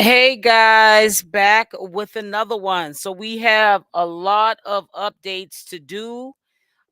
Hey guys, back with another one. So we have a lot of updates to do.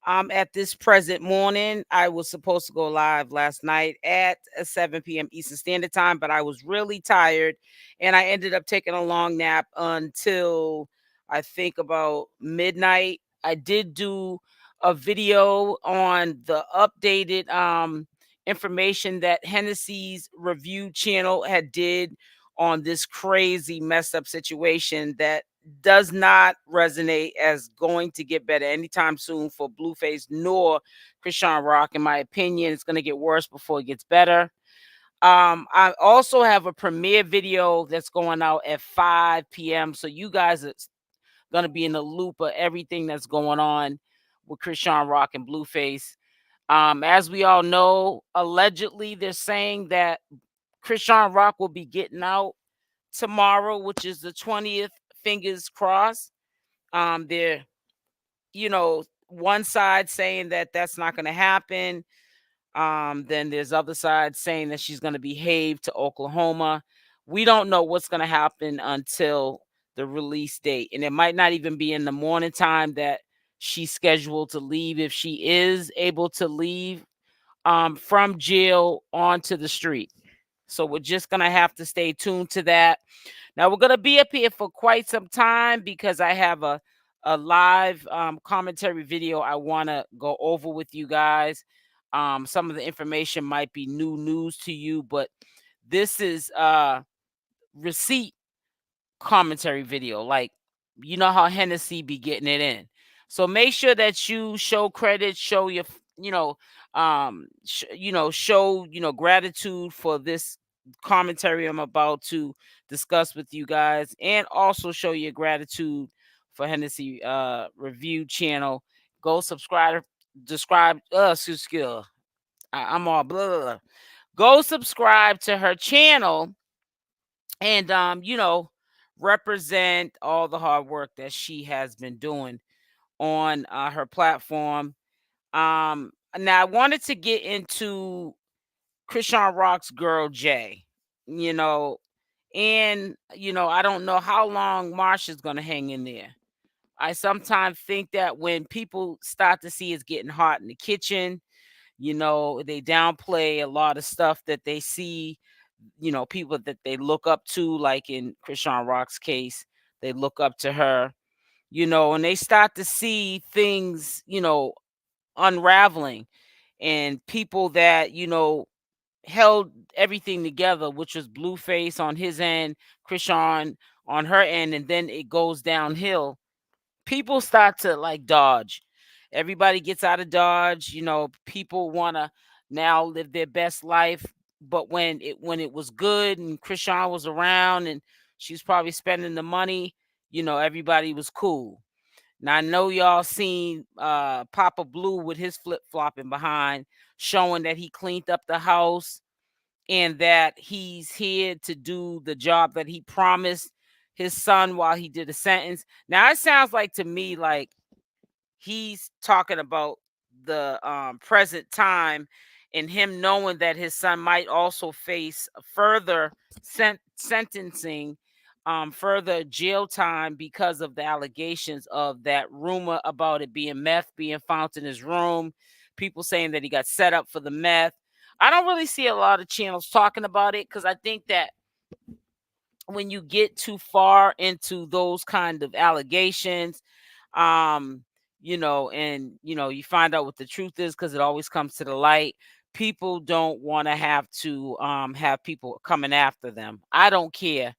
At this present morning, I was supposed to go live last night at 7 p.m. Eastern Standard Time, but I was really tired and I ended up taking a long nap until I think about midnight. I did do a video on the updated information that Hennessy's review channel had did on this crazy messed up situation that does not resonate as going to get better anytime soon for Blueface nor Chrisean Rock. In my opinion, it's going to get worse before it gets better. I also have a premiere video that's going out at 5 p.m. So you guys are going to be in the loop of everything that's going on with Chrisean Rock and Blueface. As we all know, allegedly they're saying that Chrisean Rock will be getting out tomorrow, which is the 20th. Fingers crossed. They're, one side saying that that's not going to happen. Then there's other side saying that she's going to behave to Oklahoma. We don't know what's going to happen until the release date, and it might not even be in the morning time that she's scheduled to leave, if she is able to leave from jail onto the street. So we're just going to have to stay tuned to that. Now we're going to be up here for quite some time because I have a live commentary video I want to go over with you guys. Some of the information might be new news to you, but this is receipt commentary video. Like, you know how Hennessy be getting it in. So make sure that you show credit, show your, show, gratitude for this commentary I'm about to discuss with you guys, and also show your gratitude for Hennessy review channel. Go skill. I'm all blah, blah, blah. Go subscribe to her channel and represent all the hard work that she has been doing on her platform. Now I wanted to get into Chrisean Rock's girl Jay, you know, and I don't know how long Marsha's gonna hang in there. I sometimes think that when people start to see it's getting hot in the kitchen, they downplay a lot of stuff that they see, people that they look up to, like in Chrisean Rock's case, they look up to her, and they start to see things, unraveling, and people that, held everything together, which was Blueface on his end, Chrisean on her end, and then it goes downhill. People start to like dodge. Everybody gets out of dodge. People want to now live their best life. But when it was good and Chrisean was around and she was probably spending the money, everybody was cool. Now I know y'all seen Papa Blue with his flip flopping behind, showing that he cleaned up the house and that he's here to do the job that he promised his son while he did a sentence. Now it sounds like to me like he's talking about the present time and him knowing that his son might also face further sentencing, further jail time because of the allegations of that rumor about it being meth being found in his room. People saying that he got set up for the meth. I don't really see a lot of channels talking about it because I think that when you get too far into those kind of allegations, um you find out what the truth is, because it always comes to the light. People don't want to have people coming after them. I don't care.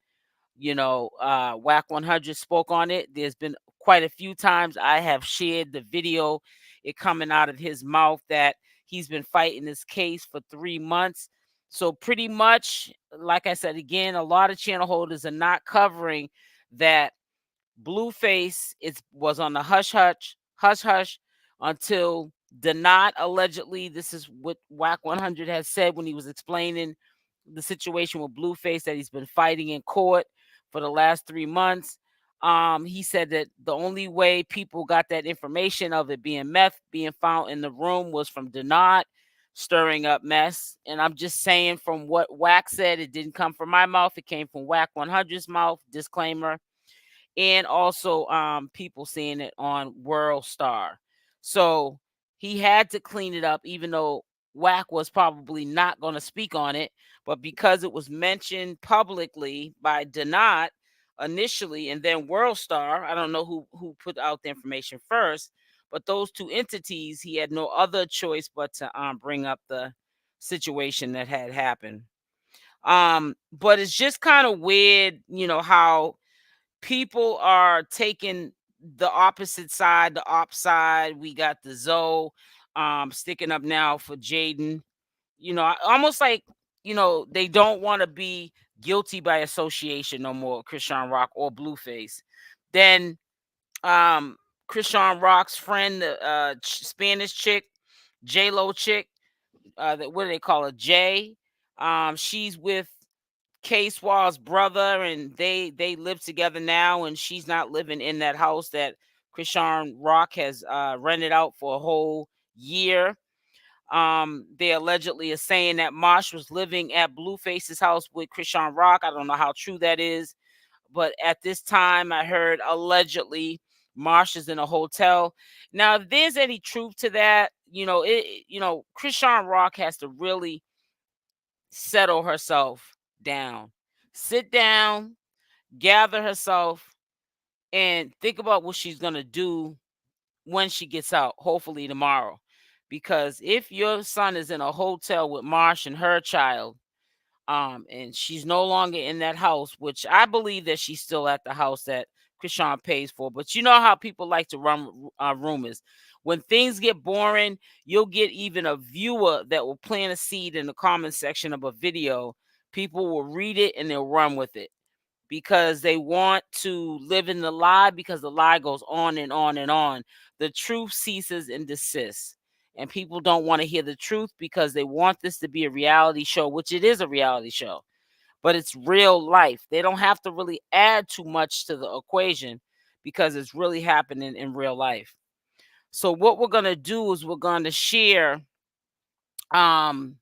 Wack 100 spoke on it. There's been quite a few times I have shared the video, it coming out of his mouth that he's been fighting this case for 3 months. So pretty much, like I said again, a lot of channel holders are not covering that Blueface was on the hush hush until Denot allegedly. This is what Wack 100 has said when he was explaining the situation with Blueface, that he's been fighting in court for the last 3 months. He said that the only way people got that information of it being meth being found in the room was from Denot. stirring up mess. And I'm just saying, from what Wack said, it didn't come from my mouth. It came from Wack 100's mouth. Disclaimer. And also people seeing it on World Star. So he had to clean it up, even though Wack was probably not going to speak on it. But because it was mentioned publicly by Donat initially, and then World Star, I don't know who put out the information first, but those two entities, he had no other choice but to bring up the situation that had happened. But it's just kind of weird, how people are taking the opposite side, the op side. We got the Zoe sticking up now for Jaidyn. Almost like, they don't want to be guilty by association no more, Chrisean Rock or Blueface. Then Chrisean Rock's friend, the Spanish chick, J-Lo chick, what do they call her? Jay. She's with K-Swall's brother, and they live together now, and she's not living in that house that Chrisean Rock has rented out for a whole year. They allegedly are saying that Marsh was living at Blueface's house with Chrisean Rock. I don't know how true that is, but at this time I heard allegedly Marsh is in a hotel. Now, if there's any truth to that, Chrisean Rock has to really settle herself down. Sit down, gather herself, and think about what she's going to do when she gets out, hopefully tomorrow. Because if your son is in a hotel with Marsh and her child, and she's no longer in that house, which I believe that she's still at the house that Chrisean pays for. But you know how people like to run rumors. When things get boring, you'll get even a viewer that will plant a seed in the comment section of a video. People will read it and they'll run with it because they want to live in the lie, because the lie goes on and on and on. The truth ceases and desists. And people don't want to hear the truth because they want this to be a reality show, which it is a reality show, but it's real life. They don't have to really add too much to the equation because it's really happening in real life. So what we're going to do is we're going to share some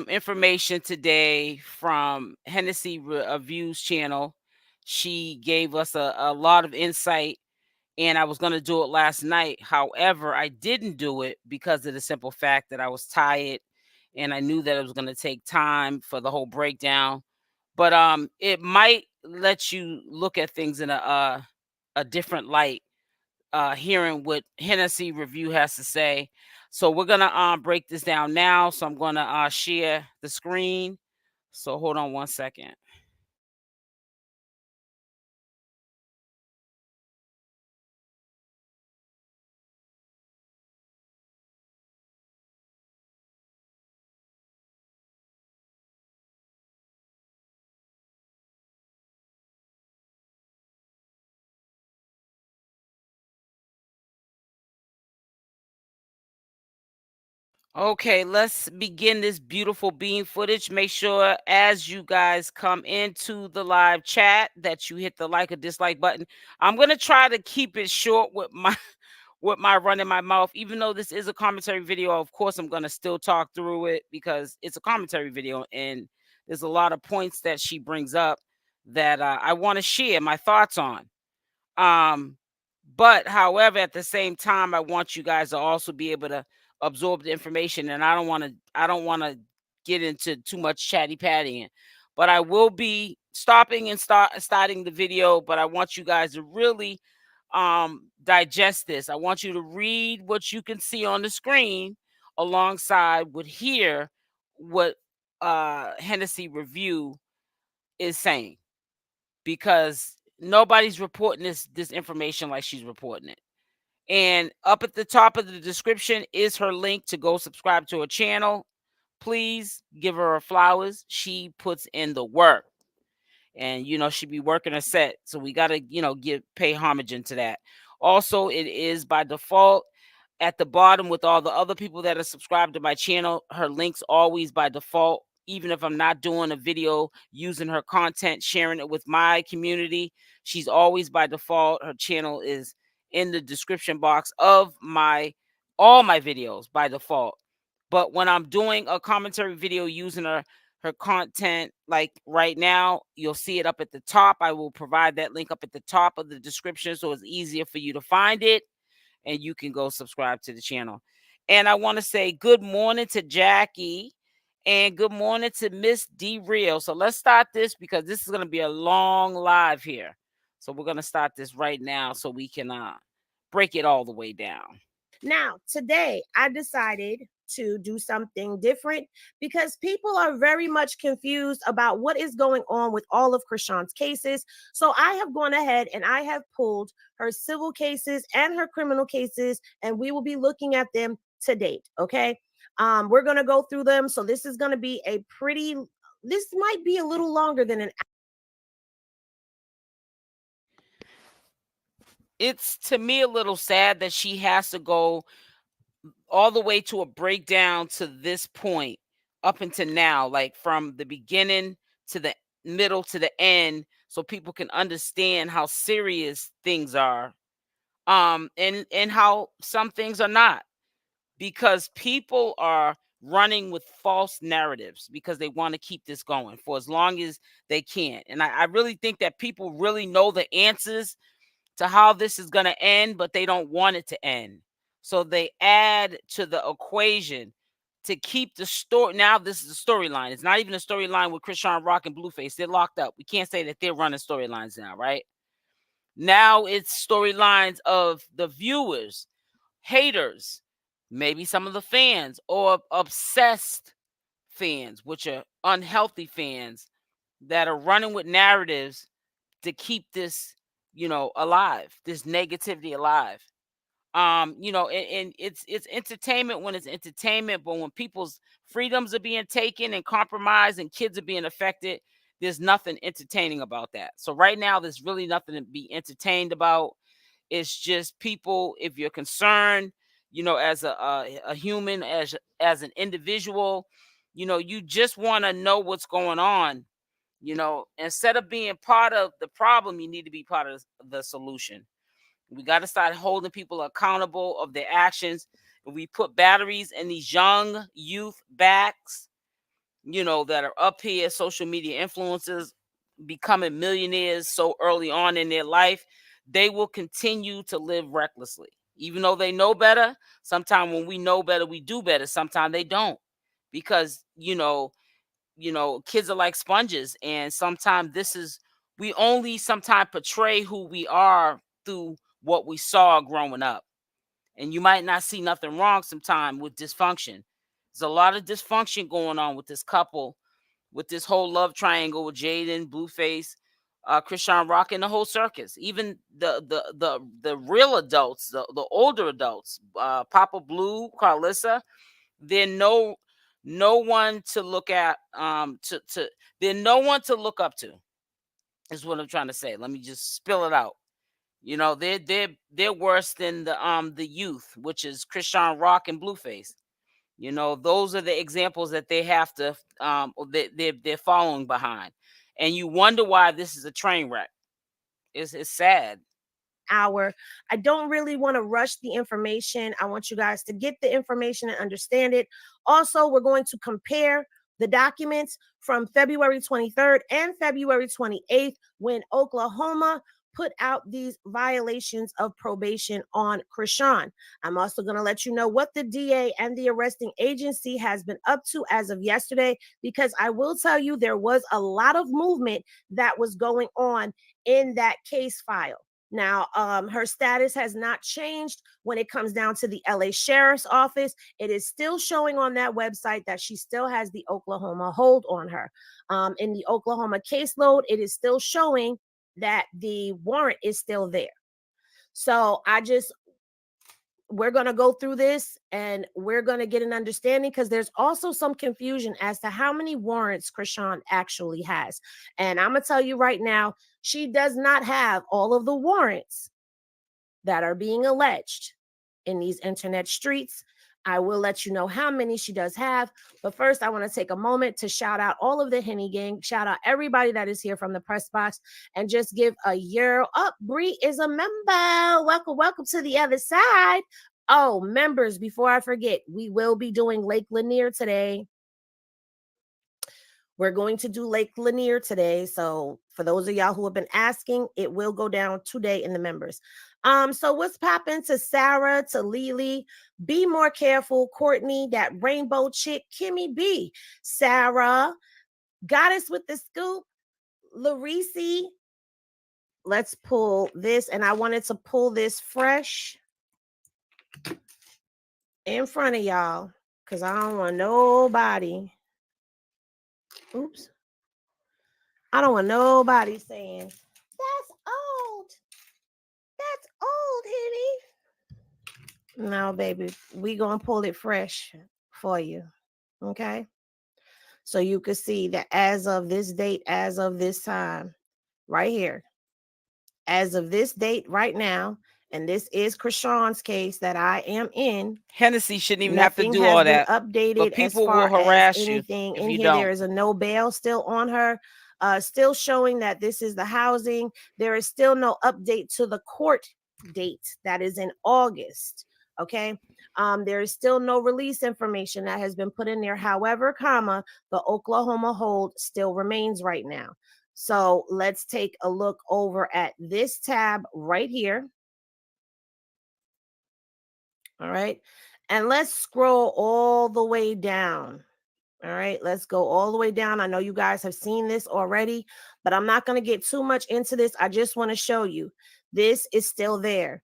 information today from Hennessy Reviews channel. She gave us a lot of insight, and I was going to do it last night. However, I didn't do it because of the simple fact that I was tired and I knew that it was going to take time for the whole breakdown. But it might let you look at things in a different light, hearing what Hennessy Review has to say. So we're gonna break this down now. So I'm gonna share the screen. So hold on one second. Okay, let's begin this beautiful bean footage. Make sure as you guys come into the live chat that you hit the like or dislike button. I'm gonna try to keep it short with my with my running my mouth. Even though this is a commentary video, of course I'm gonna still talk through it because it's a commentary video and there's a lot of points that she brings up that I want to share my thoughts on. Um, but however, at the same time, I want you guys to also be able to absorb the information, and I don't want to get into too much chatty pattying. But I will be stopping and starting the video. But I want you guys to really digest this. I want you to read what you can see on the screen alongside with hear what Hennessy Review is saying, because nobody's reporting this information like she's reporting it. And up at the top of the description is her link to go subscribe to her channel. Please give her flowers. She puts in the work. And she be working a set. So we gotta, pay homage into that. Also, it is by default at the bottom with all the other people that are subscribed to my channel. Her links always by default, even if I'm not doing a video using her content, sharing it with my community. She's always by default. Her channel is in the description box of all my videos by default. But when I'm doing a commentary video using her content, like right now, you'll see it up at the top. I will provide that link up at the top of the description so it's easier for you to find it, and you can go subscribe to the channel. And I want to say good morning to Jackie and good morning to Miss D Real. So let's start this because this is going to be a long live here. So we're going to start this right now so we can break it all the way down. Now, today I decided to do something different because people are very much confused about what is going on with all of Chrisean's cases. So I have gone ahead and I have pulled her civil cases and her criminal cases, and we will be looking at them to date. Okay. We're going to go through them. So this is going to be this might be a little longer than an It's to me a little sad that she has to go all the way to a breakdown to this point up until now, like from the beginning to the middle to the end, so people can understand how serious things are, and how some things are not, because people are running with false narratives because they want to keep this going for as long as they can. And I really think that people really know the answers to how this is going to end, but they don't want it to end. So they add to the equation to keep the story. Now this is a storyline. It's not even a storyline with CashApp and Blueface. They're locked up. We can't say that they're running storylines now, right? Now it's storylines of the viewers, haters, maybe some of the fans, or obsessed fans, which are unhealthy fans that are running with narratives to keep this, alive, this negativity alive. And it's entertainment when it's entertainment, but when people's freedoms are being taken and compromised and kids are being affected, there's nothing entertaining about that. So right now, there's really nothing to be entertained about. It's just people, if you're concerned, as a human, as an individual, you just want to know what's going on. Instead of being part of the problem, you need to be part of the solution. We got to start holding people accountable of their actions. And we put batteries in these young youth backs, that are up here, social media influencers, becoming millionaires so early on in their life, they will continue to live recklessly. Even though they know better, sometimes when we know better, we do better. Sometimes they don't. Because, kids are like sponges, and sometimes we only sometimes portray who we are through what we saw growing up. And you might not see nothing wrong sometimes with dysfunction. There's a lot of dysfunction going on with this couple, with this whole love triangle with Jaidyn, Blueface, CashApp, and the whole circus. Even the real adults, the older adults, Papa Blue, Carlissa, they're no one to look at. They're no one to look up to. Is what I'm trying to say. Let me just spill it out. They're worse than the youth, which is CashApp and Blueface. Those are the examples that they have to they're following behind, and you wonder why this is a train wreck. It's sad. Hour. I don't really want to rush the information. I want you guys to get the information and understand it. Also, we're going to compare the documents from February 23rd and February 28th when Oklahoma put out these violations of probation on Chrisean. I'm also going to let you know what the DA and the arresting agency has been up to as of yesterday, because I will tell you there was a lot of movement that was going on in that case file. Now, her status has not changed when it comes down to the LA Sheriff's Office. It is still showing on that website that she still has the Oklahoma hold on her. In the Oklahoma caseload, it is still showing that the warrant is still there. So we're going to go through this and we're going to get an understanding, because there's also some confusion as to how many warrants Chrisean actually has. And I'm going to tell you right now, she does not have all of the warrants that are being alleged in these internet streets. I will let you know how many she does have. But first, I want to take a moment to shout out all of the Henny gang, shout out everybody that is here from the press box, and just give a year up. Bree is a member. Welcome to the other side. Oh, members, before I forget, we will be doing Lake Lanier today. We're going to do Lake Lanier today. So for those of y'all who have been asking, it will go down today in the members. So what's popping to Sarah, to Lily? Be more careful, Courtney, that rainbow chick, Kimmy B, Sarah, Goddess with the Scoop, Larisi. Let's pull this, and I wanted to pull this fresh in front of y'all because I don't want nobody. Oops. I don't want nobody saying that's old. That's old, Henny. No, baby, we gonna pull it fresh for you. Okay. So you can see that as of this date, as of this time, right here, as of this date right now, and this is Chrisean's case that I am in. Hennessy shouldn't even have to Nothing do has all been that. updated But as people will far as harass you anything if in you here. There don't. is a no bail still on her, still showing that this is the housing. There is still no update to the court date that is in August. Okay. There is still no release information that has been put in there. However, comma, the Oklahoma hold still remains right now. So let's take a look over at this tab right here. All right. And let's scroll all the way down. All right. Let's go all the way down. I know you guys have seen this already, but I'm not going to get too much into this. I just want to show you this is still there.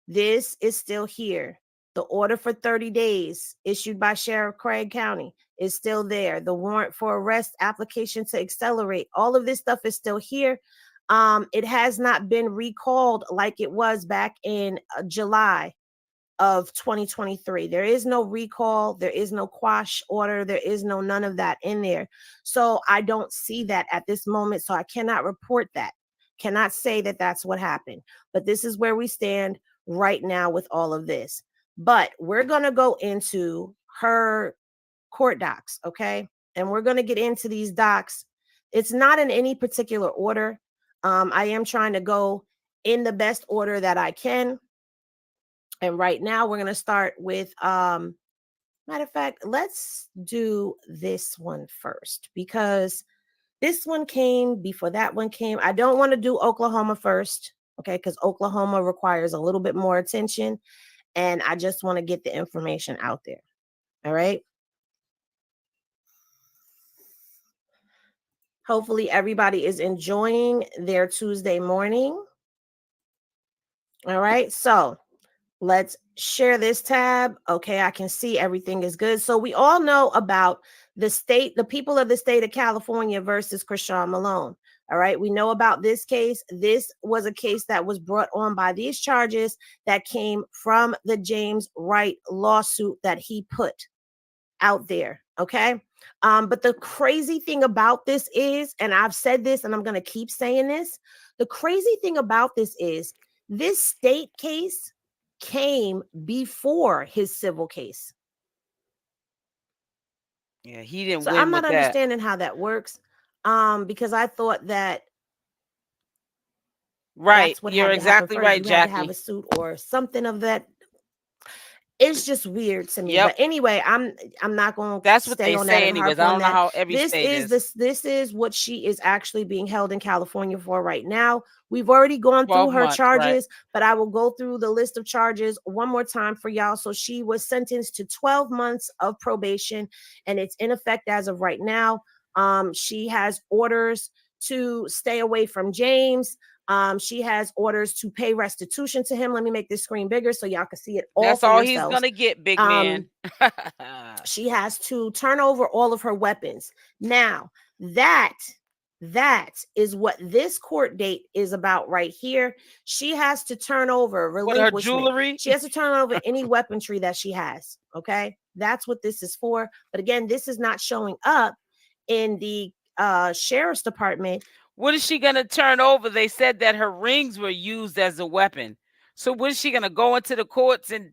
This is still here. The order for 30 days issued by Sheriff Craig County is still there. The warrant for arrest application to accelerate, all of this stuff is still here. It has not been recalled like it was back in July of 2023. There is no recall, there is no quash order, there is no none of that in there. So I don't see that at this moment. So I cannot report that, cannot say that that's what happened. But this is where we stand right now with all of this. But we're going to go into her court docs, okay? And we're going to get into these docs. It's not in any particular order. I am trying to go in the best order that I can. And right now we're going to start with, matter of fact, let's do this one first because this one came before that one came. I don't want to do Oklahoma first, okay? Because Oklahoma requires a little bit more attention and I just want to get the information out there. All right. Hopefully everybody is enjoying their Tuesday morning. All right. So let's share this tab. Okay, I can see everything is good. So we all know about the people of the state of California versus Chrisean Malone. All right, we know about this case. This was a case that was brought on by these charges that came from the James Wright lawsuit that he put out there. Okay. But the crazy thing about this is, and I've said this and I'm going to keep saying this, the crazy thing about this is this state case came before his civil case. Yeah, he didn't So win I'm not with that. understanding how that works. Because I thought that Right. that's what You're had to happen exactly first. right, You had to have Jackie. a suit or something of that. It's just weird to me. Yep. But anyway, I'm not going to That's what stay they on that say and anyways. harp I on don't know that. how every state is. This is what she is actually being held in California for right now. We've already gone through 12 her months, right? charges, but I will go through the list of charges one more time for y'all. So she was sentenced to 12 months of probation and it's in effect as of right now. She has orders to stay away from James. She has orders to pay restitution to him. Let me make this screen bigger so y'all can see it all That's for all he's yourselves. gonna get, big man. She has to turn over all of her weapons. Now, that is what this court date is about right here. She has to turn over What, her relinquishment. jewelry? She has to turn over any weaponry that she has. Okay, that's what this is for. But again, this is not showing up in the sheriff's department. What is she gonna turn over? They said that her rings were used as a weapon. So what is she gonna go into the courts and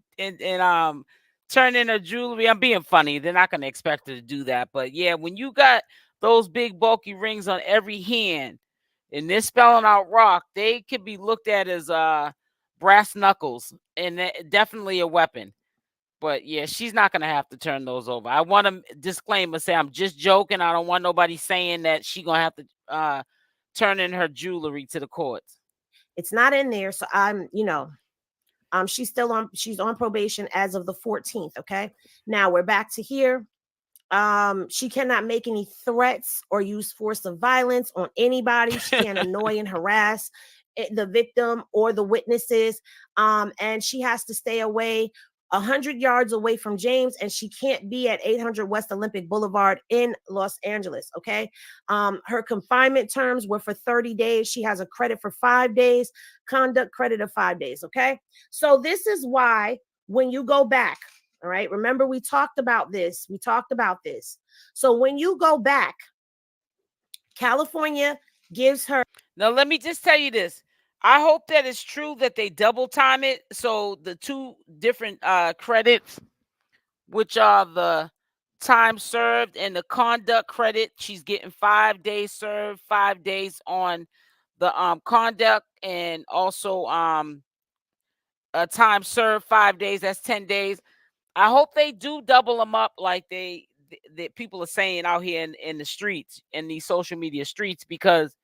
turn in her jewelry? I'm being funny. They're not gonna expect her to do that. But yeah, when you got those big bulky rings on every hand and they're spelling out rock, they could be looked at as brass knuckles, and definitely a weapon. But yeah, she's not gonna have to turn those over. I want to disclaimer say I'm just joking. I don't want nobody saying that she gonna have to turn in her jewelry to the courts. It's not in there, so she's on probation as of the 14th. Okay, now we're back to here. She cannot make any threats or use force of violence on anybody. She can't annoy and harass the victim or the witnesses. And she has to stay away 100 yards away from James, and she can't be at 800 West Olympic Boulevard in Los Angeles. Okay. Her confinement terms were for 30 days. She has a credit for 5 days, conduct credit of 5 days. Okay. So this is why when you go back, all right, remember we talked about this. So when you go back, California gives her. Now let me just tell you this. I hope that it's true that they double time it. So the two different credits, which are the time served and the conduct credit, she's getting 5 days served, 5 days on the conduct, and also a time served 5 days. That's 10 days. I hope they do double them up like that people are saying out here in the streets, in these social media streets, because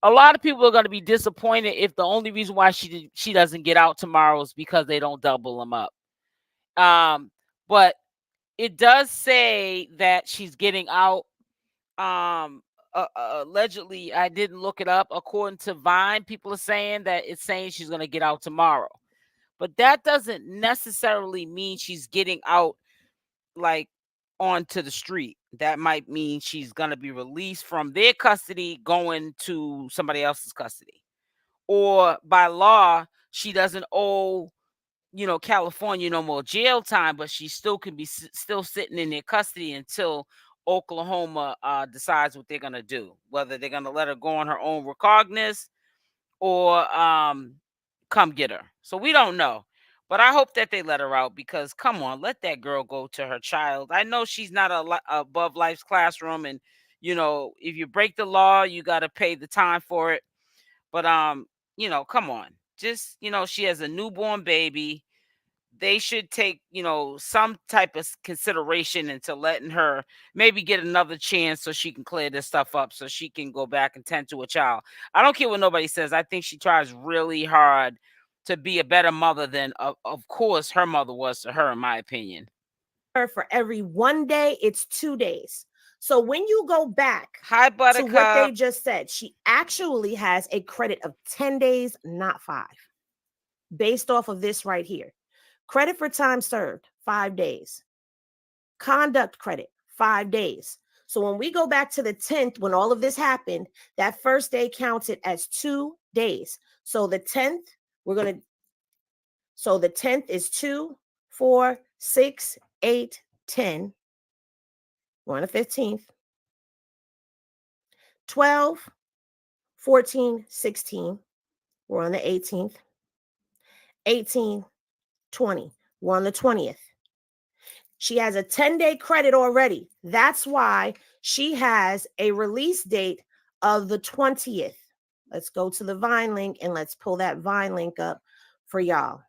a lot of people are going to be disappointed if the only reason why she doesn't get out tomorrow is because they don't double them up. But it does say that she's getting out. Allegedly, I didn't look it up. According to Vine, people are saying that it's saying she's going to get out tomorrow, but that doesn't necessarily mean she's getting out like onto the street. That might mean she's going to be released from their custody going to somebody else's custody, or by law she doesn't owe California no more jail time, but she still can be still sitting in their custody until Oklahoma decides what they're going to do, whether they're going to let her go on her own recognizance or come get her. So we don't know. But I hope that they let her out, because come on, let that girl go to her child. I know she's not above life's classroom, and if you break the law, you got to pay the time for it. But come on. Just, she has a newborn baby. They should take, some type of consideration into letting her maybe get another chance so she can clear this stuff up, so she can go back and tend to a child. I don't care what nobody says. I think she tries really hard to be a better mother than, of course, her mother was to her, in my opinion. Her for every 1 day, it's 2 days. So when you go back Hi, to what they Buttercup. just said, she actually has a credit of 10 days, not 5, based off of this right here. Credit for time served, 5 days. Conduct credit, 5 days. So when we go back to the 10th, when all of this happened, that first day counted as 2 days. So the 10th, so the 10th is 2, 4, 6, 8, 10. We're on the 15th. 12, 14, 16. We're on the 18th. 18, 20. We're on the 20th. She has a 10-day credit already. That's why she has a release date of the 20th. Let's go to the Vine link and let's pull that Vine link up for y'all.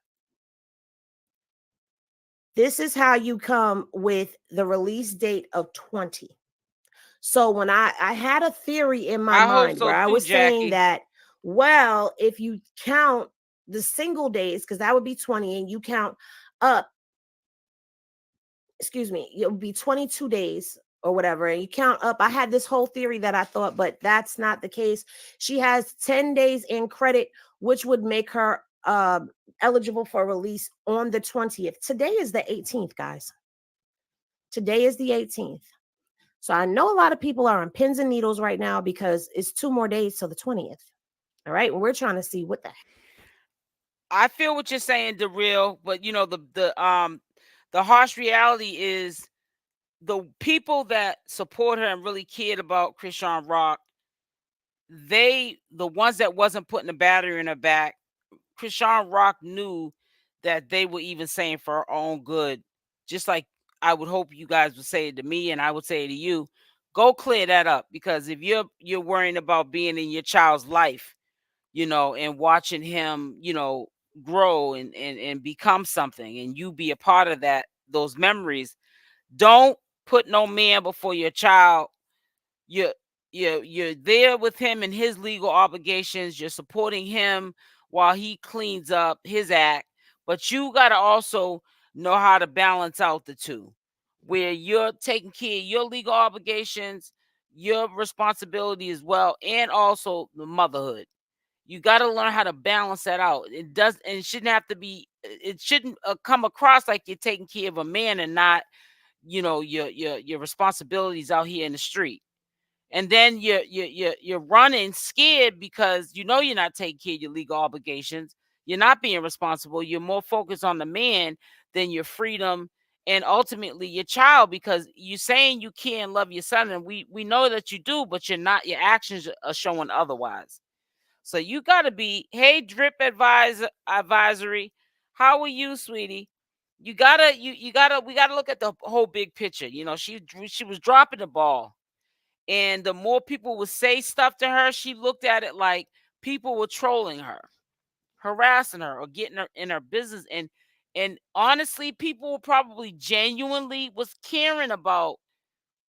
This is how you come with the release date of 20. So when I had a theory in my mind So where I too, was saying Jackie. that, well, if you count the single days, because that would be 20, and you count up, it would be 22 days or whatever, and you count up. I had this whole theory that I thought, but that's not the case. She has 10 days in credit, which would make her eligible for release on the 20th. Today is the 18th, guys. Today is the 18th. So I know a lot of people are on pins and needles right now because it's 2 more days till the 20th. All right. And we're trying to see what the heck. I feel what you're saying, the real, but the harsh reality is the people that support her and really cared about Chrisean Rock, the ones that wasn't putting a battery in her back, Chrisean Rock knew that they were even saying for her own good. Just like I would hope you guys would say it to me, and I would say it to you. Go clear that up, because if you're worrying about being in your child's life, and watching him, grow and become something, and you be a part of that, those memories. Don't put no man before your child. You're you're there with him and his legal obligations. You're supporting him while he cleans up his act, but you got to also know how to balance out the two, where you're taking care of your legal obligations, your responsibility as well, and also the motherhood. You got to learn how to balance that out. It does, and it shouldn't have to be. It shouldn't come across like you're taking care of a man and not, your responsibilities out here in the street. And then you're running scared because you're not taking care of your legal obligations. You're not being responsible. You're more focused on the man than your freedom and ultimately your child, because you're saying you care and love your son, and we know that you do, but you're not. Your actions are showing otherwise. So you got to be, hey, drip advisory, how are you, sweetie? We gotta look at the whole big picture. She was dropping the ball, and the more people would say stuff to her, she looked at it like people were trolling her, harassing her, or getting her in her business. And honestly, people probably genuinely was caring about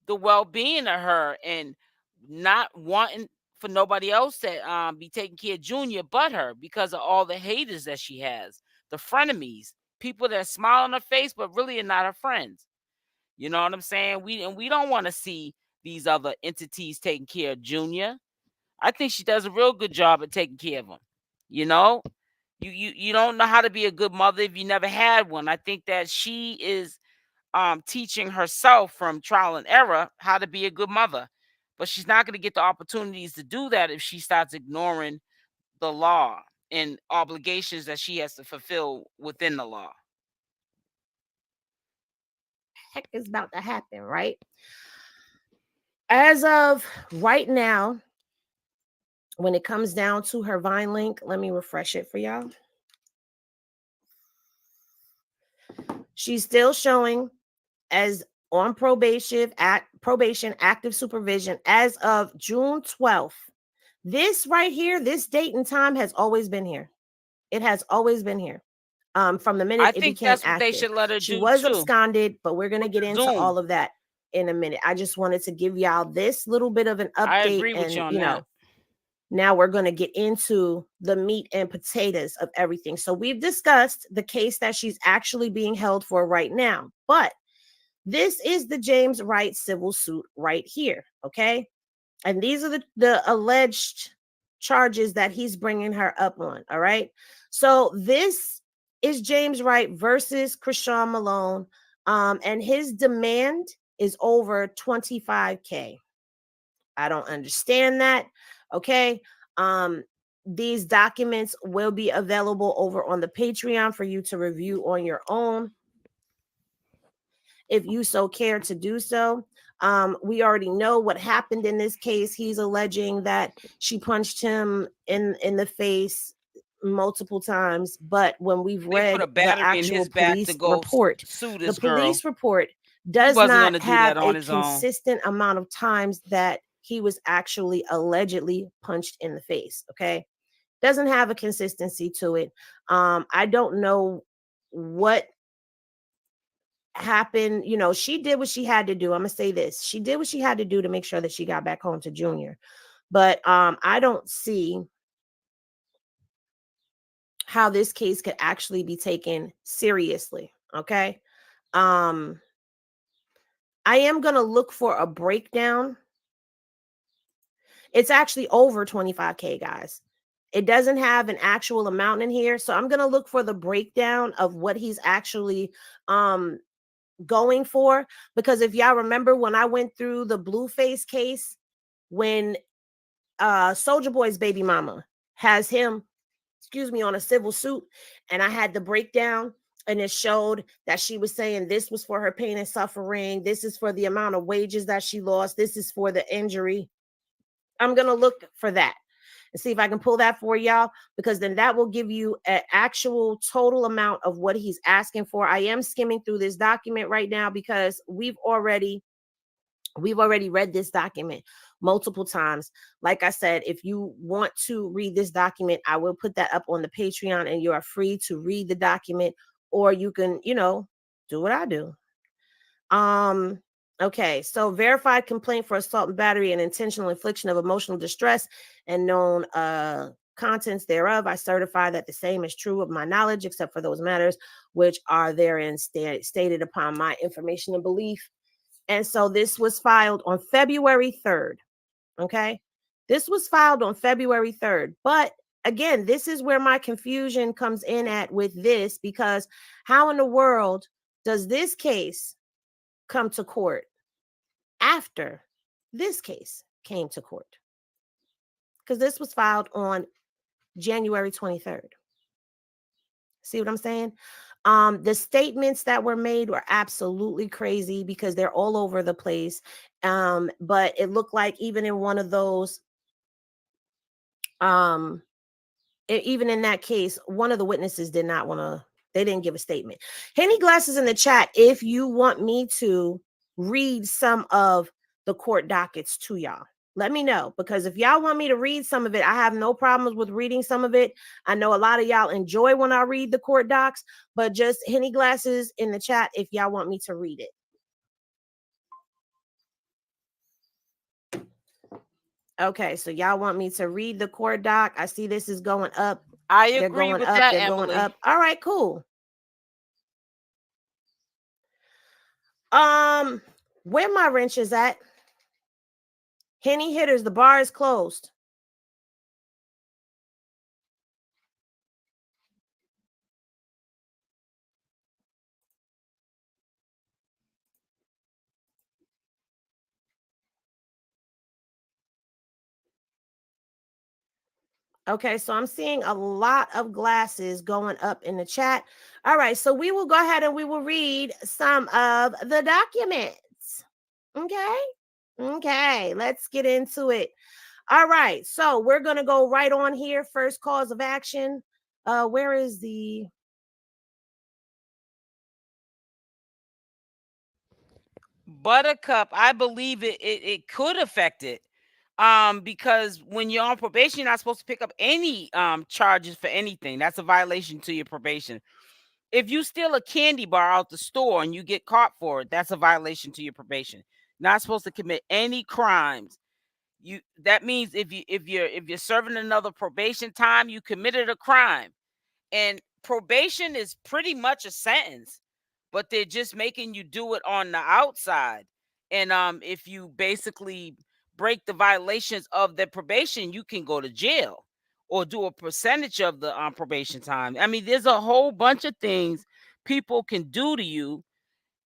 the well-being of her and not wanting for nobody else to be taking care of Junior but her, because of all the haters that she has, the frenemies, people that smile on her face but really are not her friends. You know what I'm saying? We don't want to see these other entities taking care of Junior. I think she does a real good job at taking care of him. You know, you don't know how to be a good mother if you never had one. I think that she is teaching herself from trial and error how to be a good mother. But she's not going to get the opportunities to do that if she starts ignoring the law and obligations that she has to fulfill within the law. Heck is about to happen, right? As of right now, when it comes down to her Vine link, let me refresh it for y'all. She's still showing as on probation, active supervision as of June 12th. This right here, this date and time has always been here. It has always been here. From the minute I it think became that's what they active. should let her She do was too. absconded, but we're going to With get the into Zoom. all of that in a minute. I just wanted to give y'all this little bit of an I update, agree with you and on that. now we're going to get into the meat and potatoes of everything. So we've discussed the case that she's actually being held for right now, but this is the James Wright civil suit right here, okay? And these are the alleged charges that he's bringing her up on, all right? So this is James Wright versus Chrisean Malone, and his demand is over 25K. I don't understand that, okay? These documents will be available over on the Patreon for you to review on your own, if you so care to do so. We already know what happened in this case. He's alleging that she punched him in the face multiple times, but when we've They put read a the battery in actual his back to police go report, sue the this girl. police report He does wasn't going not to do have that on a his own. consistent amount of times that he was actually allegedly punched in the face, okay? Doesn't have a consistency to it. I don't know what happened. She did what she had to do. I'm gonna say this: she did what she had to do to make sure that she got back home to Junior. But I don't see how this case could actually be taken seriously. Okay. um I am gonna look for a breakdown. It's actually over 25K, guys. It doesn't have an actual amount in here, so I'm gonna look for the breakdown of what he's actually going for. Because if y'all remember, when I went through the blueface case, when Soldier Boy's baby mama has him, on a civil suit, and I had the breakdown, and it showed that she was saying this was for her pain and suffering, this is for the amount of wages that she lost, this is for the injury. I'm gonna look for that and see if I can pull that for y'all, because then that will give you an actual total amount of what he's asking for. I am skimming through this document right now because we've already We've already read this document multiple times. Like I said, if you want to read this document, I will put that up on the Patreon and you are free to read the document, or you can, do what I do. Okay, so verified complaint for assault and battery and intentional infliction of emotional distress and known contents thereof. I certify that the same is true of my knowledge, except for those matters which are therein stated upon my information and belief. And so this was filed on February 3rd. Okay. This was filed on February 3rd. But again, this is where my confusion comes in at with this, because how in the world does this case come to court after this case came to court? Because this was filed on January 23rd. See what I'm saying? The statements that were made were absolutely crazy because they're all over the place. But it looked like even in one of those, even in that case, one of the witnesses did not want to, they didn't give a statement. Henny Glasses in the chat, if you want me to read some of the court dockets to y'all, let me know, because if y'all want me to read some of it, I have no problems with reading some of it. I know a lot of y'all enjoy when I read the court docs, but just Henny Glasses in the chat if y'all want me to read it. Okay, so y'all want me to read the court doc. I see this is going up. I agree with that, they're Emily. going up. All right, cool. Where my wrench is at? Henny Hitters, the bar is closed. Okay, so I'm seeing a lot of glasses going up in the chat. All right, so we will go ahead and we will read some of the documents. Okay, let's get into it. All right, so we're going to go right on here. First cause of action. Where is the... Buttercup, I believe it could affect it. Because when you're on probation, you're not supposed to pick up any charges for anything. That's a violation to your probation. If you steal a candy bar out the store and you get caught for it, that's a violation to your probation. Not supposed to commit any crimes. That means if you're serving another probation time, you committed a crime. And probation is pretty much a sentence, but they're just making you do it on the outside. And if you basically break the violations of the probation, you can go to jail or do a percentage of the probation time. I mean, there's a whole bunch of things people can do to you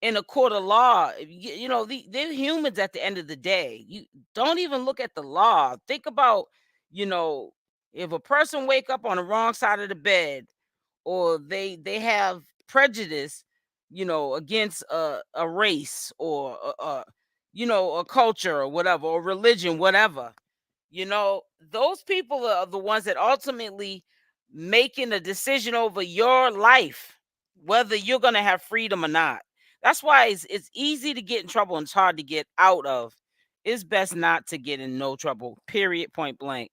in a court of law. They're humans at the end of the day. You don't even look at the law. Think about, if a person wake up on the wrong side of the bed, or they have prejudice, against a race or a culture or whatever, or religion, whatever. Those people are the ones that ultimately making a decision over your life, whether you're going to have freedom or not. That's why it's easy to get in trouble and it's hard to get out of. It's best not to get in no trouble, period, point blank,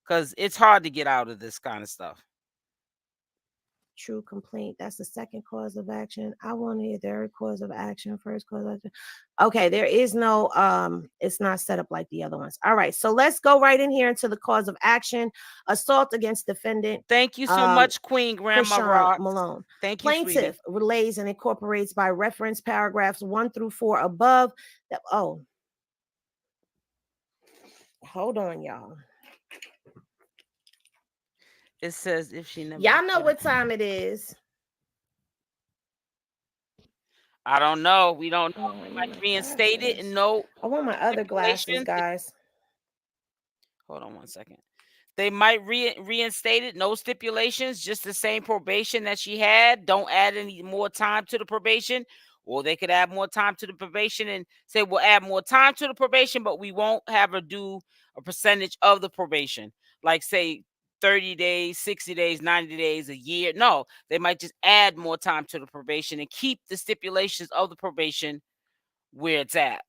because it's hard to get out of this kind of stuff. True complaint. That's the second cause of action. I want to hear third cause of action, first cause of action. Okay, there is no it's not set up like the other ones. All right, so let's go right in here into the cause of action. Assault against defendant. Thank you so much, Queen Grandma Rock Malone. Thank you, Plaintiff sweetie. relays and incorporates by reference paragraphs 1 through 4 above. Hold on, y'all. It says if she never. Y'all know what time it is. I don't know. We don't know. We might reinstate it and no. I want my other glasses, guys. Hold on one second. They might reinstate it. No stipulations, just the same probation that she had. Don't add any more time to the probation. Or they could add more time to the probation and say, we'll add more time to the probation, but we won't have her do a percentage of the probation. Like, say, 30 days, 60 days, 90 days, a year. No, they might just add more time to the probation and keep the stipulations of the probation where it's at.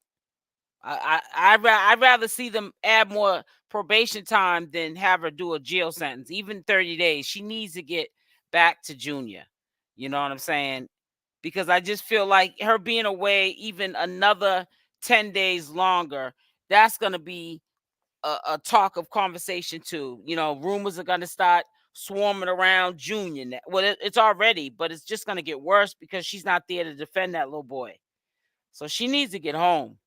I'd rather see them add more probation time than have her do a jail sentence, even 30 days. She needs to get back to junior. You know what I'm saying? Because I just feel like her being away even another 10 days longer, that's going to be a talk of conversation too. You know, rumors are going to start swarming around junior. Well, it's already, but it's just going to get worse because she's not there to defend that little boy. So she needs to get home.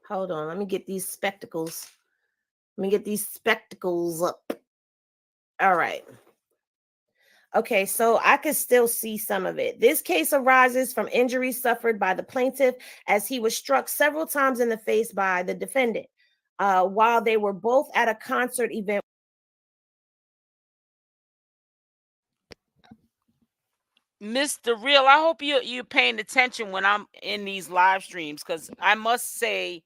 Hold on, let me get these spectacles. Let me get these spectacles up. All right. Okay, so I could still see some of it. This case arises from injuries suffered by the plaintiff as he was struck several times in the face by the defendant while they were both at a concert event. Mr. Real, I hope you're paying attention when I'm in these live streams, because I must say,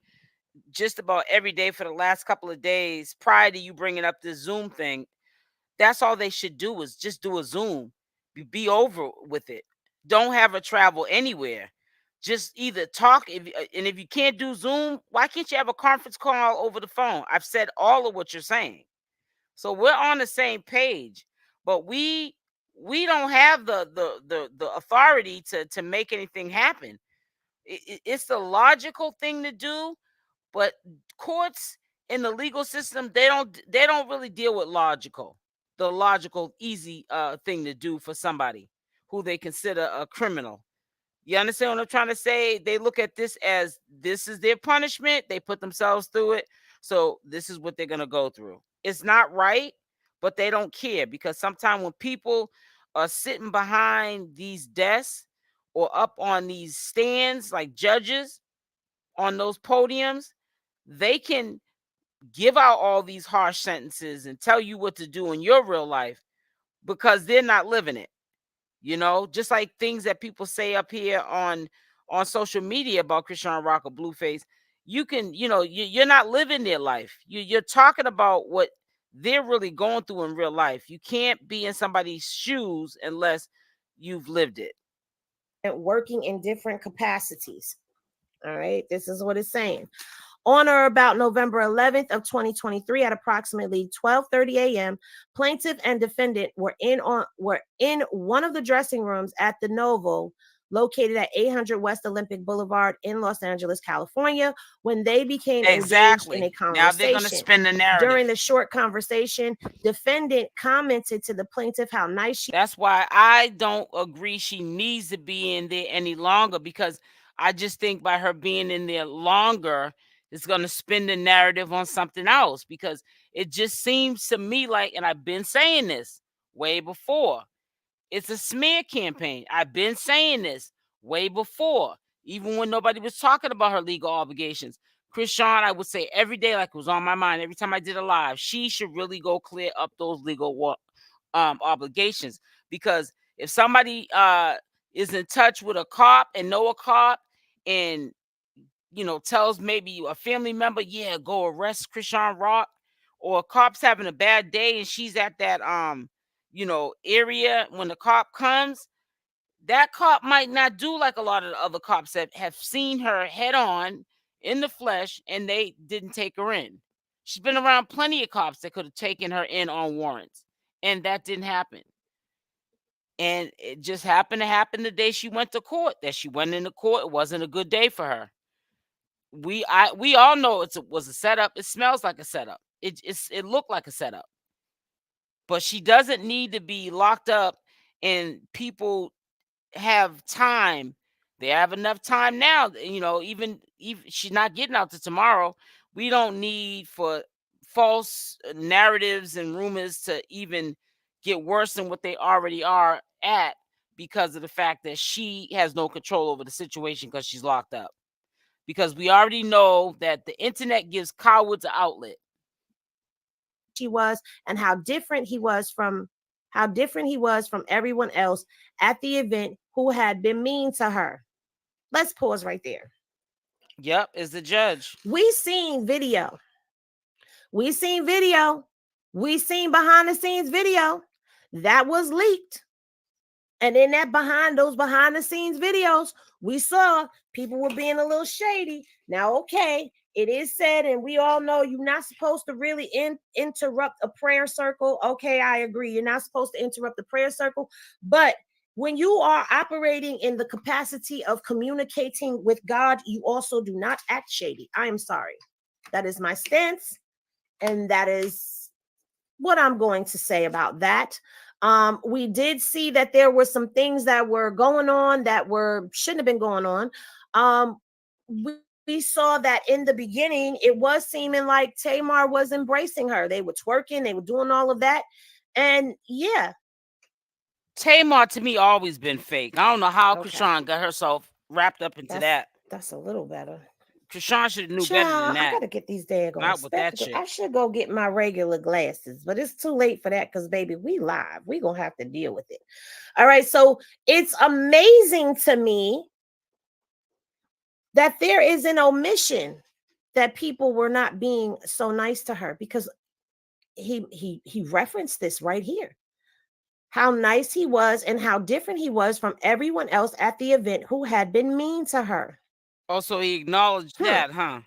just about every day for the last couple of days prior to you bringing up the Zoom thing, that's all they should do is just do a Zoom. Be over with it. Don't have her travel anywhere. Just either talk, and if you can't do Zoom, why can't you have a conference call over the phone? I've said all of what you're saying. So we're on the same page, but we don't have the authority to make anything happen. It's the logical thing to do, but courts in the legal system, they don't really deal with the logical easy thing to do for somebody who they consider a criminal. You understand what I'm trying to say? They look at this as this is their punishment. They put themselves through it. So this is what they're going to go through. It's not right, but they don't care, because sometimes when people are sitting behind these desks or up on these stands like judges on those podiums, they can give out all these harsh sentences and tell you what to do in your real life because they're not living it. You know, just like things that people say up here on social media about Chrisean Rock or Blueface, you can, you're not living their life. You're talking about what they're really going through in real life. You can't be in somebody's shoes unless you've lived it. Working in different capacities. All right, this is what it's saying. On or about November 11th of 2023 at approximately 12:30 a.m., plaintiff and defendant were in one of the dressing rooms at the Novo located at 800 West Olympic Boulevard in Los Angeles, California, when they became engaged in a Exactly. Now they're going to conversation. spin the narrative. During the short conversation, defendant commented to the plaintiff how nice she. That's why I don't agree she needs to be in there any longer, because I just think by her being in there longer, it's going to spin the narrative on something else, because it just seems to me like, and I've been saying this way before, it's a smear campaign. I've been saying this way before, even when nobody was talking about her legal obligations. Chrisean, I would say every day, like it was on my mind, every time I did a live, she should really go clear up those legal obligations. Because if somebody is in touch with a cop and know a cop, and tells maybe a family member, yeah, go arrest Chrisean Rock, or a cop's having a bad day and she's at that area when the cop comes, that cop might not do like a lot of the other cops that have seen her head on in the flesh and they didn't take her in. She's been around plenty of cops that could have taken her in on warrants, and that didn't happen. And it just happened to happen the day she went to court. That she went into court, it wasn't a good day for her. We all know it was a setup. It smells like a setup. It looked like a setup. But she doesn't need to be locked up, and people have time. They have enough time now. Even she's not getting out to tomorrow. We don't need for false narratives and rumors to even get worse than what they already are at, because of the fact that she has no control over the situation because she's locked up. Because we already know that the internet gives cowards an outlet. She was, and how different he was from everyone else at the event who had been mean to her. Let's pause right there. Yep, is the judge. We seen video. We seen behind the scenes video that was leaked. And in that those behind the scenes videos, we saw people were being a little shady. Now, okay, it is said, and we all know you're not supposed to really interrupt a prayer circle. Okay, I agree. You're not supposed to interrupt the prayer circle. But when you are operating in the capacity of communicating with God, you also do not act shady. I am sorry. That is my stance. And that is what I'm going to say about that. We did see that there were some things that were going on that shouldn't have been going on. We saw that in the beginning, it was seeming like Tamar was embracing her. They were twerking, they were doing all of that. And yeah. Tamar to me always been fake. I don't know how Chrisean got herself wrapped up into that. That's a little better. Chrisean should have knew better than that. I gotta get these daggone Not with that shit. I should go get my regular glasses, but it's too late for that because baby, we live. We gonna have to deal with it. All right, so it's amazing to me that there is an omission that people were not being so nice to her, because he referenced this right here. How nice he was and how different he was from everyone else at the event who had been mean to her. Also, he acknowledged that, huh?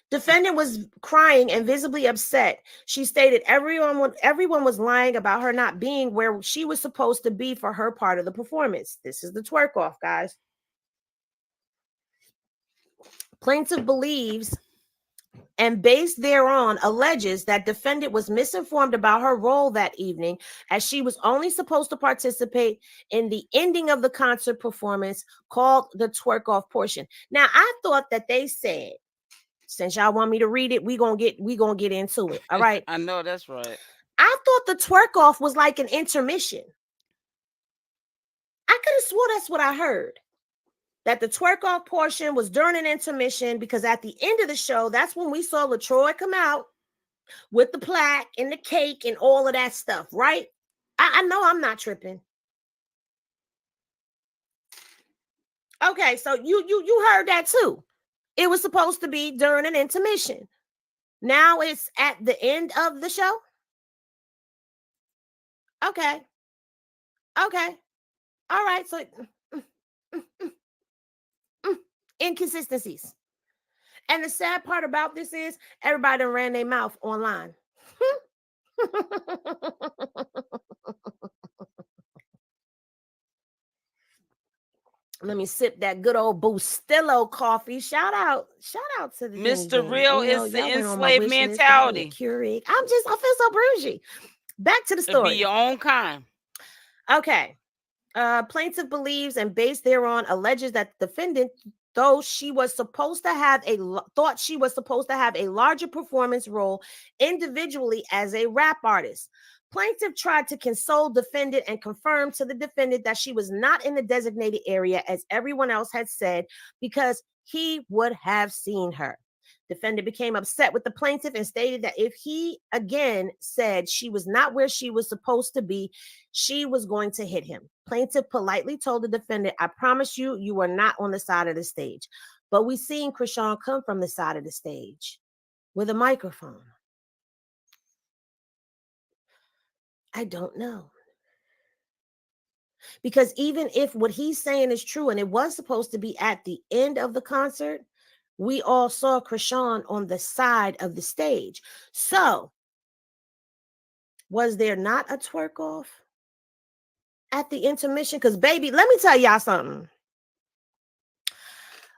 Defendant was crying and visibly upset. She stated everyone was lying about her not being where she was supposed to be for her part of the performance. This is the twerk off, guys. Plaintiff believes and based thereon alleges that defendant was misinformed about her role that evening, as she was only supposed to participate in the ending of the concert performance called the twerk off portion. Now, I thought that they said, since y'all want me to read it, we gonna get into it. All right. I know that's right. I thought the twerk off was like an intermission. I could have swore that's what I heard. That the twerk off portion was during an intermission, because at the end of the show, that's when we saw LaTroy come out with the plaque and the cake and all of that stuff, right? I know I'm not tripping. Okay, so you heard that too. It was supposed to be during an intermission. Now it's at the end of the show. Okay. All right. So inconsistencies. And the sad part about this is everybody done ran their mouth online. Let me sip that good old Bustillo coffee. Shout out to the Mr. Real is the enslaved mentality. Keurig. I feel so bougie. Back to the story. Be your own kind. Okay. Plaintiff believes and based thereon alleges that defendant, though she was supposed to have a larger performance role individually as a rap artist. Plaintiff tried to console defendant and confirm to the defendant that she was not in the designated area as everyone else had said, because he would have seen her. Defendant became upset with the plaintiff and stated that if he again said she was not where she was supposed to be, she was going to hit him. Plaintiff politely told the defendant, I promise you, you are not on the side of the stage. But we seen Chrisean come from the side of the stage with a microphone. I don't know. Because even if what he's saying is true and it was supposed to be at the end of the concert, we all saw Chrisean on the side of the stage. So, was there not a twerk off at the intermission? Because, baby, let me tell y'all something.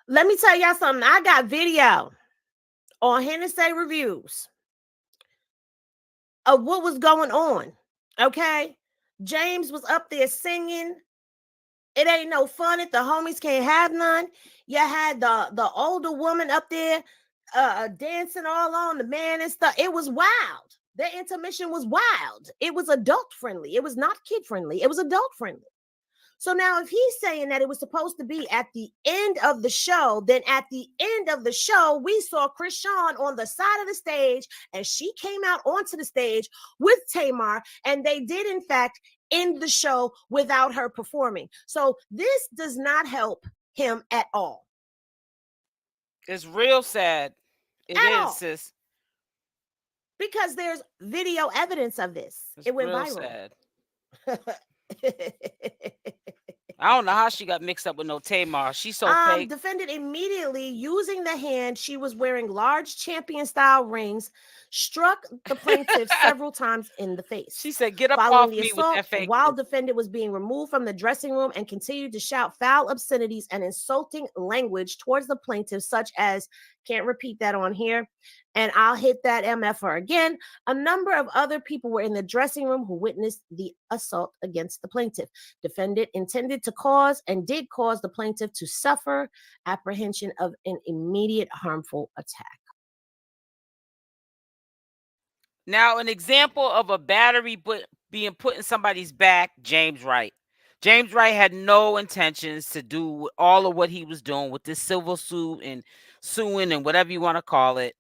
I got video on Hennessy reviews of what was going on. Okay? James was up there singing. It ain't no fun if the homies can't have none. You had the older woman up there dancing all on the man and stuff. It was wild. Their intermission was wild. It was adult friendly. It was not kid friendly. It was adult friendly. So now if he's saying that it was supposed to be at the end of the show, then at the end of the show, we saw Chrisean on the side of the stage, and she came out onto the stage with Tamar, and they did, in fact, end the show without her performing. So this does not help him at all. It's real sad. It is, sis. Because there's video evidence of this. It went viral. Sad. I don't know how she got mixed up with no Tamar. She's so fake. Defendant immediately using the hand she was wearing large champion style rings, struck the plaintiff several times in the face. She said, "Get up Following off the me with assault, that while fakeness." defendant was being removed from the dressing room and continued to shout foul obscenities and insulting language towards the plaintiff, such as, can't repeat that on here, and I'll hit that MFR again. A number of other people were in the dressing room who witnessed the assault against the plaintiff. Defendant intended to cause and did cause the plaintiff to suffer apprehension of an immediate harmful attack. Now, an example of a battery being put in somebody's back, James Wright. James Wright had no intentions to do all of what he was doing with this civil suit and suing and whatever you want to call it.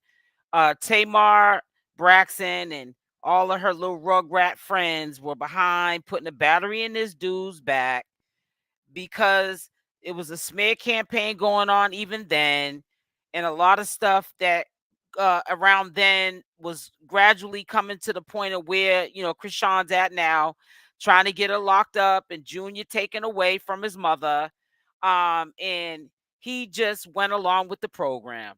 Tamar Braxton and all of her little rugrat friends were behind putting a battery in this dude's back because it was a smear campaign going on even then, and a lot of stuff that around then was gradually coming to the point of where Chrisean's at now, trying to get her locked up and Junior taken away from his mother, and he just went along with the program.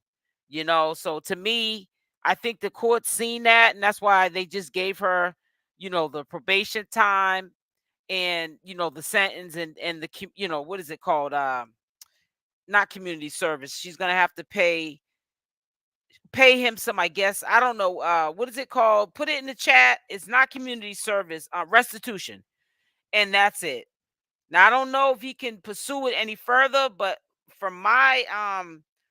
So to me, I think the court seen that, and that's why they just gave her the probation time and the sentence, and the what is it called, not community service. She's gonna have to pay him some, I guess. I don't know, what is it called? Put it in the chat. It's not community service, restitution, and that's it. Now I don't know if he can pursue it any further, but from my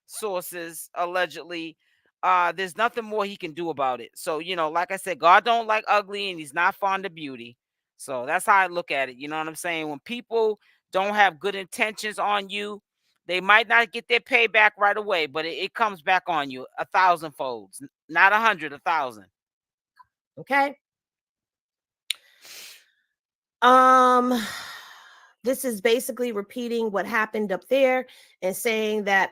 sources, allegedly, there's nothing more he can do about it. So like I said, God don't like ugly, and he's not fond of beauty. So that's how I look at it. You know what I'm saying? When people don't have good intentions on you, they might not get their payback right away, but it comes back on you 1,000 folds, not 100, 1,000. Okay. This is basically repeating what happened up there and saying that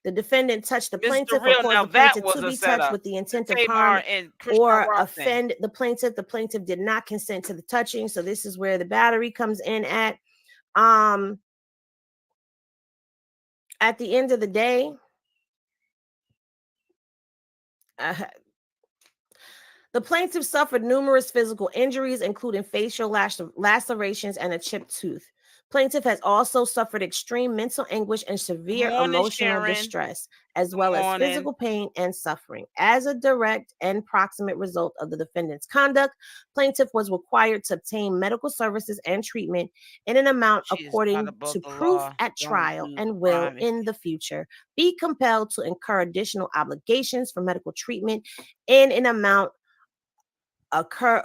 the defendant touched the plaintiff or Real, caused now the that plaintiff was to a be touched setup. with the intent The of harm Tamar and Chrisean or Rock thing. offend the plaintiff. The plaintiff did not consent to the touching. So this is where the battery comes in at. At the end of the day, the plaintiff suffered numerous physical injuries, including facial lacerations and a chipped tooth. Plaintiff has also suffered extreme mental anguish and severe emotional distress, as well as physical pain and suffering. As a direct and proximate result of the defendant's conduct, plaintiff was required to obtain medical services and treatment in an amount according to proof at trial and will in the future be compelled to incur additional obligations for medical treatment in an amount occur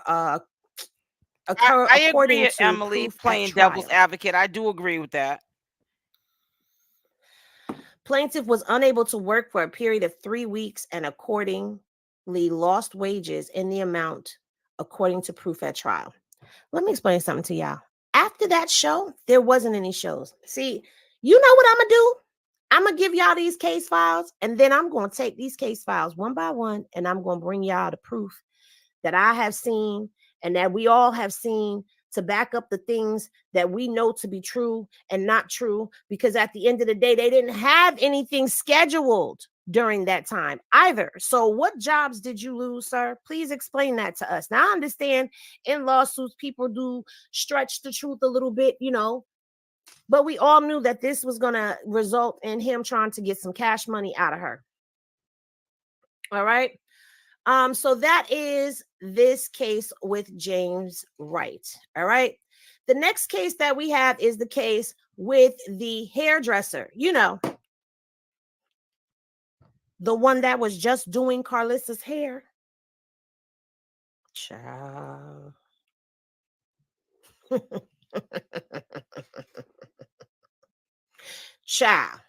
I according agree, to Emily, proof playing at devil's trial. advocate. I do agree with that. Plaintiff was unable to work for a period of 3 weeks and accordingly lost wages in the amount according to proof at trial. Let me explain something to y'all. After that show, there wasn't any shows. See, you know what I'm gonna do? I'm gonna give y'all these case files, and then I'm gonna take these case files one by one, and I'm gonna bring y'all the proof that I have seen and that we all have seen to back up the things that we know to be true and not true, because at the end of the day, they didn't have anything scheduled during that time either. So what jobs did you lose, sir? Please explain that to us. Now, I understand in lawsuits, people do stretch the truth a little bit, but we all knew that this was going to result in him trying to get some cash money out of her. All right. So that is this case with James Wright. All right. The next case that we have is the case with the hairdresser, the one that was just doing Carlissa's hair. Child. Child.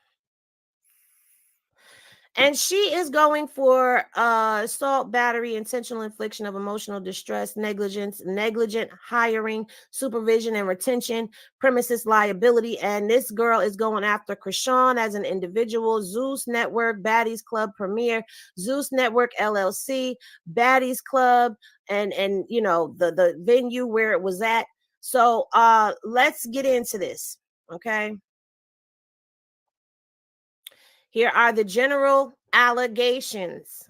And she is going for assault, battery, intentional infliction of emotional distress, negligence, negligent hiring, supervision and retention, premises liability. And this girl is going after Chrisean as an individual, Zeus Network, Baddies Club Premier, Zeus Network LLC, Baddies Club, and the venue where it was at. So let's get into this. Okay. Here are the general allegations.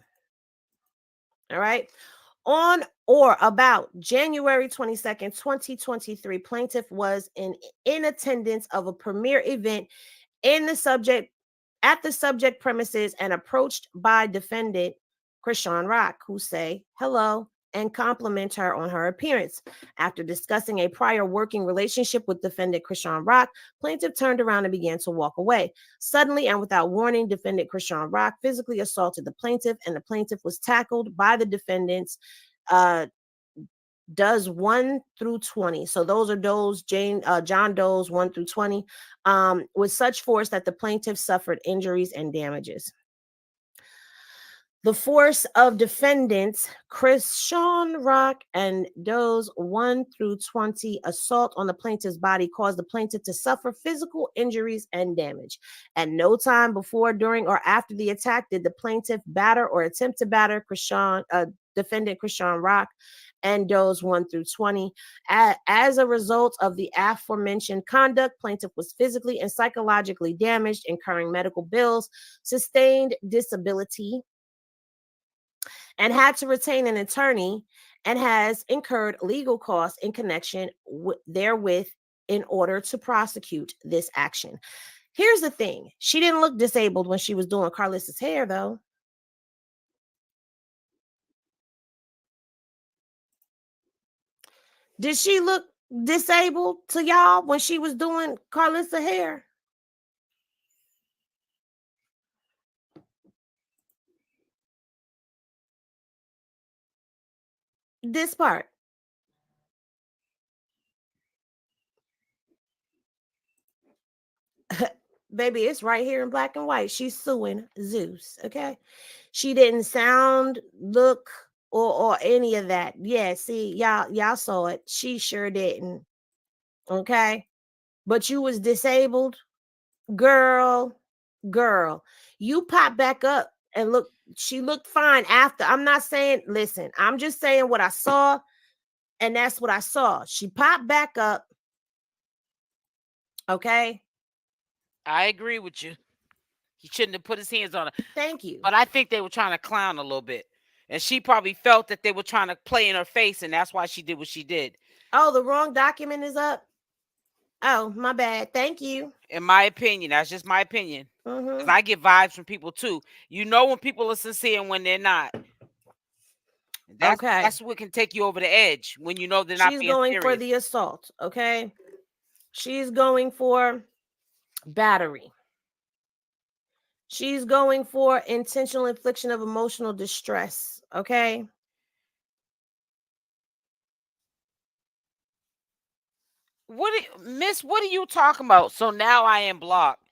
All right. On or about January 22nd, 2023, plaintiff was in attendance of a premier event in the subject at the subject premises and approached by defendant Chrisean Rock, who say hello and compliment her on her appearance. After discussing a prior working relationship with defendant Chrisean Rock, plaintiff turned around and began to walk away. Suddenly and without warning, defendant Chrisean Rock physically assaulted the plaintiff, and the plaintiff was tackled by the defendants. Does 1 through 20. So those are John Doe's 1 through 20, with such force that the plaintiff suffered injuries and damages. The force of defendants Chrisean Rock and Doe's 1 through 20 assault on the plaintiff's body caused the plaintiff to suffer physical injuries and damage. At no time before, during, or after the attack did the plaintiff batter or attempt to batter defendant Chrisean Rock and Doe's 1 through 20. As a result of the aforementioned conduct, plaintiff was physically and psychologically damaged, incurring medical bills, sustained disability, and had to retain an attorney, and has incurred legal costs in connection therewith in order to prosecute this action. Here's the thing. She didn't look disabled when she was doing Carlissa's hair, though. Did she look disabled to y'all when she was doing Carlissa's hair? This part. Baby, it's right here in black and white. She's suing Zeus, okay? She didn't sound, look, or any of that. Yeah, see, y'all saw it. She sure didn't. Okay? But you was disabled. Girl. You pop back up and look. She looked fine after. I'm not saying, listen, I'm just saying what I saw, and that's what I saw. She popped back up. Okay? I agree with you. He shouldn't have put his hands on her. Thank you. But I think they were trying to clown a little bit. And she probably felt that they were trying to play in her face, and that's why she did what she did. Oh, the wrong document is up. Oh, my bad. Thank you. In my opinion, that's just my opinion. Mm-hmm. 'Cause I get vibes from people too. You know when people are sincere and when they're not. That's what can take you over the edge, when you know they're not being serious. She's going for the assault, okay? She's going for battery. She's going for intentional infliction of emotional distress, okay? Miss, what are you talking about? So now I am blocked.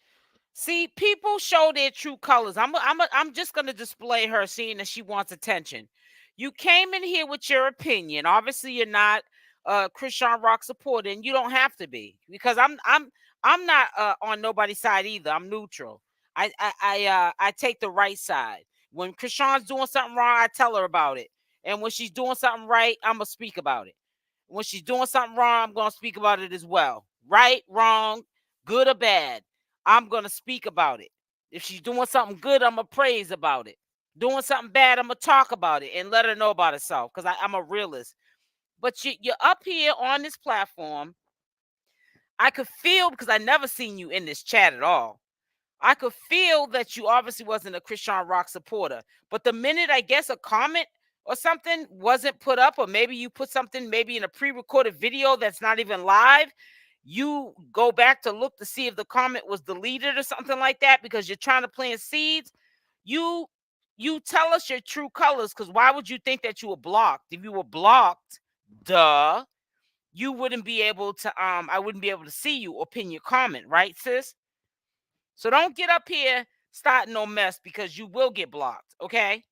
See, people show their true colors. I'm just gonna display her, seeing that she wants attention. You came in here with your opinion. Obviously, you're not Chrisean Rock supporter, and you don't have to be, because I'm not on nobody's side either. I'm neutral. I take the right side. When Chrisean's doing something wrong, I tell her about it, and when she's doing something right, I'm gonna speak about it. When she's doing something wrong, I'm gonna speak about it as well. Right, wrong, good or bad, I'm gonna speak about it. If she's doing something good, I'm gonna praise about it. Doing something bad, I'm gonna talk about it and let her know about herself, because I'm a realist. But you're up here on this platform. I could feel, because I never seen you in this chat at all, I could feel that you obviously wasn't a Chrisean Rock supporter. But the minute, I guess, a comment or something wasn't put up, or maybe you put something maybe in a pre-recorded video that's not even live, you go back to look to see if the comment was deleted or something like that, because you're trying to plant seeds. You tell us your true colors, because why would you think that you were blocked? If you were blocked, you wouldn't be able to I wouldn't be able to see you or pin your comment, right, sis? So don't get up here starting no mess, because you will get blocked, okay?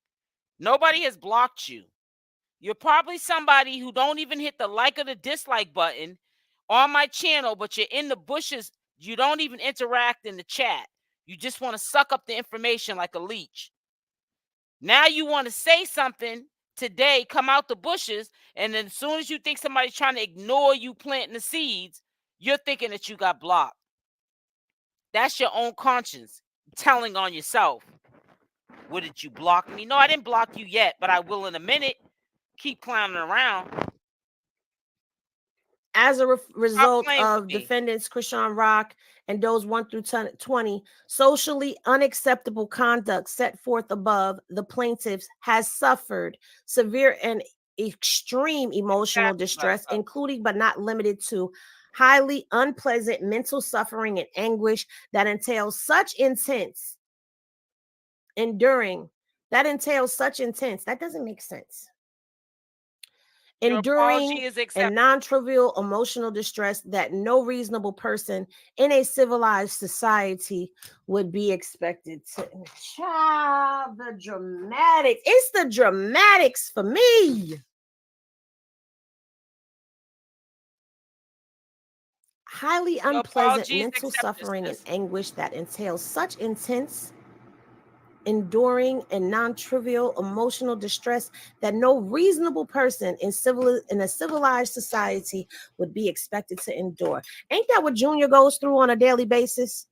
Nobody has blocked you. You're probably somebody who don't even hit the like or the dislike button on my channel, but you're in the bushes. You don't even interact in the chat. You just want to suck up the information like a leech. Now you want to say something today come out the bushes, and then as soon as you think somebody's trying to ignore you planting the seeds, you're thinking that you got blocked. That's your own conscience telling on yourself. What, did you block me? No, I didn't block you yet, but I will in a minute. Keep clowning around. As a result of me. defendants Chrisean Rock and those 1 through 20 socially unacceptable conduct set forth above, the plaintiffs has suffered severe and extreme emotional distress, including but not limited to highly unpleasant mental suffering and anguish that entails such intense enduring. That entails such intense. That doesn't make sense. Enduring and non-trivial emotional distress that no reasonable person in a civilized society would be expected to. Child, the dramatics. It's the dramatics for me. Highly unpleasant mental suffering and anguish that entails such intense, enduring and non-trivial emotional distress that no reasonable person in a civilized society would be expected to endure. Ain't that what Junior goes through on a daily basis?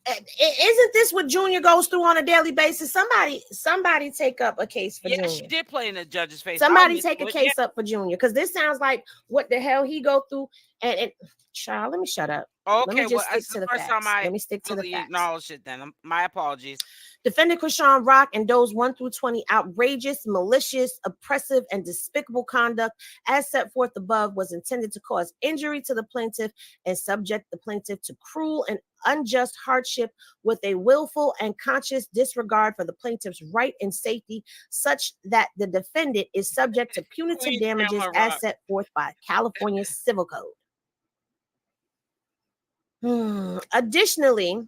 Isn't this what Junior goes through on a daily basis? Somebody take up a case for Junior. Yeah, she did play in the judge's face. Somebody take a case up for Junior, because this sounds like what the hell he go through. And child, let me shut up. Okay, let me just stick to the facts. Let me stick to the facts. Acknowledge it then. My apologies. Defendant Chrisean Rock and those 1 through 20 outrageous, malicious, oppressive, and despicable conduct as set forth above was intended to cause injury to the plaintiff and subject the plaintiff to cruel and unjust hardship with a willful and conscious disregard for the plaintiff's right and safety, such that the defendant is subject to punitive damages as set forth by California Civil Code. Additionally,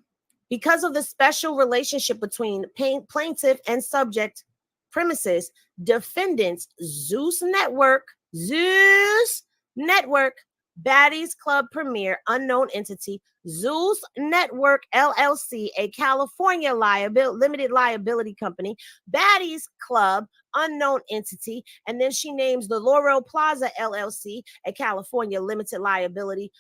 because of the special relationship between plaintiff and subject premises, defendants Zeus Network, Baddies Club Premier, unknown entity, Zeus Network LLC, a California limited liability company, Baddies Club, unknown entity, and then she names the Laurel Plaza LLC, a California limited liability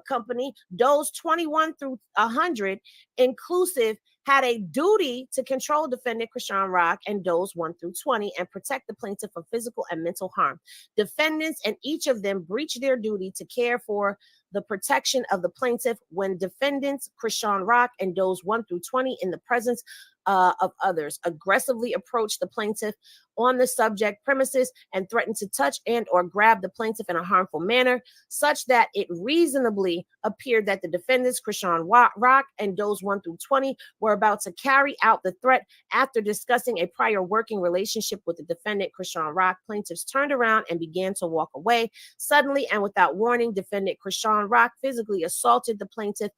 company. Those 21 through 100 inclusive had a duty to control defendant Chrisean Rock and those 1 through 20 and protect the plaintiff from physical and mental harm. Defendants and each of them breached their duty to care for the protection of the plaintiff when defendants Chrisean Rock and those 1 through 20 in the presence of others aggressively approached the plaintiff on the subject premises and threatened to touch and or grab the plaintiff in a harmful manner, such that it reasonably appeared that the defendants Chrisean Rock and those 1 through 20 were about to carry out the threat. After discussing a prior working relationship with the defendant Chrisean Rock, plaintiffs turned around and began to walk away. Suddenly and without warning, defendant Chrisean Rock physically assaulted the plaintiff,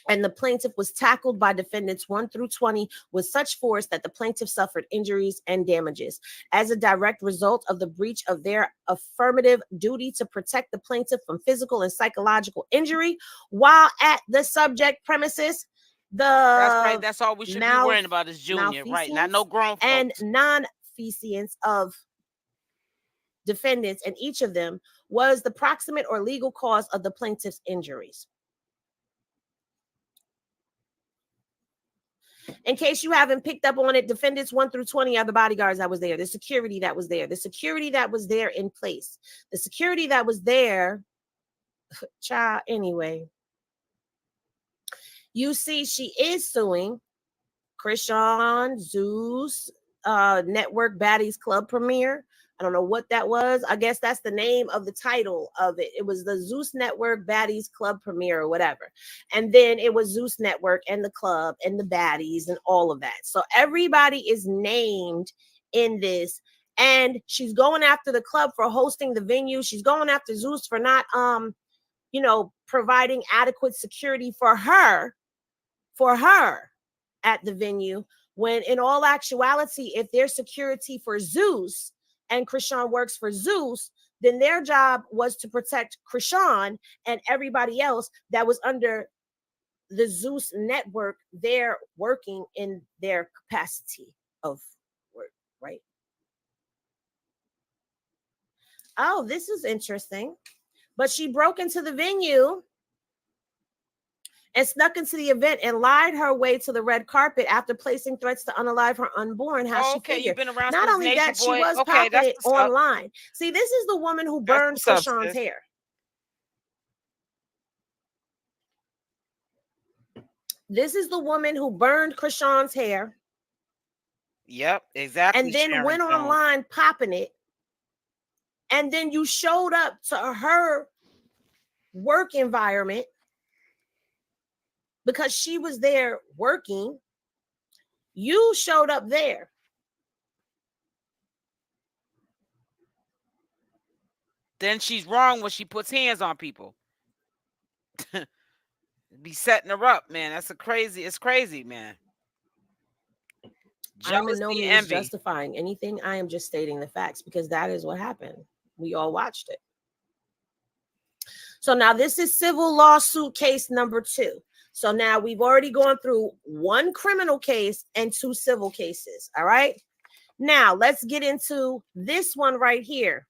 and the plaintiff was tackled by defendants 1 through 20 with such force that the plaintiff suffered injuries and damages. As a direct result of the breach of their affirmative duty to protect the plaintiff from physical and psychological injury while at the subject premises, that's right. That's all we should be worrying about is Junior, right? Not no grown folks. And non-feasance of defendants, and each of them was the proximate or legal cause of the plaintiff's injuries. In case you haven't picked up on it, defendants 1 through 20 are the bodyguards that was there, the security that was there, the security that was there in place, the security that was there. Child, anyway. You see, she is suing Chrisean, Zeus Network Baddies Club Premier. I don't know what that was. I guess that's the name of the title of it. It was the Zeus Network Baddies Club Premier or whatever. And then it was Zeus Network and the club and the baddies and all of that. So everybody is named in this. And she's going after the club for hosting the venue. She's going after Zeus for not, providing adequate security for her at the venue. When in all actuality, if there's security for Zeus, and Chrisean works for Zeus, then their job was to protect Chrisean and everybody else that was under the Zeus Network, they're working in their capacity of work, right? Oh, this is interesting. But she broke into the venue and snuck into the event and lied her way to the red carpet after placing threats to unalive her unborn. How Oh, she okay, figured. you've been around Not since only Nature that, she Boy. was Okay, popping that's it what's up. online. See, this is the woman who That's burned what's up, Chrisean's sis. hair. This is the woman who burned Chrisean's hair Yep, exactly. and then Sharon went Jones. online popping it. And then you showed up to her work environment because she was there working. You showed up there. Then she's wrong when she puts hands on people. Be setting her up, man. It's crazy, man. I don't know Jealousy, me is envy. justifying anything. I am just stating the facts because that is what happened. We all watched it. So now this is civil lawsuit case number 2. So now we've already gone through 1 criminal case and 2 civil cases. All right. Now let's get into this one right here.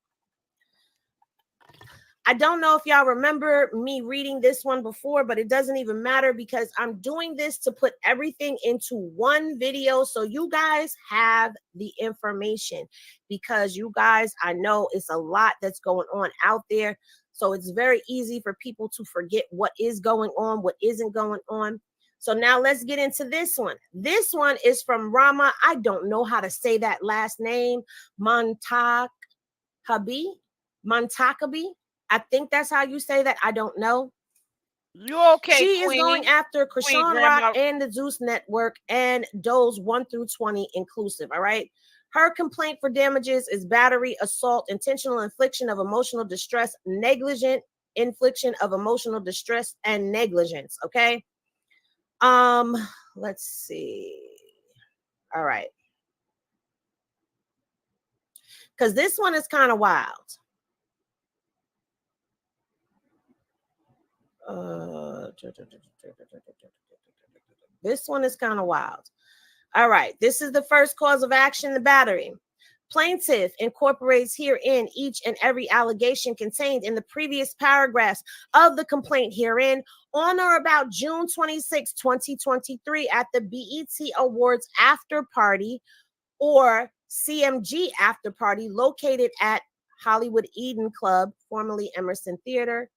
I don't know if y'all remember me reading this one before, but it doesn't even matter because I'm doing this to put everything into one video so you guys have the information, because you guys, I know it's a lot that's going on out there. So it's very easy for people to forget what is going on, what isn't going on. So now let's get into this one. This one is from Rama. I don't know how to say that last name. Montakabi. I think that's how you say that. I don't know. You okay, She is Queen? going after Queen Chrisean Rock Grandma. and the Zeus Network and doles 1 through 20 inclusive. All right. Her complaint for damages is battery, assault, intentional infliction of emotional distress, negligent infliction of emotional distress, and negligence. Okay. Let's see. All right. Because this one is kind of wild. This one is kind of wild. All right. This is the first cause of action, the battery. Plaintiff incorporates herein each and every allegation contained in the previous paragraphs of the complaint herein on or about June 26, 2023 at the BET Awards after party or CMG after party located at Hollywood Eden Club, formerly Emerson Theater,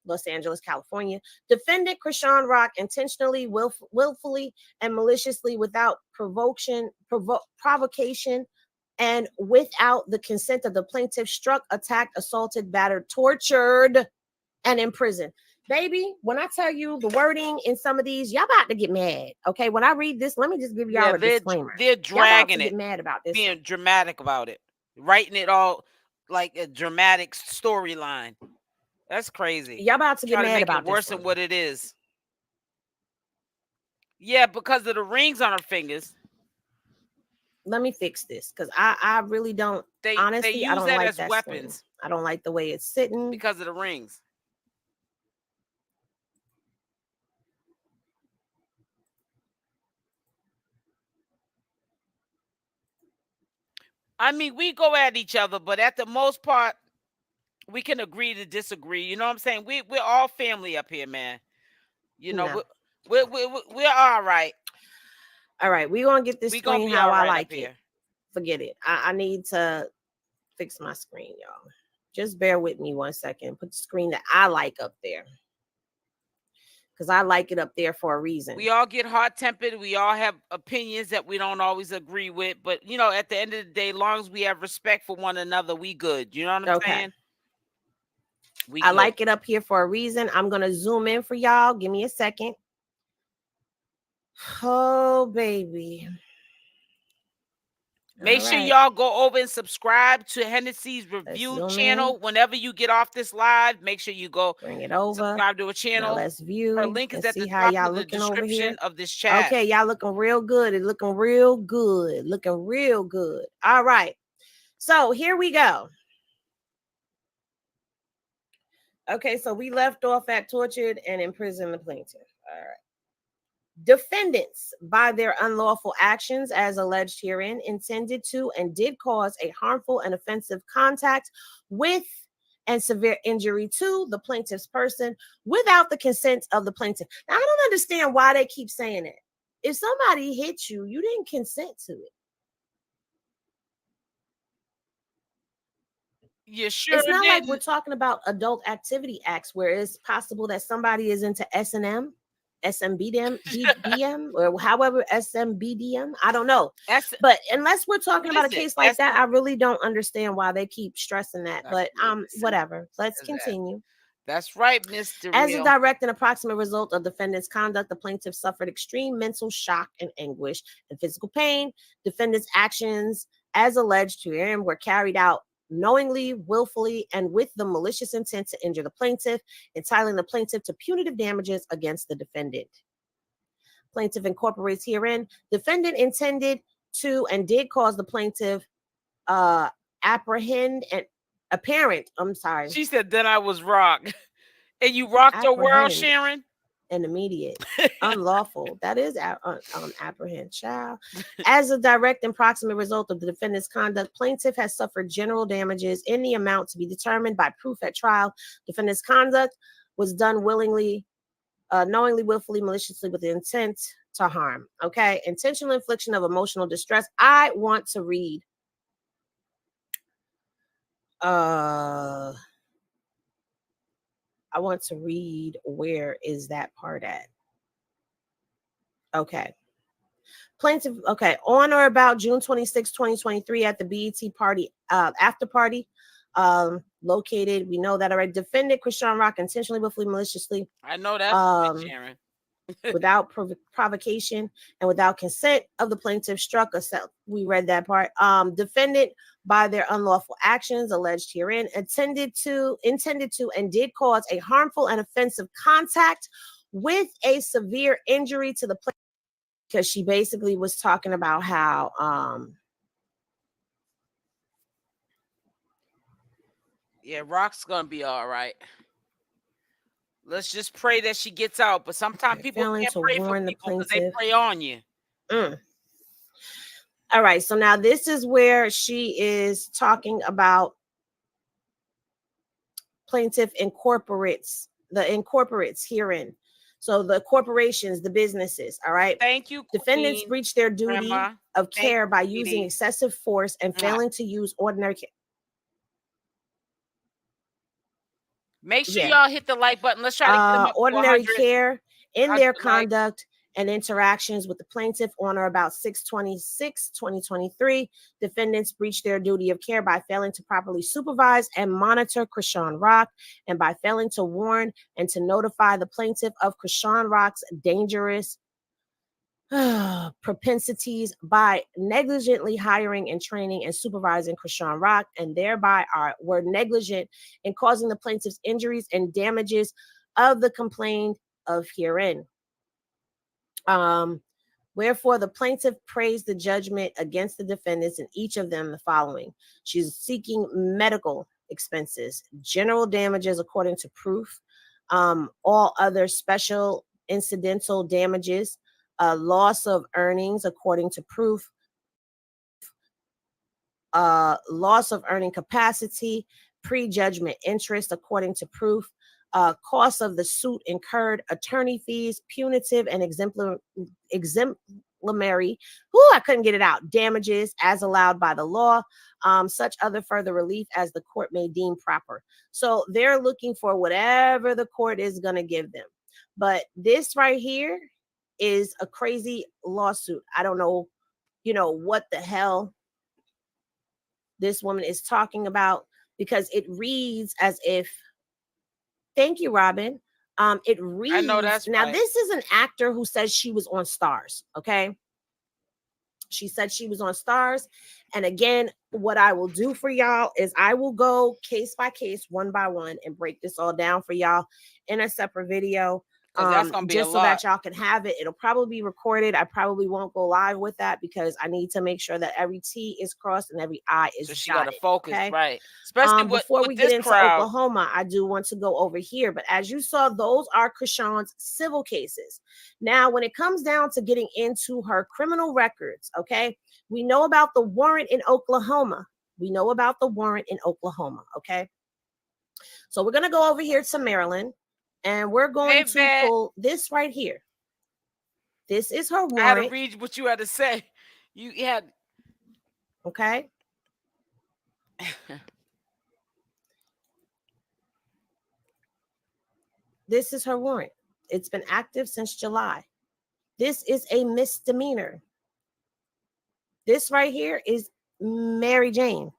Los Angeles, California. Defendant Chrisean Rock intentionally, willfully, and maliciously without provocation, and without the consent of the plaintiff struck, attacked, assaulted, battered, tortured, and imprisoned. Baby, when I tell you the wording in some of these, y'all about to get mad. Okay, when I read this, let me just give y'all a disclaimer. They're dragging y'all about to get mad about this. Being dramatic about it, writing it all like a dramatic storyline. That's crazy. Y'all about to get Try mad to make about it worse this than what it is. Yeah, because of the rings on her fingers. Let me fix this because I really don't. Honestly, use I don't that like as that weapons. Screen. I don't like the way it's sitting because of the rings. I mean, we go at each other, but at the most part, we can agree to disagree. You know what I'm saying? We're all family up here, man. You know, no. we're all right. All right, we're gonna get this screen how I like it. Forget it. I need to fix my screen, y'all. Just bear with me 1 second. Put the screen that I like up there. Because I like it up there for a reason. We all get hot-tempered. We all have opinions that we don't always agree with. But, you know, at the end of the day, as long as we have respect for one another, we good. You know what I'm saying? I like it up here for a reason. I'm going to zoom in for y'all. Give me a second. Oh, baby. Make sure y'all go over and subscribe to Hennessy's review channel. Whenever you get off this live, make sure you go bring it over. Subscribe to a channel. Now let's view. Her link is at the top of the description of this chat. Okay, y'all looking real good. It's looking real good. Looking real good. All right. So here we go. Okay, so we left off at tortured and imprisoned the plaintiff. All right. Defendants, by their unlawful actions as alleged herein, intended to and did cause a harmful and offensive contact with and severe injury to the plaintiff's person without the consent of the plaintiff. Now, I don't understand why they keep saying it. If somebody hit you, you didn't consent to it. You sure It's not like we're didn't. talking about adult activity acts where it's possible that somebody is into S&M, SMBDM, BM, or however SMBDM. I don't know. That's But unless we're talking what about a is it? case like that, I really don't understand why they keep stressing that. But Listen whatever. Let's to that. continue. That's right, Mr. As a Real. direct and approximate result of defendant's conduct, the plaintiff suffered extreme mental shock and anguish and physical pain. Defendant's actions, as alleged herein, were carried out knowingly, willfully, and with the malicious intent to injure the plaintiff, entitling the plaintiff to punitive damages against the defendant. Plaintiff incorporates herein, defendant intended to and did cause the plaintiff apprehend and apparent, I'm sorry. She said, then I was rocked. And you rocked your world, Apprehend Sharon? and immediate, unlawful. That is apprehend, child. As a direct and proximate result of the defendant's conduct, plaintiff has suffered general damages in the amount to be determined by proof at trial. Defendant's conduct was done willingly, knowingly, willfully, maliciously, with the intent to harm. Okay, intentional infliction of emotional distress. I want to read. I want to read, where is that part at? Okay. Plaintiff, okay, on or about June 26, 2023, at the BET party, after party, located, we know that already. Defendant Chrisean Rock intentionally, willfully, maliciously. I know that, Sharon. Without provocation and without consent of the plaintiff struck us. We read that part. Defendant, by their unlawful actions alleged herein, intended to and did cause a harmful and offensive contact with a severe injury to the plaintiff, because she basically was talking about how yeah, Rock's gonna be all right. Let's just pray that she gets out. But sometimes people failing can't to pray for warn the people because they plaintiff. pray on you. All right, so now this is where she is talking about plaintiff incorporates herein. So the corporations, the businesses, all right? Thank you, defendants Queen, breach their duty Grandma. of care by you, using Dee. excessive force and failing to use ordinary care. Make sure y'all hit the like button. Let's try to get them up to ordinary 100. care in their 100 conduct and interactions with the plaintiff on or about 6/26/2023. Defendants breached their duty of care by failing to properly supervise and monitor Chrisean Rock, and by failing to warn and to notify the plaintiff of Chrisean Rock's dangerous propensities by negligently hiring and training and supervising Chrisean Rock, and thereby were negligent in causing the plaintiff's injuries and damages of the complaint of herein. Wherefore the plaintiff praised the judgment against the defendants, in each of them the following: she's seeking medical expenses, general damages according to proof, all other special incidental damages, loss of earnings according to proof, loss of earning capacity, prejudgment interest according to proof, costs of the suit incurred, attorney fees, punitive and exemplary, I couldn't get it out, damages as allowed by the law, such other further relief as the court may deem proper. So they're looking for whatever the court is going to give them. But this right here is a crazy lawsuit. I don't know, what the hell this woman is talking about, because it reads as if, thank you, Robin. It reads, I know that's now right. this is an actor who says she was on Stars, okay? She said she was on Stars. And again, what I will do for y'all is I will go case by case, one by one, and break this all down for y'all in a separate video. Because that's gonna be a just so that lot. y'all can have it. It'll probably be recorded. I probably won't go live with that because I need to make sure that every T is crossed and every I is So she got to dotted. focus, Okay. right? Especially Before with we get this into crowd. Oklahoma, I do want to go over here. But as you saw, those are Chrisean's civil cases. Now, when it comes down to getting into her criminal records, okay, we know about the warrant in Oklahoma. We know about the warrant in Oklahoma, okay? So we're going to go over here to Maryland, and we're going to pull this right here. This is her warrant. I had to read what you had to say. You had... Okay. This is her warrant. It's been active since July. This is a misdemeanor. This right here is Mary Jane.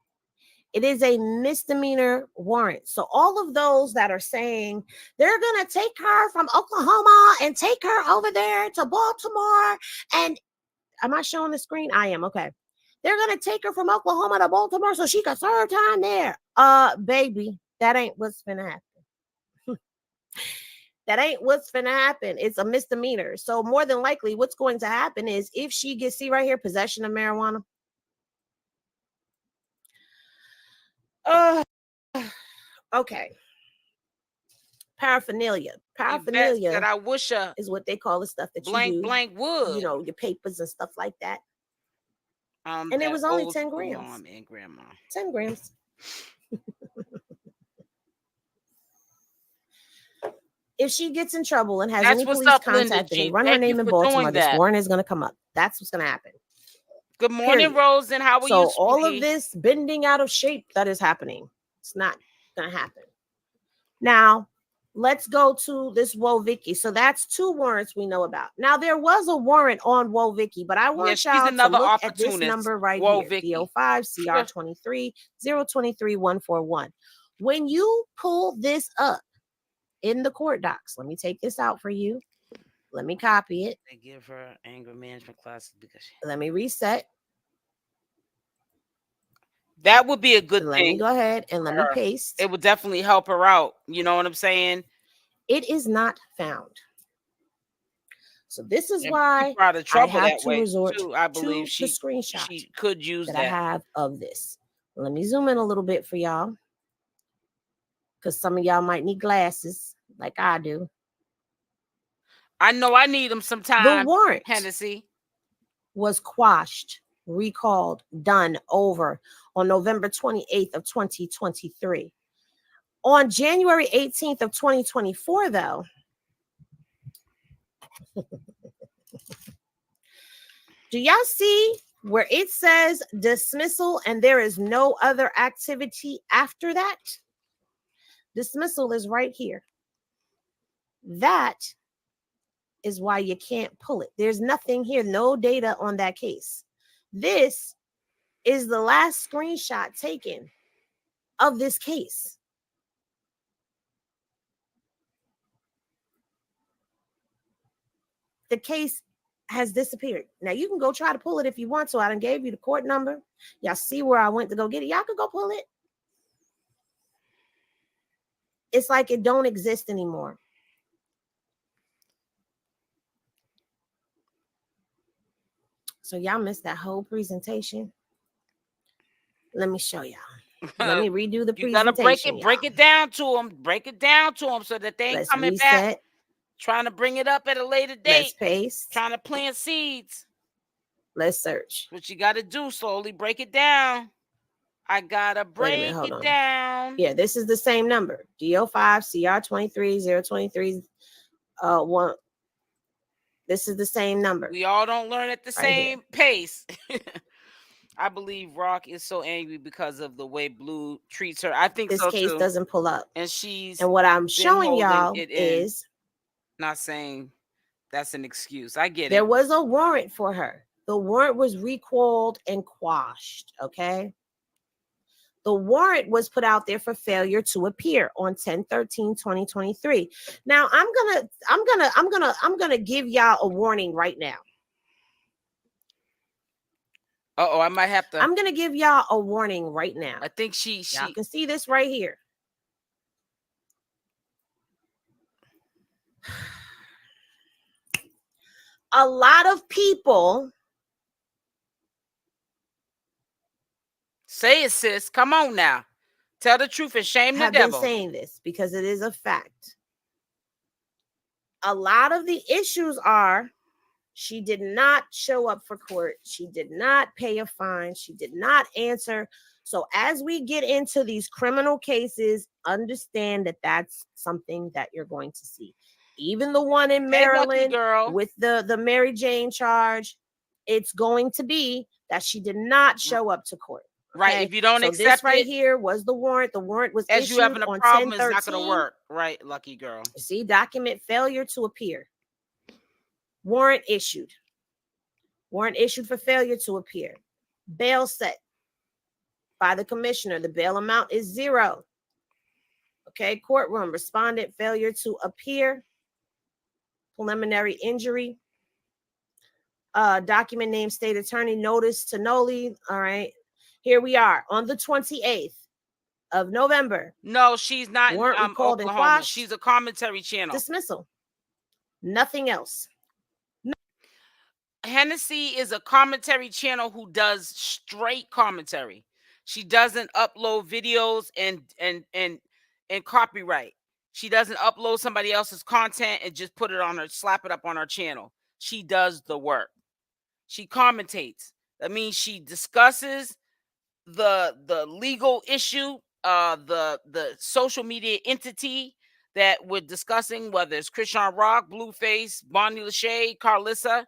It is a misdemeanor warrant. So all of those that are saying they're going to take her from Oklahoma and take her over there to Baltimore. And am I showing the screen? I am. Okay. They're going to take her from Oklahoma to Baltimore so she can serve time there. Baby, that ain't what's going to happen. That ain't what's going to happen. It's a misdemeanor. So more than likely what's going to happen is if she gets, see right here, possession of marijuana. Okay. Paraphernalia. Paraphernalia that I wish is what they call the stuff that blank you do. blank wood. You know, your papers and stuff like that. And that it was only old 10 grams. Mom and grandma. 10 grams. If she gets in trouble and has any police contact and they run her name in Baltimore, this warrant is going to come up. That's what's going to happen. Good morning, Rose, and how are you? So all of this bending out of shape that is happening, it's not going to happen. Now, let's go to this Vicky. So that's 2 warrants we know about. Now, there was a warrant on Vicky, but I want y'all to look at this number right here, DO5CR23023141. When you pull this up in the court docs, let me take this out for you. Let me copy it. They give her anger management classes because let me reset. That would be a good thing. Let me go ahead and let me paste. It would definitely help her out. You know what I'm saying? It is not found. So this is why I have to resort to the screenshot she could use that I have of this. Let me zoom in a little bit for y'all, because some of y'all might need glasses like I do. I know I need them sometime. The warrant, Hennessy, was quashed, recalled, done over on November 28th of 2023. On January 18th of 2024, though, do y'all see where it says dismissal and there is no other activity after that? Dismissal is right here. That is why you can't pull it. There's nothing here, no data on that case. This is the last screenshot taken of this case. The case has disappeared. Now you can go try to pull it if you want to. I done gave you the court number. Y'all see where I went to go get it. Y'all could go pull it. It's like it don't exist anymore. So y'all missed that whole presentation. Let me show y'all. Let me redo the presentation. You gotta break it down to them. Break it down to them so that they ain't coming back. Trying to bring it up at a later date. Let's paste. Trying to plant seeds. Let's search. What you got to do, slowly break it down. I got to break it down. Yeah, this is the same number. DO5CR230231. This is the same number. We all don't learn at the same pace. I believe Rock is so angry because of the way Blue treats her. I think this case doesn't pull up. And what I'm showing y'all is not saying that's an excuse. I get it. There was a warrant for her. The warrant was recalled and quashed. Okay. The warrant was put out there for failure to appear on 10/13/2023. Now I'm gonna give y'all a warning right now. I might have to. I'm gonna give y'all a warning right now. I think y'all can see this right here. A lot of people. Say it, sis. Come on now. Tell the truth and shame the Have been devil. saying this because it is a fact. A lot of the issues are she did not show up for court. She did not pay a fine. She did not answer. So as we get into these criminal cases, understand that that's something that you're going to see. Even the one in Maryland girl. with the Mary Jane charge, it's going to be that she did not show up to court. Right. Okay? If you don't so accept this right it, here was the warrant. The warrant was as issued you having a on problem, 10/13. it's not going to work. Right, lucky girl. See, document failure to appear. Warrant issued. Warrant issued for failure to appear. Bail set by the commissioner. The bail amount is 0. Okay, courtroom. Respondent failure to appear. Preliminary injury. Document name state attorney. Notice to noli. All right. Here we are on the 28th of November. No, she's not Warrant in recalled and Oklahoma. quashed. She's a commentary channel. Dismissal. Nothing else. Hennessy is a commentary channel who does straight commentary. She doesn't upload videos and copyright. She doesn't upload somebody else's content and just put it on her, slap it up on her channel. She does the work. She commentates. That means she discusses the legal issue, the social media entity that we're discussing, whether it's Chrisean Rock, Blueface, Bonnie Lachey, Carlissa.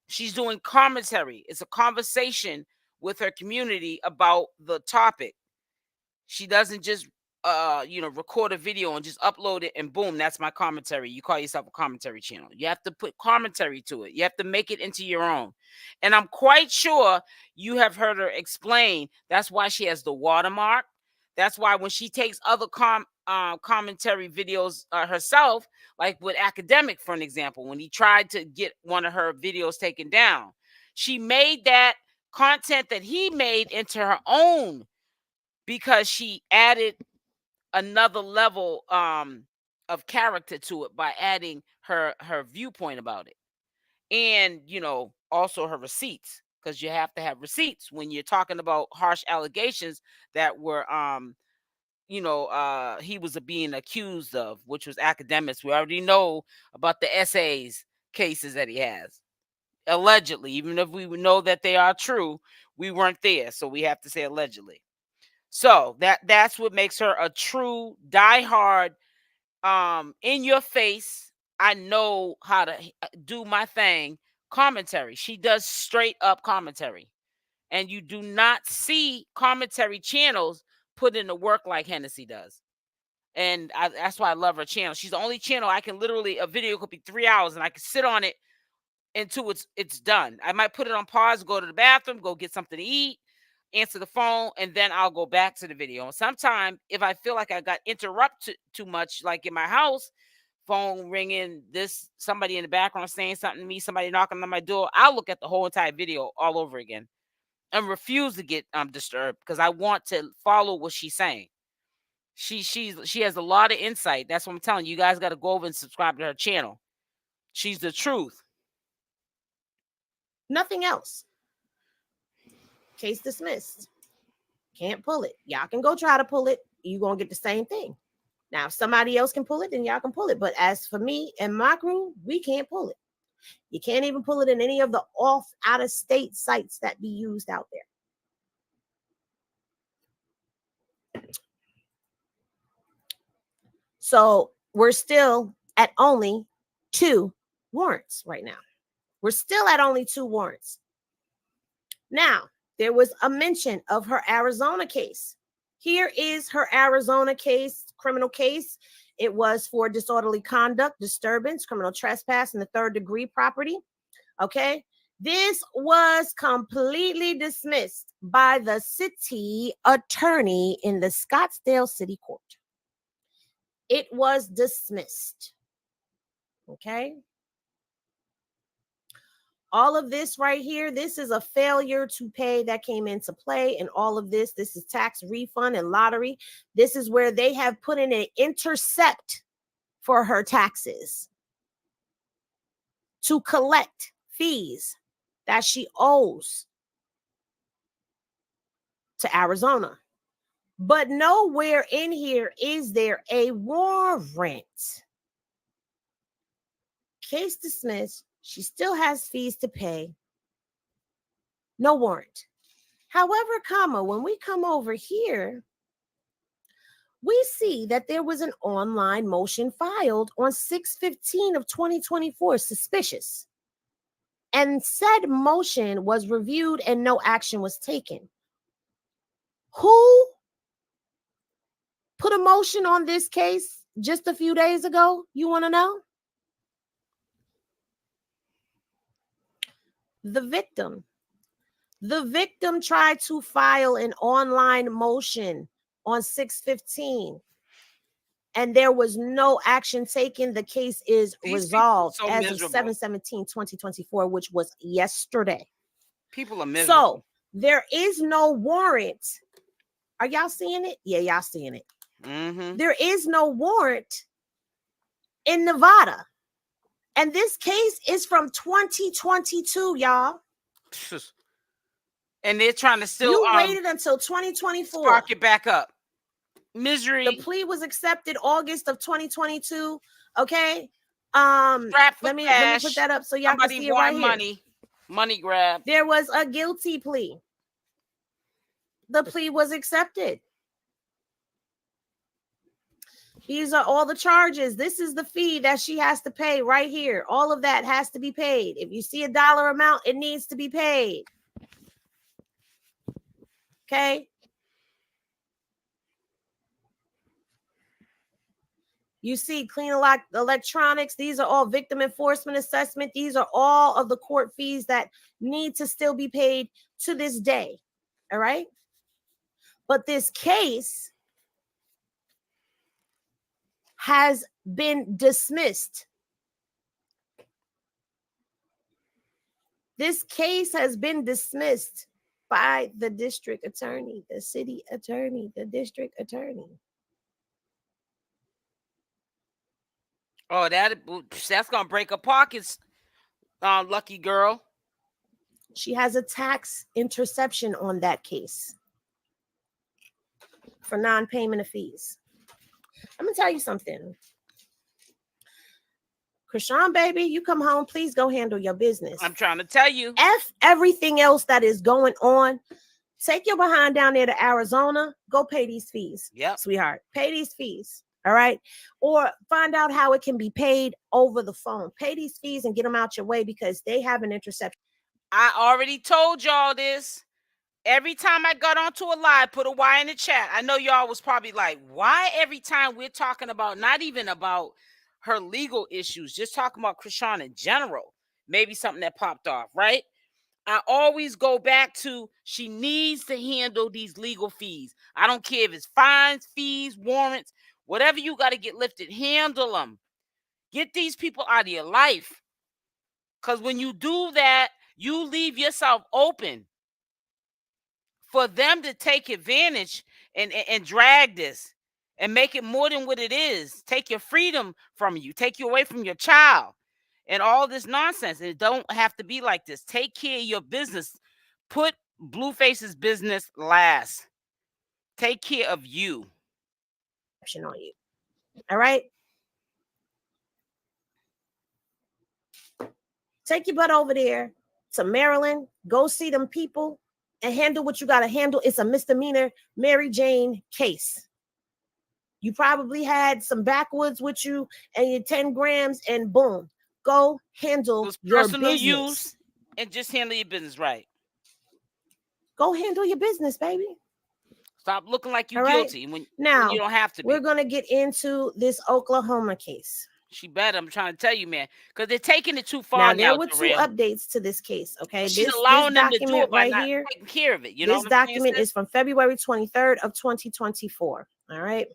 She's doing commentary. It's a conversation with her community about the topic. She doesn't just record a video and just upload it and boom, that's my commentary. You call yourself a commentary channel. You have to put commentary to it. You have to make it into your own. And I'm quite sure you have heard her explain that's why she has the watermark. That's why when she takes other commentary videos herself, like with Academic, for an example, when he tried to get one of her videos taken down, she made that content that he made into her own because she added another level of character to it by adding her viewpoint about it. And, also her receipts, because you have to have receipts when you're talking about harsh allegations that were he was being accused of, which was Academics. We already know about the essays cases that he has. Allegedly, even if we know that they are true, we weren't there, so we have to say allegedly. So that's what makes her a true diehard, in your face, I know how to do my thing commentary. She does straight up commentary. And you do not see commentary channels put in the work like Hennessy does. And that's why I love her channel. She's the only channel I can literally, a video could be 3 hours and I can sit on it until it's done. I might put it on pause, go to the bathroom, go get something to eat, answer the phone, and then I'll go back to the video. And sometimes if I feel like I got interrupted too much, like in my house, phone ringing, somebody in the background saying something to me, somebody knocking on my door, I'll look at the whole entire video all over again and refuse to get disturbed because I want to follow what she's saying. She has a lot of insight. That's what I'm telling you. You guys got to go over and subscribe to her channel. She's the truth. Nothing else. Case dismissed. Can't pull it. Y'all can go try to pull it. You're going to get the same thing. Now, if somebody else can pull it, then y'all can pull it. But as for me and my crew, we can't pull it. You can't even pull it in any of the out-of-state sites that be used out there. So we're still at only 2 warrants right now. We're still at only 2 warrants. Now, there was a mention of her Arizona case. Here is her Arizona case, criminal case. It was for disorderly conduct, disturbance, criminal trespass, and the 3rd-degree property. Okay. This was completely dismissed by the city attorney in the Scottsdale City Court. It was dismissed. Okay. All of this right here, this is a failure to pay that came into play. And all of this is tax refund and lottery. This is where they have put in an intercept for her taxes to collect fees that she owes to Arizona. But nowhere in here is there a warrant. Case dismissed. She still has fees to pay. No warrant. However, when we come over here, we see that there was an online motion filed on 6/15 of 2024, suspicious. And said motion was reviewed and no action was taken. Who put a motion on this case just a few days ago? You want to know? The victim. The victim tried to file an online motion on 6/15, and there was no action taken. The case is resolved as of 7/17/2024, which was yesterday. People are miserable. So there is no warrant. Are y'all seeing it? Yeah, y'all seeing it. Mm-hmm. There is no warrant in Nevada. And this case is from 2022, y'all. And they're trying to still you waited until 2024. Spark it back up. Misery. The plea was accepted August of 2022. Okay. Let me put that up so y'all can see it right here. Money grab. There was a guilty plea. The plea was accepted. These are all the charges. This is the fee that she has to pay right here. All of that has to be paid. If you see a dollar amount, it needs to be paid. Okay. You see clean electronics. These are all victim enforcement assessment. These are all of the court fees that need to still be paid to this day. All right. But this case has been dismissed. This case has been dismissed by the district attorney, the city attorney, the district attorney. Oh, that's gonna break her pockets, lucky girl. She has a tax interception on that case for non-payment of fees. I'm gonna tell you something. Chrisean, baby, you come home, please go handle your business. I'm trying to tell you. F everything else that is going on. Take your behind down there to Arizona. Go pay these fees. Yep. Sweetheart. Pay these fees. All right. Or find out how it can be paid over the phone. Pay these fees and get them out your way because they have an interception. I already told y'all this. Every time I got onto a live, put a Y in the chat. I know y'all was probably like, why every time we're talking about, not even about her legal issues, just talking about Chrisean in general, maybe something that popped off, right? I always go back to she needs to handle these legal fees. I don't care if it's fines, fees, warrants, whatever you got to get lifted, handle them. Get these people out of your life. Because when you do that, you leave yourself open for them to take advantage and drag this and make it more than what it is. Take your freedom from you. Take you away from your child and all this nonsense. And it don't have to be like this. Take care of your business. Put Blueface's business last. Take care of you. On you. All right. Take your butt over there to Maryland. Go see them people and handle what you got to handle. It's a misdemeanor Mary Jane case. You probably had some backwoods with you and your 10 grams and boom, go handle your business. Use and just handle your business right. Go handle your business, baby. Stop looking like you're guilty when you don't have to be. We're going to get into this Oklahoma case. She better. I'm trying to tell you, man, because they're taking it too far now. There were two updates to this case, okay? She's allowing them to do it by not taking care of it. You know, this document is from February 23rd of 2024, all right?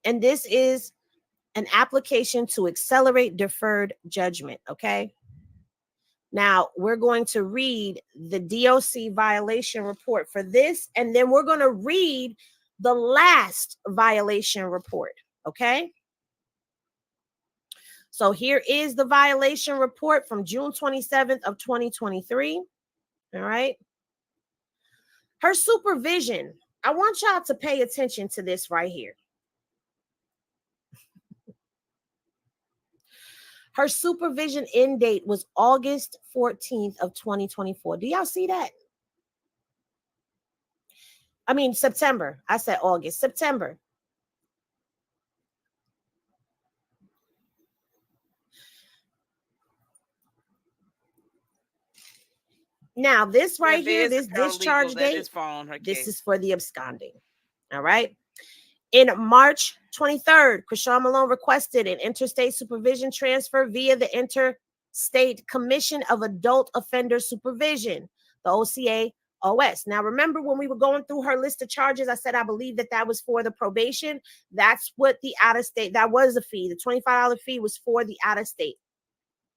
And this is an application to accelerate deferred judgment, okay? Now, we're going to read the DOC violation report for this, and then we're going to read the last violation report, okay? So here is the violation report from June 27th of 2023. All right. Her supervision. I want y'all to pay attention to this right here. Her supervision end date was August 14th of 2024. Do y'all see that? I mean, September. I said August. September. Now, this right here, this discharge date, this is for the absconding. All right. In March 23rd, Chrisean Malone requested an interstate supervision transfer via the Interstate Commission of Adult Offender Supervision, the OCA-OS. Now, remember when we were going through her list of charges, I said I believe that was for the probation. That's what the out-of-state, that was the fee. The $25 fee was for the out-of-state.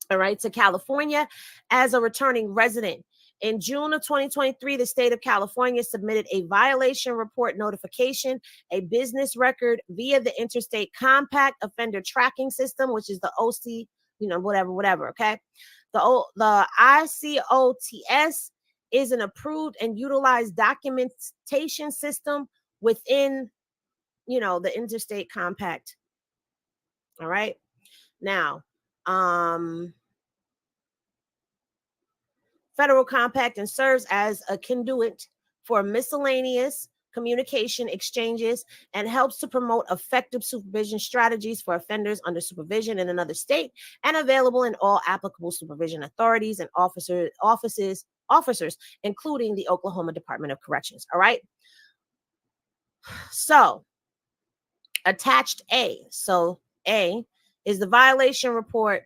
All right, to California as a returning resident. In June of 2023, the state of California submitted a violation report notification, a business record via the Interstate Compact Offender Tracking System, which is the OC, whatever, okay? The ICOTS is an approved and utilized documentation system within, the Interstate Compact. All right? Now, Federal Compact and serves as a conduit for miscellaneous communication exchanges and helps to promote effective supervision strategies for offenders under supervision in another state and available in all applicable supervision authorities and officers, including the Oklahoma Department of Corrections. All right. So, attached A. So, A is the violation report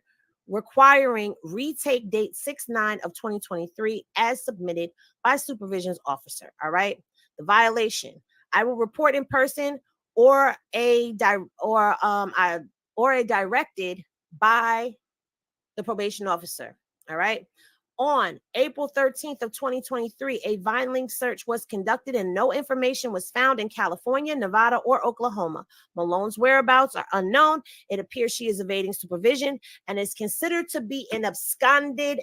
requiring retake date 6/9 of 2023 as submitted by supervision's officer. All right. The violation. I will report in person or directed by the probation officer. All right. On April 13th of 2023, a Vineling search was conducted and no information was found in California, Nevada, or Oklahoma. Malone's whereabouts are unknown. It appears she is evading supervision and is considered to be an absconder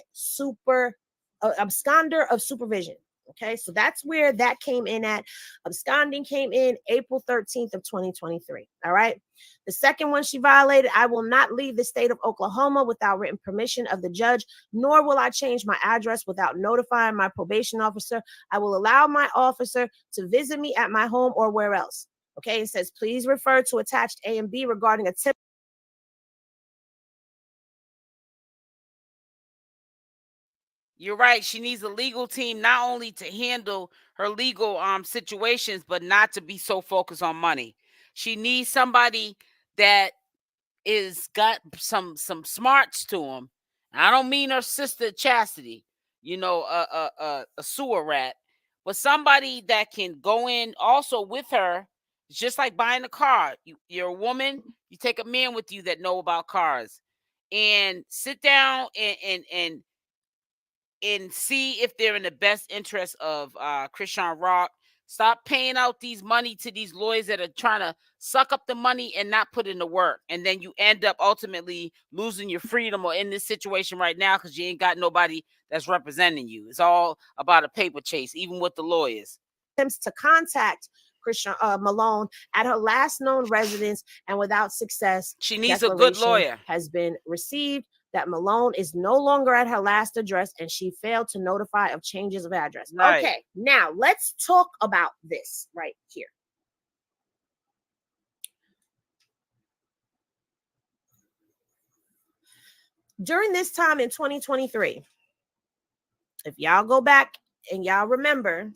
of supervision. Okay, so that's where that came in at. Absconding came in April 13th of 2023. All right. The second one she violated, I will not leave the state of Oklahoma without written permission of the judge, nor will I change my address without notifying my probation officer. I will allow my officer to visit me at my home or where else. Okay, it says, please refer to attached A and B regarding a tip. You're right. She needs a legal team not only to handle her legal situations, but not to be so focused on money. She needs somebody that is got some smarts to him. I don't mean her sister Chastity, a sewer rat, but somebody that can go in also with her. It's just like buying a car. You're a woman. You take a man with you that know about cars, and sit down and see if they're in the best interest of Chrisean Rock. Stop paying out these money to these lawyers that are trying to suck up the money and not put in the work. And then you end up ultimately losing your freedom or in this situation right now because you ain't got nobody that's representing you. It's all about a paper chase, even with the lawyers. To contact Chrisean Malone at her last known residence, and without success, she needs a good lawyer. Has been received that Malone is no longer at her last address and she failed to notify of changes of address. Right. Okay, now let's talk about this right here. During this time in 2023, if y'all go back and y'all remember,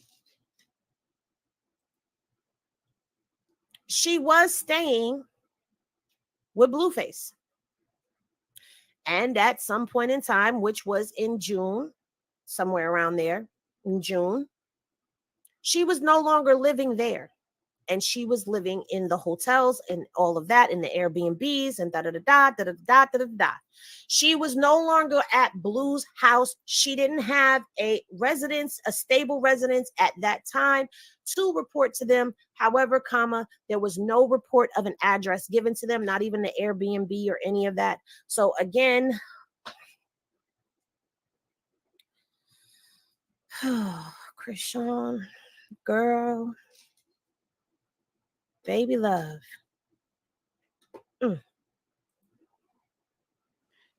she was staying with Blueface. And at some point in time, which was in June, somewhere around there in June, she was no longer living there and she was living in the hotels and all of that, in the Airbnbs and da da da da da da da da da. She was no longer at Blue's house. She didn't have a residence, a stable residence at that time to report to them. However, comma, there was no report of an address given to them, not even the Airbnb or any of that. So again, Chrisean, girl, baby love.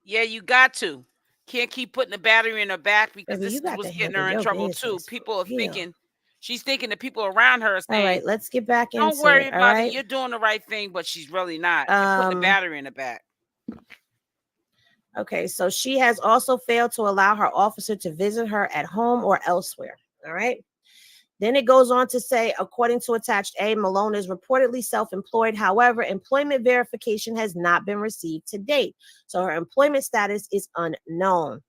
Yeah, you got to. Can't keep putting the battery in her back because Baby, this you is got what's to getting handle her in your trouble too. business. People are Yeah. thinking, she's thinking the people around her are All saying, right, let's get back into don't worry it. All about it. right. You're doing the right thing, but she's really not. You're putting the battery in the back. Okay, so she has also failed to allow her officer to visit her at home or elsewhere. All right. Then it goes on to say, according to attached A, Malone is reportedly self-employed. However, employment verification has not been received to date. So her employment status is unknown.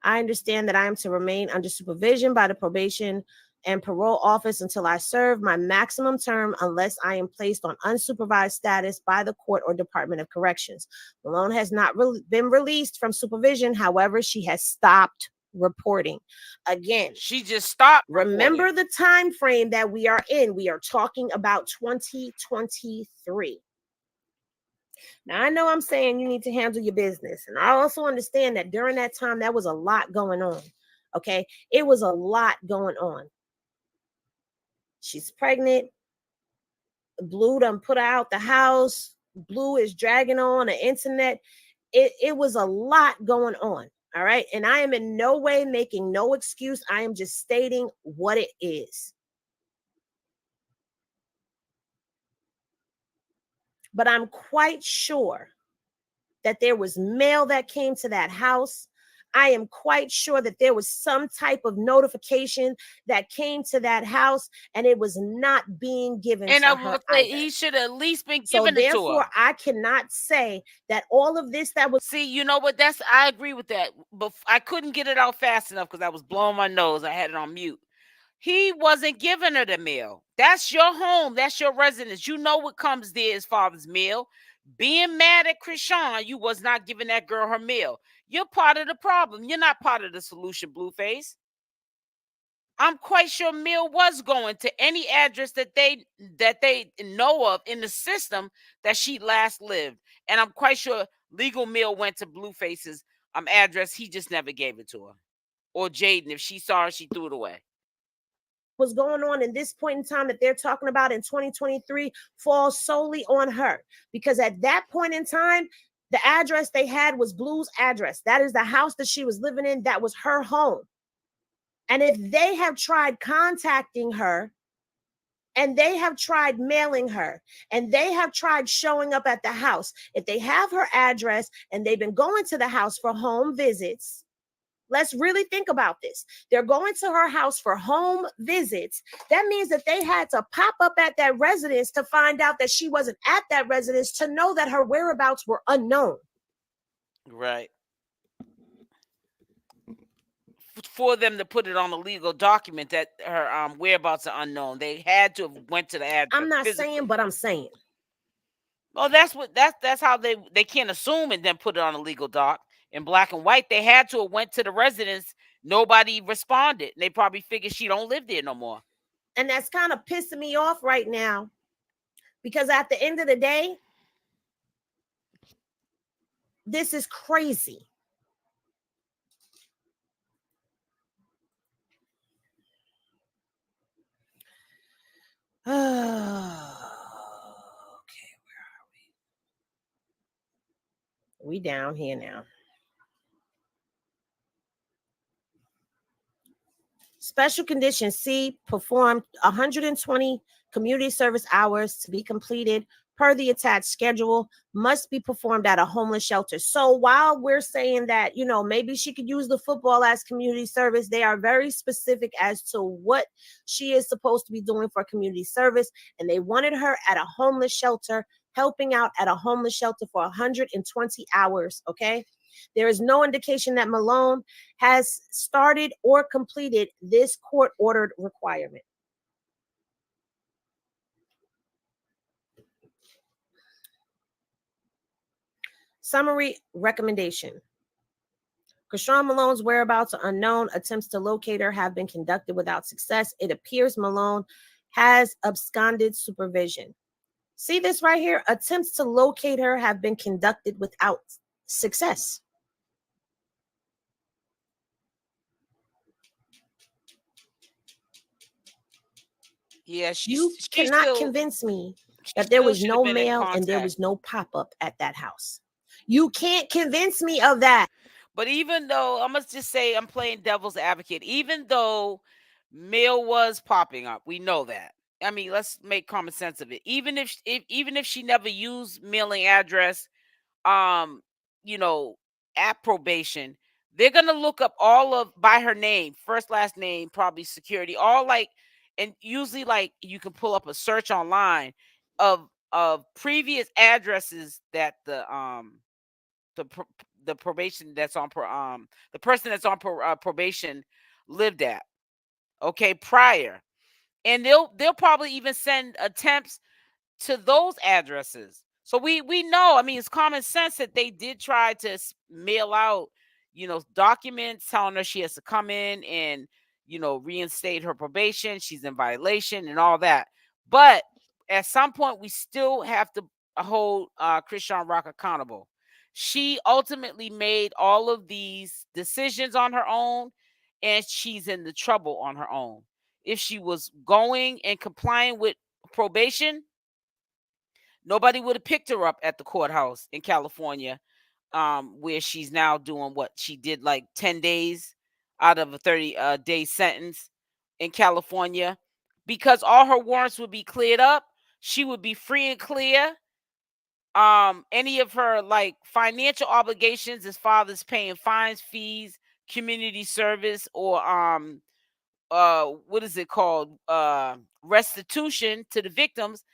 I understand that I am to remain under supervision by the probation and parole office until I serve my maximum term unless I am placed on unsupervised status by the court or Department of Corrections. Malone has not been released from supervision. However, she has stopped reporting. Again, she just stopped remember reporting. the time frame that we are in. We are talking about 2023. Now, I know I'm saying you need to handle your business. And I also understand that during that time, there was a lot going on. Okay. It was a lot going on. She's pregnant. Blue done put her out the house. Blue is dragging on the internet. It was a lot going on. All right. And I am in no way making no excuse. I am just stating what it is. But I'm quite sure that there was mail that came to that house. I am quite sure that there was some type of notification that came to that house and it was not being given and to I her will say either. he should have at least been So giving it to therefore, her. I cannot say that all of this that was. See, you know what? I agree with that, but I couldn't get it out fast enough because I was blowing my nose. I had it on mute. He wasn't giving her the meal. That's your home. That's your residence. You know what comes there as far as meal. Being mad at Chrisean, you was not giving that girl her meal. You're part of the problem. You're not part of the solution, Blueface. I'm quite sure meal was going to any address that they know of in the system that she last lived. And I'm quite sure legal meal went to Blueface's address. He just never gave it to her. Or Jaidyn, if she saw her, she threw it away. Was going on in this point in time that they're talking about in 2023 falls solely on her, because at that point in time, the address they had was Blue's address. That is the house that she was living in. That was her home. And if they have tried contacting her and they have tried mailing her and they have tried showing up at the house, if they have her address and they've been going to the house for home visits, let's really think about this. They're going to her house for home visits. That means that they had to pop up at that residence to find out that she wasn't at that residence, to know that her whereabouts were unknown. Right. For them to put it on a legal document that her whereabouts are unknown, they had to have went to the address. I'm not saying, but I'm saying. Well, that's how they can't assume and then put it on a legal doc in black and white. They had to have went to the residence. Nobody responded. They probably figured she don't live there no more. And that's kind of pissing me off right now, because at the end of the day, this is crazy. Okay, where are we? We down here now. Special condition C, performed 120 community service hours to be completed per the attached schedule, must be performed at a homeless shelter. So while we're saying that, maybe she could use the football as community service, they are very specific as to what she is supposed to be doing for community service. And they wanted her at a homeless shelter, helping out at a homeless shelter for 120 hours. Okay. There is no indication that Malone has started or completed this court-ordered requirement. Summary recommendation. Chrisean Malone's whereabouts are unknown. Attempts to locate her have been conducted without success. It appears Malone has absconded supervision. See this right here? Attempts to locate her have been conducted without success. Yeah, You she cannot still convince me she that there still was should have no been in mail and there contact. was no pop-up at that house. You can't convince me of that. But even though I must just say I'm playing devil's advocate, even though mail was popping up, we know that. I mean, let's make common sense of it. Even if she never used mailing address, um, you know, at probation, they're gonna look up all of by her name, first, last name, probably security, all like, and usually like you can pull up a search online of previous addresses that the the probation that's on the person that's on probation lived at, okay, prior, and they'll probably even send attempts to those addresses. So we know, I mean, it's common sense that they did try to mail out, documents telling her she has to come in and, reinstate her probation, she's in violation and all that. But at some point, we still have to hold Chrisean Rock accountable. She ultimately made all of these decisions on her own, and she's in the trouble on her own. If she was going and complying with probation, nobody would have picked her up at the courthouse in California, where she's now doing what she did, like 10 days out of a 30-day sentence in California, because all her warrants would be cleared up. She would be free and clear. Any of her like financial obligations as far as paying fines, fees, community service, or what is it called, restitution to the victims,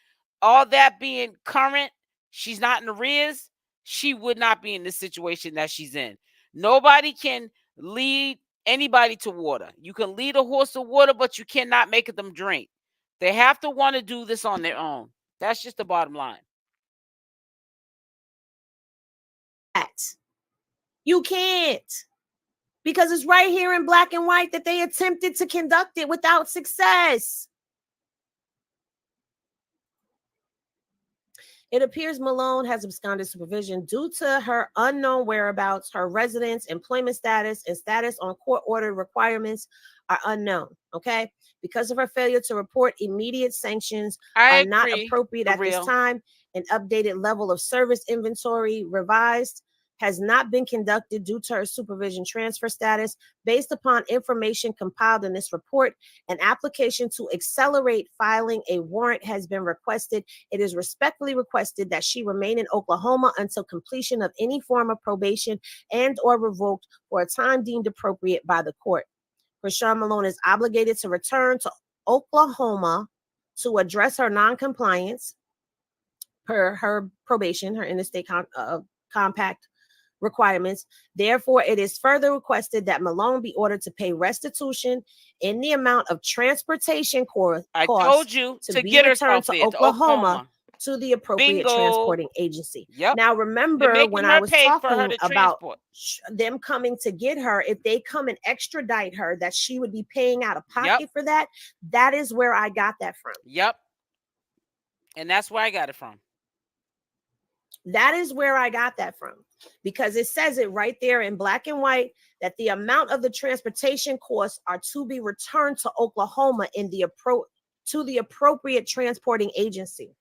all that being current, she's not in arrears, she would not be in the situation that she's in. Nobody can lead anybody to water. You can lead a horse to water, but you cannot make them drink. They have to want to do this on their own. That's just the bottom line. You can't, because it's right here in black and white that they attempted to conduct it without success. It appears Malone has absconded supervision due to her unknown whereabouts. Her residence, employment status, and status on court order requirements are unknown. Okay. Because of her failure to report, immediate sanctions are not appropriate at this time. An updated level of service inventory revised has not been conducted due to her supervision transfer status. Based upon information compiled in this report, an application to accelerate filing a warrant has been requested. It is respectfully requested that she remain in Oklahoma until completion of any form of probation and or revoked for a time deemed appropriate by the court. Chrisean Malone is obligated to return to Oklahoma to address her noncompliance per her probation, her interstate compact requirements. Therefore, it is further requested that Malone be ordered to pay restitution in the amount of transportation costs to be returned to Oklahoma to the appropriate transporting agency. Yep. Now, remember when I was talking about them coming to get her, if they come and extradite her, that she would be paying out of pocket for that. That is where I got that from. Yep. And that's where I got it from. That is where I got that from, because it says it right there in black and white that the amount of the transportation costs are to be returned to Oklahoma in to the appropriate transporting agency.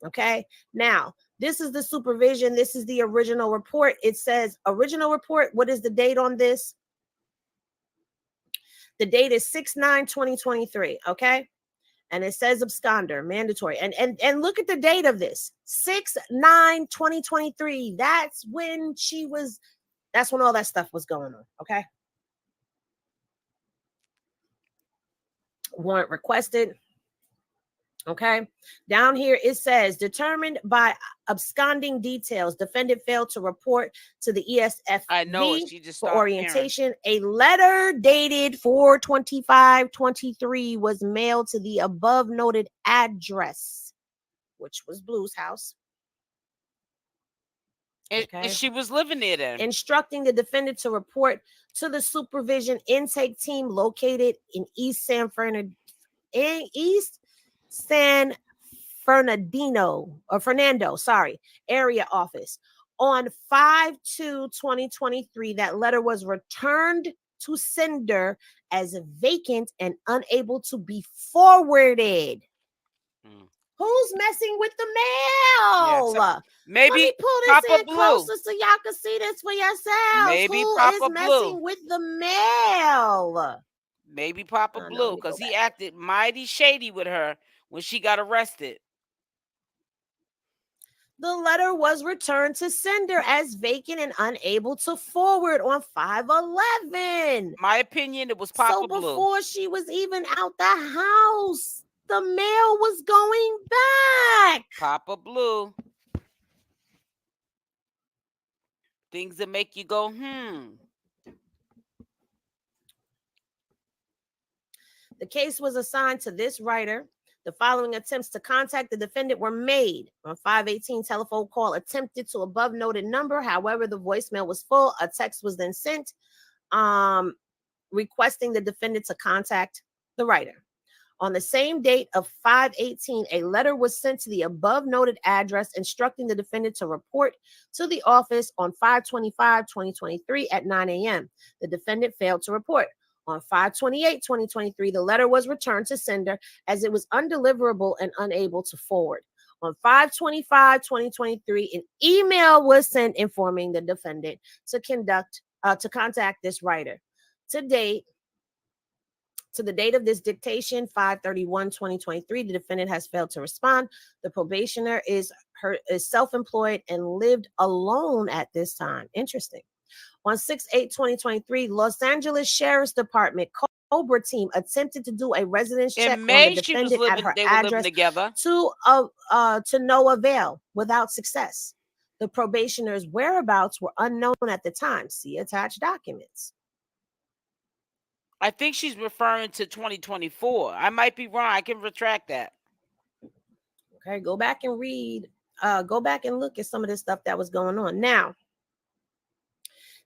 Okay. Now, this is the supervision. This is the original report. It says original report. What is the date on this? The date is 6/9/2023. Okay. And it says absconder, mandatory. And look at the date of this, 6/9/2023. That's when that's when all that stuff was going on. Okay. Warrant requested. Okay. Down here it says determined by absconding details. Defendant failed to report to the ESFV for orientation. A letter dated 4/25/23 was mailed to the above noted address, which was Blue's house. Okay. She was living there then. Instructing the defendant to report to the supervision intake team located in East San Fernando, area office. On 5/2/2023, that letter was returned to sender as vacant and unable to be forwarded. Who's messing with the mail? Yeah, maybe Let me pull this Papa in Blue. closer so y'all can see this for yourselves. Maybe Who Papa is messing Blue. with the mail? Maybe Papa Blue, because he acted mighty shady with her when she got arrested. The letter was returned to sender as vacant and unable to forward on 5/11. My opinion, it was Papa Blue. So before she was even out the house, the mail was going back. Papa Blue. Things that make you go, The case was assigned to this writer. The following attempts to contact the defendant were made. On 5/18, telephone call attempted to above noted number. However, the voicemail was full. A text was then sent requesting the defendant to contact the writer. On the same date of 5/18, a letter was sent to the above noted address instructing the defendant to report to the office on 5/25/2023 at 9 a.m. The defendant failed to report. On 5/28/2023, the letter was returned to sender as it was undeliverable and unable to forward. On 5/25/2023, an email was sent informing the defendant to contact this writer. To the date of this dictation, 5/31/2023, the defendant has failed to respond. The probationer is self-employed and lived alone at this time. Interesting. On 6/8/2023, Los Angeles Sheriff's Department Cobra team attempted to do a residence check on the defendant at her address to no avail, without success. The probationer's whereabouts were unknown at the time. See attached documents. I think she's referring to 2024. I might be wrong. I can retract that. Okay, go back and read. Go back and look at some of the stuff that was going on. Now,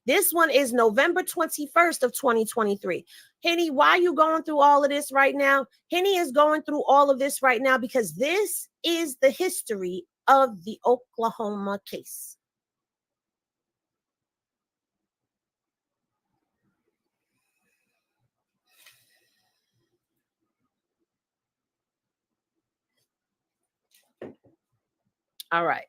this one is November 21st of 2023. Henny, why are you going through all of this right now? Henny is going through all of this right now because this is the history of the Oklahoma case. All right.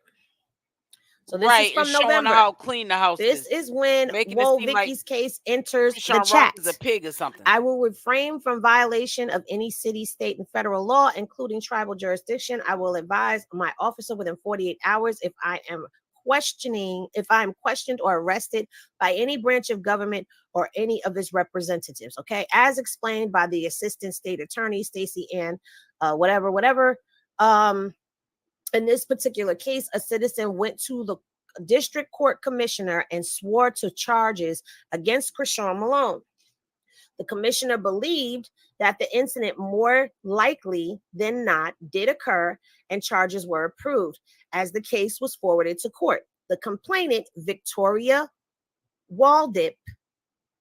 So this is from November. How clean the house is. This is when Vicky's case enters the chat. Is a pig or something. I will refrain from violation of any city, state, and federal law, including tribal jurisdiction. I will advise my officer within 48 hours if I am questioned or arrested by any branch of government or any of its representatives. Okay, as explained by the assistant state attorney, Stacey Ann, whatever. In this particular case, a citizen went to the district court commissioner and swore to charges against Chrisean Malone. The commissioner believed that the incident more likely than not did occur and charges were approved as the case was forwarded to court. The complainant, Victoria Waldip,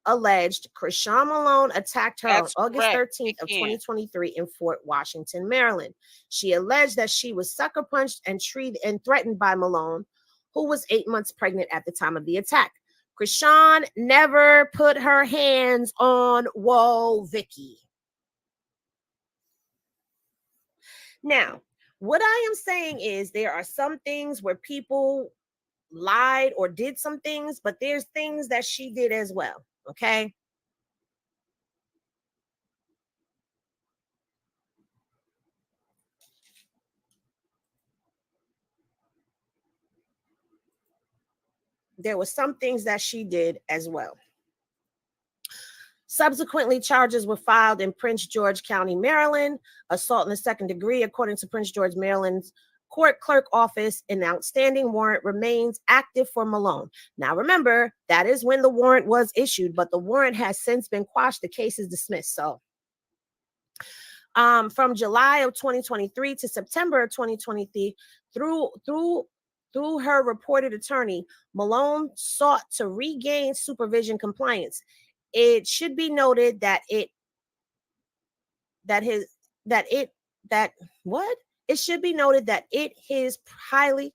alleged Chrisean Malone attacked her on August 13th of 2023 in Fort Washington, Maryland. She alleged that she was sucker punched and treated and threatened by Malone, who was 8 months pregnant at the time of the attack. Chrisean never put her hands on Vicky. Now, what I am saying is there are some things where people lied or did some things, but there's things that she did as well. Okay. There were some things that she did as well. Subsequently, charges were filed in Prince George County, Maryland, assault in the second degree, according to Prince George, Maryland's court clerk office. An outstanding warrant remains active for Malone. Now, remember, that is when the warrant was issued, but the warrant has since been quashed. The case is dismissed. So, from July of 2023 to September of 2023, through Through her reported attorney, Malone sought to regain supervision compliance. It should be noted that that his that it that what? It should be noted that it is highly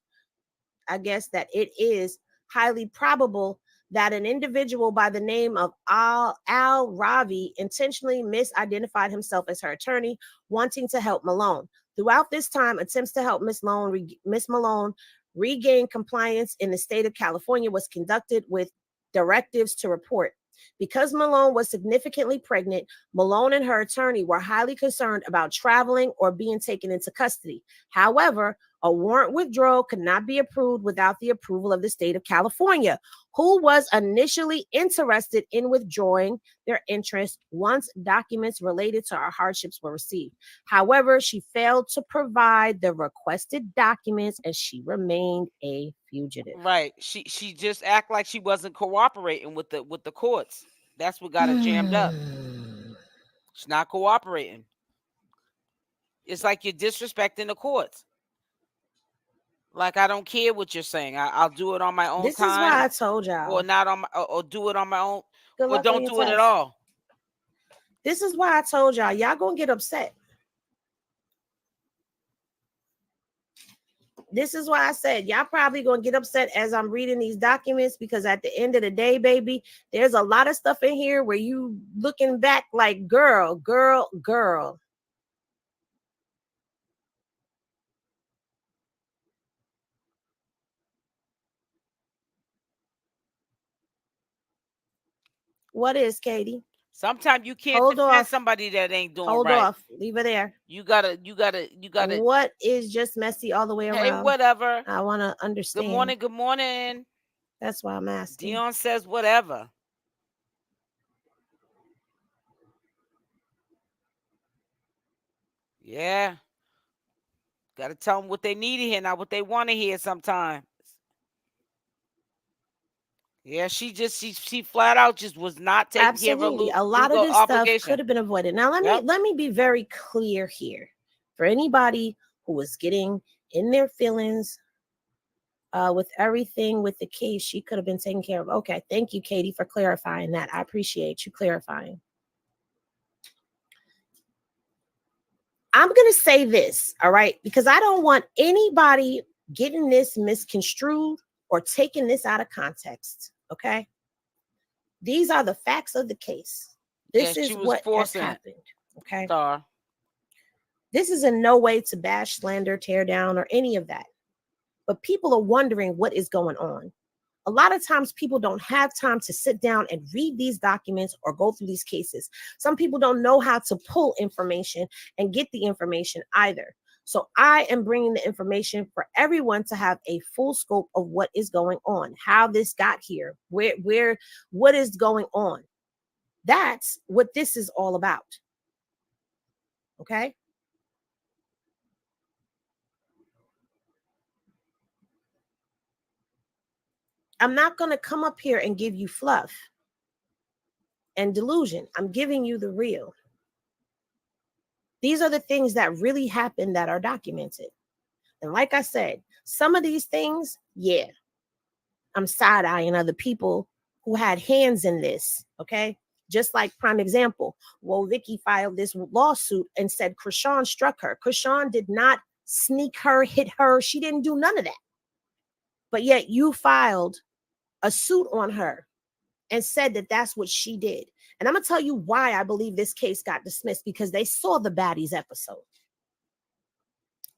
I guess that it is highly probable that an individual by the name of Al Ravi intentionally misidentified himself as her attorney, wanting to help Malone. Throughout this time, attempts to help Miss Malone regain compliance in the state of California was conducted with directives to report. Because Malone was significantly pregnant, Malone and her attorney were highly concerned about traveling or being taken into custody. However, a warrant withdrawal could not be approved without the approval of the state of California, who was initially interested in withdrawing their interest once documents related to our hardships were received. However, she failed to provide the requested documents and she remained a fugitive. Right. She just act like she wasn't cooperating with the courts. That's what got her jammed up. She's not cooperating. It's like you're disrespecting the courts. Like, I don't care what you're saying. I'll do it on my own This time. is why I told y'all. Or not on my, or do it on my own. Good Or luck on don't your do it at test. all. This is why I told y'all gonna get upset. This is why I said y'all probably gonna get upset as I'm reading these documents, because at the end of the day, baby, there's a lot of stuff in here where you looking back like, girl. What is, Katie? Sometimes you can't Hold defend off. somebody that ain't doing Hold right. off. Leave it there. You gotta. What is just messy all the way around? Hey, whatever. I want to understand. Good morning. Good morning. That's why I'm asking. Dion says whatever. Yeah. Got to tell them what they need to hear, not what they want to hear sometimes. Yeah, she flat out just was not taking care of her Absolutely. A lot of legal this stuff obligation. could have been avoided. Now let me be very clear here. For anybody who was getting in their feelings with everything with the case, she could have been taken care of. Okay, thank you, Katie, for clarifying that. I appreciate you clarifying. I'm going to say this, all right, because I don't want anybody getting this misconstrued or taking this out of context, okay? These are the facts of the case. This is what has happened, okay? This is in no way to bash, slander, tear down, or any of that. But people are wondering what is going on. A lot of times people don't have time to sit down and read these documents or go through these cases. Some people don't know how to pull information and get the information either. So I am bringing the information for everyone to have a full scope of what is going on, how this got here, what is going on. That's what this is all about. Okay? I'm not going to come up here and give you fluff and delusion. I'm giving you the real. These are the things that really happen that are documented. And like I said, some of these things, yeah, I'm side-eyeing other people who had hands in this, okay? Just like prime example, well, Vicky filed this lawsuit and said Chrisean struck her. Chrisean did not sneak her, hit her. She didn't do none of that. But yet you filed a suit on her and said that that's what she did. And I'm going to tell you why I believe this case got dismissed, because they saw the baddies episode.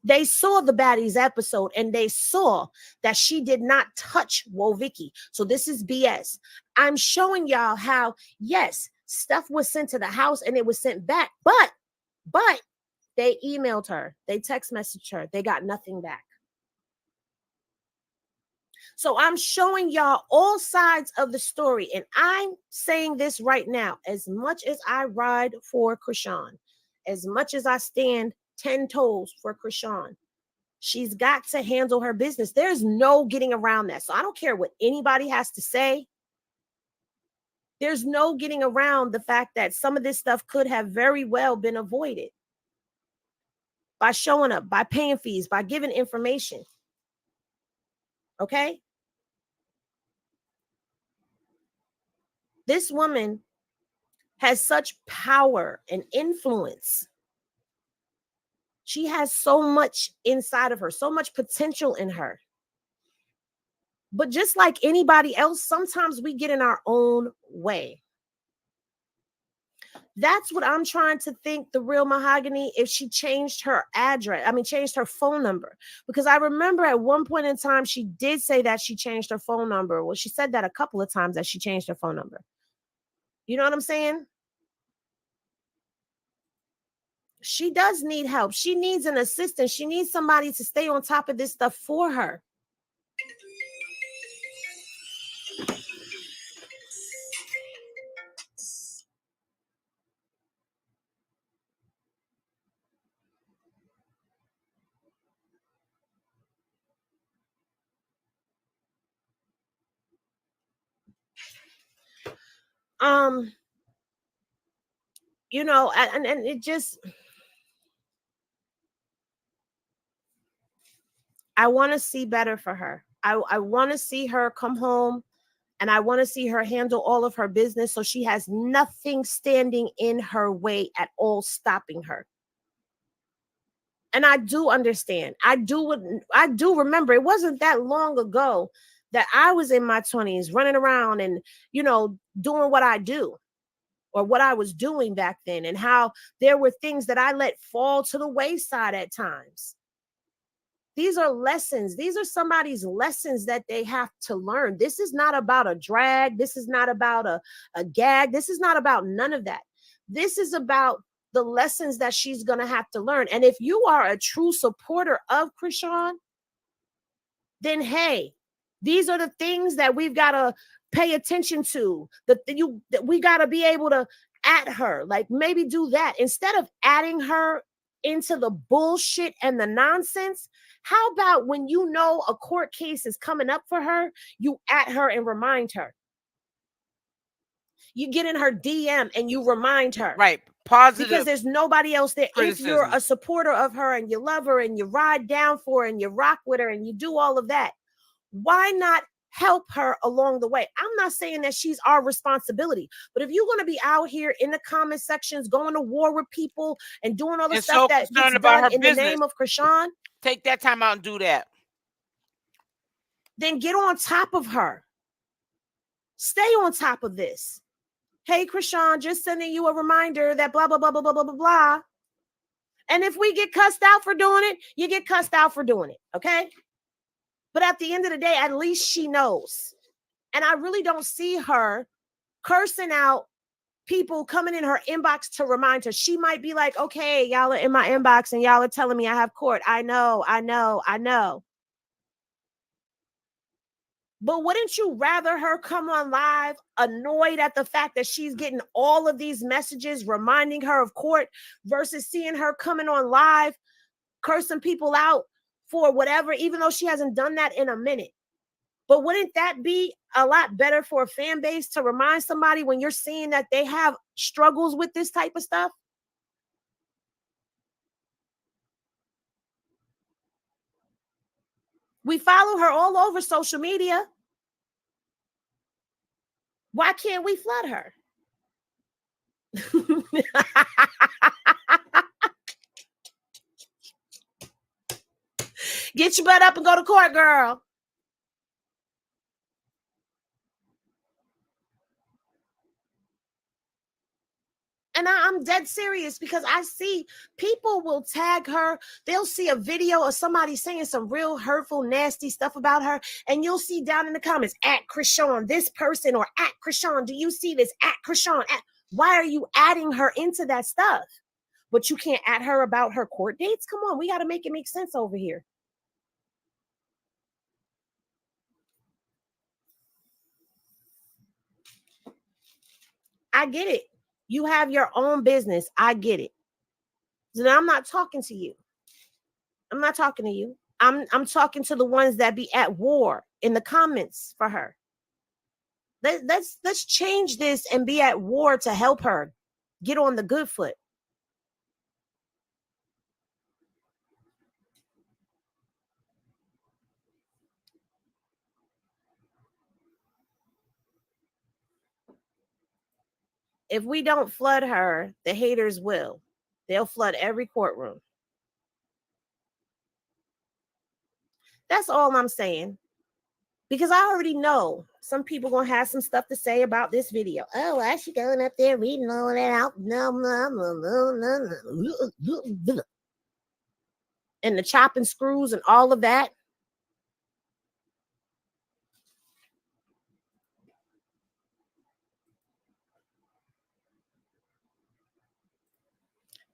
They saw the baddies episode and they saw that she did not touch Vicky. So this is BS. I'm showing y'all how, yes, stuff was sent to the house and it was sent back, but they emailed her, they text messaged her, they got nothing back. So I'm showing y'all all sides of the story. And I'm saying this right now, as much as I ride for Chrisean, as much as I stand 10 toes for Chrisean, she's got to handle her business. There's no getting around that. So I don't care what anybody has to say. There's no getting around the fact that some of this stuff could have very well been avoided by showing up, by paying fees, by giving information. Okay? This woman has such power and influence. She has so much inside of her, so much potential in her. But just like anybody else, sometimes we get in our own way. That's what I'm trying to think, the real Mahogany, if she changed her address, changed her phone number. Because I remember at one point in time, she did say that she changed her phone number. Well, she said that a couple of times, that she changed her phone number. You know what I'm saying? She does need help. She needs an assistant. She needs somebody to stay on top of this stuff for her. And it just, I want to see better for her. I want to see her come home, and I want to see her handle all of her business so she has nothing standing in her way at all, stopping her. And I do understand. I do remember, it wasn't that long ago that I was in my 20s running around and, doing what I do, or what I was doing back then, and how there were things that I let fall to the wayside at times. These are lessons. These are somebody's lessons that they have to learn. This is not about a drag. This is not about a gag. This is not about none of that. This is about the lessons that she's going to have to learn. And if you are a true supporter of Chrisean, then hey, these are the things that we've got to pay attention to. That we got to be able to at her, like maybe do that instead of adding her into the bullshit and the nonsense. How about when you know a court case is coming up for her, you at her and remind her. You get in her DM and you remind her. Right. Positive. Because there's nobody else there. Criticism. If you're a supporter of her and you love her and you ride down for her and you rock with her and you do all of that, why not help her along the way? I'm not saying that she's our responsibility, but if you're going to be out here in the comment sections going to war with people and doing all the stuff that gets done in the name of Chrisean, take that time out and do that. Then get on top of her. Stay on top of this. Hey, Chrisean, just sending you a reminder that blah, blah, blah, blah, blah, blah, blah, blah. And if we get cussed out for doing it, you get cussed out for doing it, okay? But at the end of the day, at least she knows. And I really don't see her cursing out people coming in her inbox to remind her. She might be like, okay, y'all are in my inbox and y'all are telling me I have court. I know. But wouldn't you rather her come on live annoyed at the fact that she's getting all of these messages reminding her of court versus seeing her coming on live cursing people out for whatever, even though she hasn't done that in a minute? But wouldn't that be a lot better for a fan base to remind somebody when you're seeing that they have struggles with this type of stuff? We follow her all over social media. Why can't we flood her? Get your butt up and go to court, girl. And I'm dead serious, because I see people will tag her. They'll see a video of somebody saying some real hurtful, nasty stuff about her. And you'll see down in the comments, at Chrisean, this person, or at Chrisean, do you see this? At Chrisean. Why are you adding her into that stuff? But you can't add her about her court dates? Come on, we got to make it make sense over here. I get it. You have your own business. I get it. So now I'm not talking to you. I'm not talking to you. I'm talking to the ones that be at war in the comments for her. Let's change this and be at war to help her get on the good foot. If we don't flood her, the haters will. They'll flood every courtroom. That's all I'm saying. Because I already know some people gonna have some stuff to say about this video. Oh, why is she going up there reading all that out? And the chopping screws and all of that.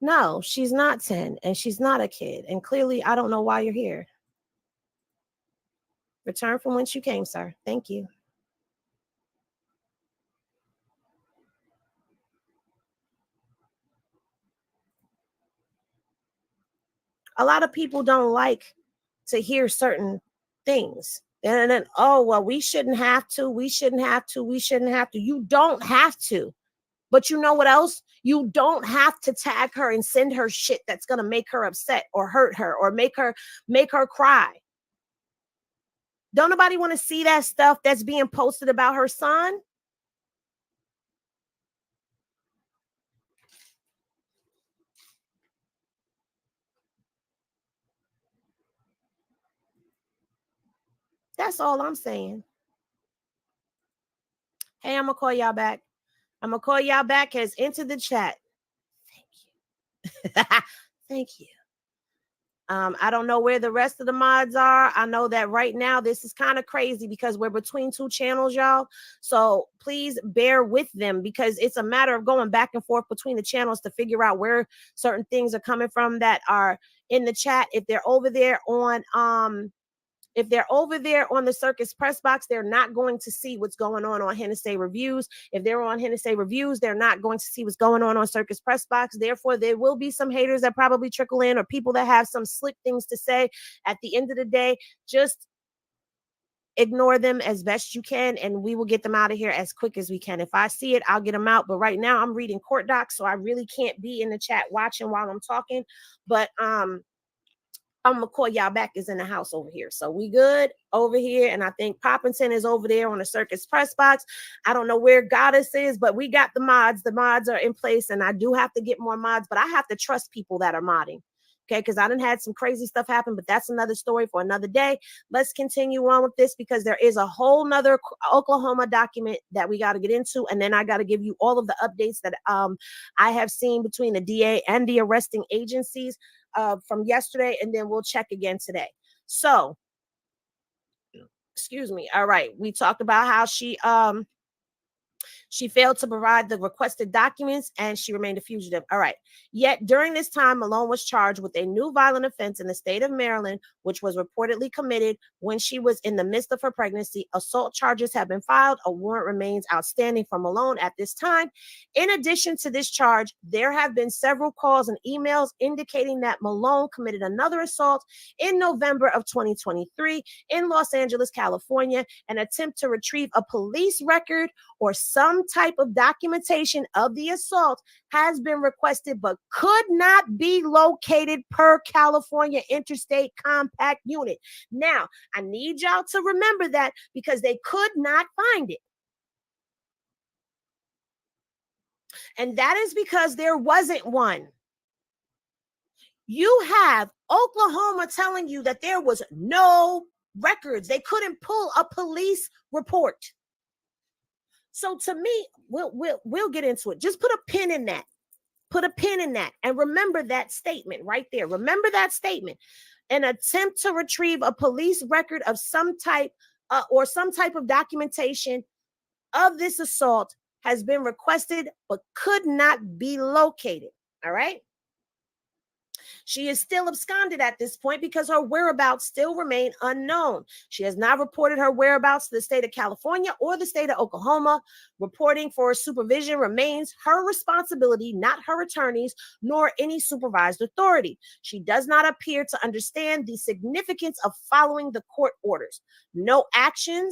No, she's not 10 and she's not a kid. And clearly, I don't know why you're here. Return from whence you came, sir. Thank you. A lot of people don't like to hear certain things. And then, oh, well, we shouldn't have to. We shouldn't have to. We shouldn't have to. You don't have to. But you know what else? You don't have to tag her and send her shit that's going to make her upset or hurt her or make her cry. Don't nobody want to see that stuff that's being posted about her son? That's all I'm saying. Hey, I'm going to call y'all back. I'm going to call y'all back as into the chat. Thank you. Thank you. I don't know where the rest of the mods are. I know that right now this is kind of crazy because we're between two channels, y'all. So please bear with them because it's a matter of going back and forth between the channels to figure out where certain things are coming from that are in the chat. If they're over there on the Circus Press Box, they're not going to see what's going on Hennessy Reviews. If they're on Hennessy Reviews, they're not going to see what's going on Circus Press Box. Therefore, there will be some haters that probably trickle in or people that have some slick things to say. At the end of the day, just ignore them as best you can, and we will get them out of here as quick as we can. If I see it, I'll get them out. But right now, I'm reading court docs, so I really can't be in the chat watching while I'm talking. But I'm gonna call y'all back is in the house over here. So we good over here. And I think Poppington is over there on the Circus Press Box. I don't know where Goddess is, but we got the mods. The mods are in place. And I do have to get more mods, but I have to trust people that are modding. Okay, because I done had some crazy stuff happen, but that's another story for another day. Let's continue on with this because there is a whole nother Oklahoma document that we got to get into. And then I got to give you all of the updates that I have seen between the DA and the arresting agencies from yesterday, and then we'll check again today. So, excuse me. All right, we talked about how she failed to provide the requested documents and she remained a fugitive. All right. Yet during this time, Malone was charged with a new violent offense in the state of Maryland, which was reportedly committed when she was in the midst of her pregnancy. Assault charges have been filed. A warrant remains outstanding for Malone at this time. In addition to this charge, there have been several calls and emails indicating that Malone committed another assault in November of 2023 in Los Angeles, California. An attempt to retrieve a police record or some type of documentation of the assault has been requested but could not be located per California Interstate Compact Unit. Now, I need y'all to remember that because they could not find it. And that is because there wasn't one. You have Oklahoma telling you that there was no records. They couldn't pull a police report. So to me, we'll get into it. Just put a pin in that. Put a pin in that and remember that statement right there. Remember that statement. An attempt to retrieve a police record of some type or some type of documentation of this assault has been requested but could not be located. All right. She is still absconded at this point because her whereabouts still remain unknown. She has not reported her whereabouts to the state of California or the state of Oklahoma. Reporting for supervision remains her responsibility, not her attorney's, nor any supervised authority. She does not appear to understand the significance of following the court orders. No action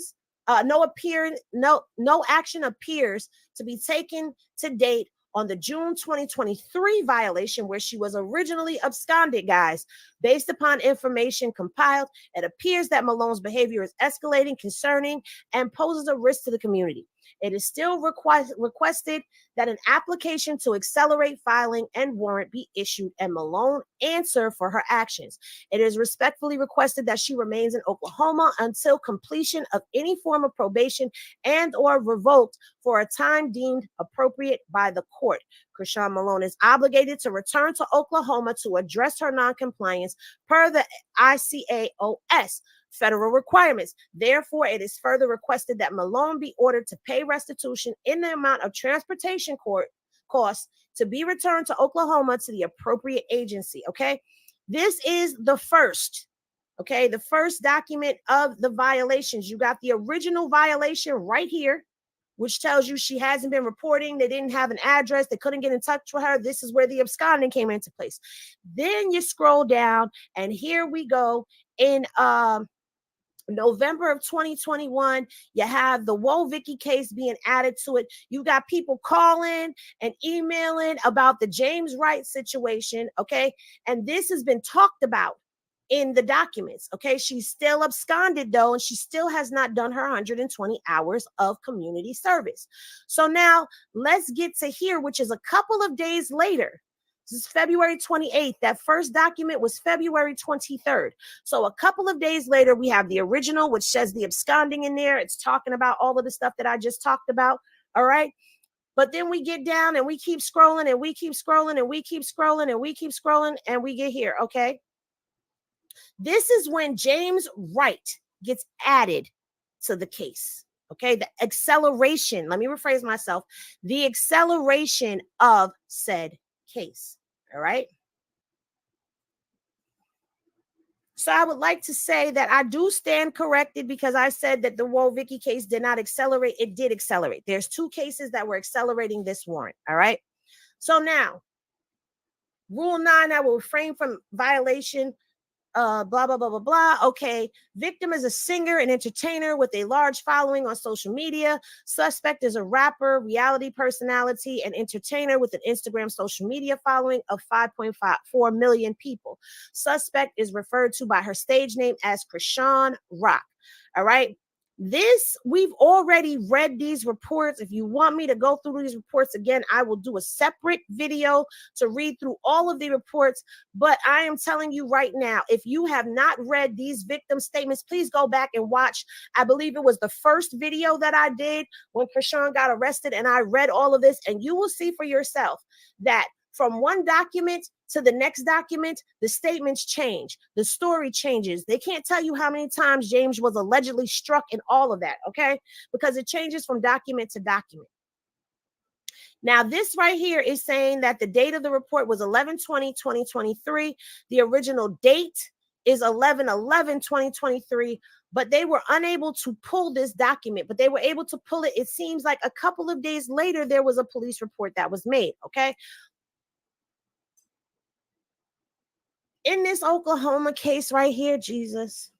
appears to be taken to date on the June 2023 violation where she was originally absconded, guys. Based upon information compiled, it appears that Malone's behavior is escalating, concerning, and poses a risk to the community. It is still requested that an application to accelerate filing and warrant be issued and Malone answer for her actions. It is respectfully requested that she remains in Oklahoma until completion of any form of probation and or revoked for a time deemed appropriate by the court. Chrisean Malone is obligated to return to Oklahoma to address her noncompliance per the ICAOS federal requirements. Therefore, it is further requested that Malone be ordered to pay restitution in the amount of transportation costs to be returned to Oklahoma to the appropriate agency. Okay, this is the first. Okay, the first document of the violations. You got the original violation right here, which tells you she hasn't been reporting. They didn't have an address. They couldn't get in touch with her. This is where the absconding came into place. Then you scroll down, and here we go in November of 2021, you have the Vicky case being added to it. You got people calling and emailing about the James Wright situation, okay? And this has been talked about in the documents, okay? She's still absconded though, and she still has not done her 120 hours of community service. So now let's get to here, which is a couple of days later. This is February 28th. That first document was February 23rd. So a couple of days later, we have the original, which says the absconding in there. It's talking about all of the stuff that I just talked about. All right. But then we get down and we keep scrolling and we keep scrolling and we keep scrolling and we keep scrolling and we get here. Okay. This is when James Wright gets added to the case. Okay. The acceleration. Let me rephrase myself. The acceleration of said case. All right. So I would like to say that I do stand corrected because I said that the Vicky case did not accelerate. It did accelerate. There's two cases that were accelerating this warrant. All right. So now, Rule 9, I will refrain from violation. Blah, blah, blah, blah, blah. Okay. Victim is a singer and entertainer with a large following on social media. Suspect is a rapper, reality personality, and entertainer with an Instagram social media following of 5.4 million people. Suspect is referred to by her stage name as CashApp. All right. This, we've already read these reports. If you want me to go through these reports again, I will do a separate video to read through all of the reports. But I am telling you right now, if you have not read these victim statements, please go back and watch. I believe it was the first video that I did when Chrisean got arrested, and I read all of this, and you will see for yourself that from one document to the next document, the statements change. The story changes. They can't tell you how many times James was allegedly struck and all of that, okay? Because it changes from document to document. Now, this right here is saying that the date of the report was 11/20/2023. The original date is 11/11/2023, but they were unable to pull this document, but they were able to pull it. It seems like a couple of days later, there was a police report that was made, okay? In this Oklahoma case right here, Jesus,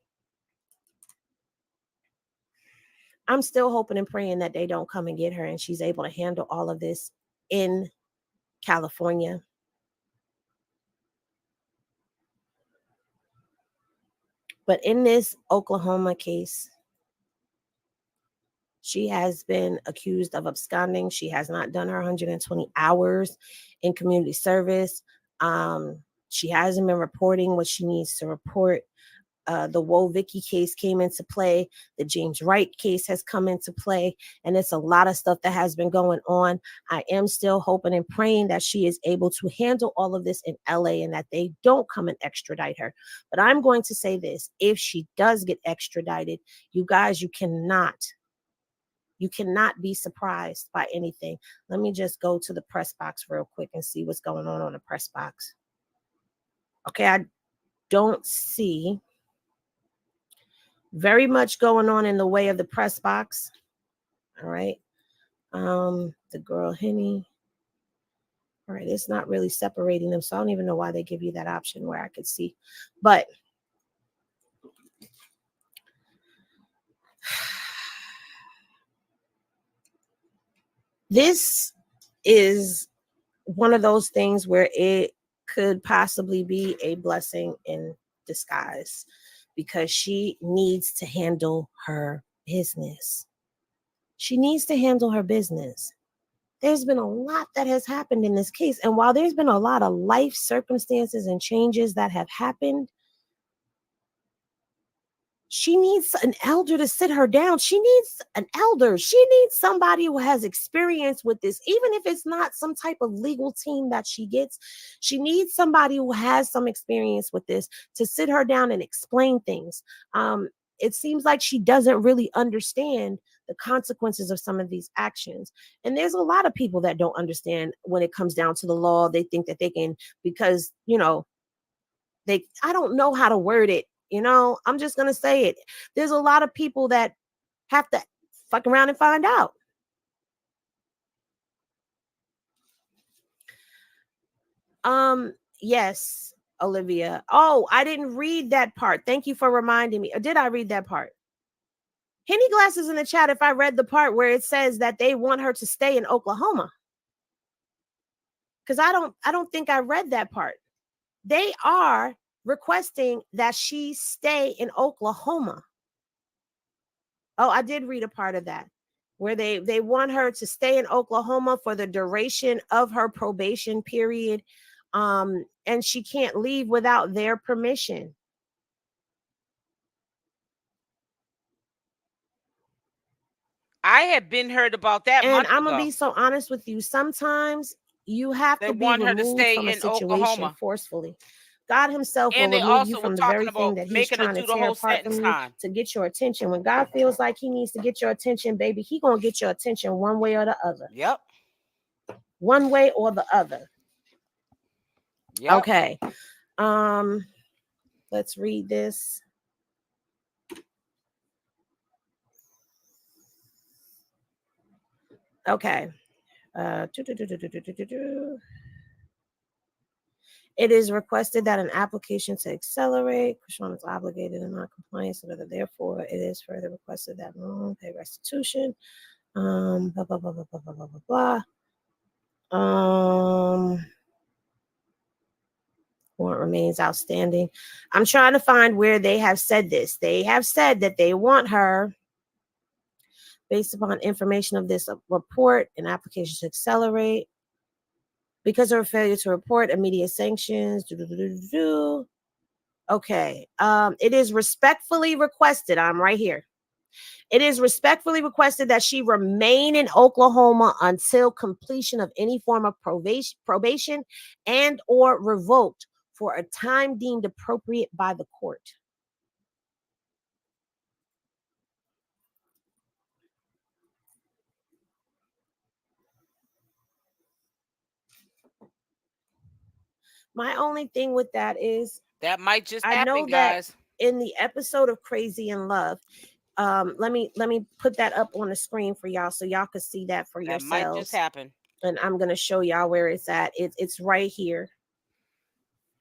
I'm still hoping and praying that they don't come and get her and she's able to handle all of this in California. But in this Oklahoma case, she has been accused of absconding. She has not done her 120 hours in community service. She hasn't been reporting what she needs to report. The Vicky case came into play. The James Wright case has come into play. And it's a lot of stuff that has been going on. I am still hoping and praying that she is able to handle all of this in LA and that they don't come and extradite her. But I'm going to say this. If she does get extradited, you guys, you cannot be surprised by anything. Let me just go to the press box real quick and see what's going on the press box. Okay, I don't see very much going on in the way of the press box. All right. The girl Henny. All right, it's not really separating them, so I don't even know why they give you that option where I could see. But this is one of those things where it could possibly be a blessing in disguise because she needs to handle her business. She needs to handle her business. There's been a lot that has happened in this case. And while there's been a lot of life circumstances and changes that have happened, she needs an elder to sit her down. She needs an elder. She needs somebody who has experience with this, even if it's not some type of legal team that she gets. She needs somebody who has some experience with this to sit her down and explain things. It seems like she doesn't really understand the consequences of some of these actions. And there's a lot of people that don't understand when it comes down to the law. They think that they can, because, I don't know how to word it. I'm just going to say it. There's a lot of people that have to fuck around and find out. Yes, Olivia. Oh, I didn't read that part. Thank you for reminding me. Or did I read that part? Henny Glasses in the chat if I read the part where it says that they want her to stay in Oklahoma. Because I don't think I read that part. They are requesting that she stay in Oklahoma. Oh, I did read a part of that where they want her to stay in Oklahoma for the duration of her probation period. And she can't leave without their permission. I had been heard about that And months I'm gonna ago. be so honest with you. Sometimes you have They to be want her to removed stay from a in situation Oklahoma. forcefully. God himself will And they remove you also were from the talking very thing about that he's making her trying to do the tear whole apart sentence from you time. to get your attention. When God feels like he needs to get your attention, baby, he gonna get your attention one way or the other. Yep. One way or the other. Yep. Okay. Let's read this. Okay. It is requested that an application to accelerate, Chrisean is obligated in non-compliance, so therefore it is further requested that loan pay restitution. Blah, blah, blah, blah, blah, blah, blah, blah. Warrant remains outstanding. I'm trying to find where they have said this. They have said that they want her, based upon information of this report, an application to accelerate because of her failure to report immediate sanctions. Okay. It is respectfully requested. I'm right here. It is respectfully requested that she remain in Oklahoma until completion of any form of probation and or revoked for a time deemed appropriate by the court. My only thing with that is that might just I happen, know that guys. in the episode of Crazy in Love, let me put that up on the screen for y'all so y'all can see that for That might just yourselves. happen. And I'm gonna show y'all where it's at. It's right here.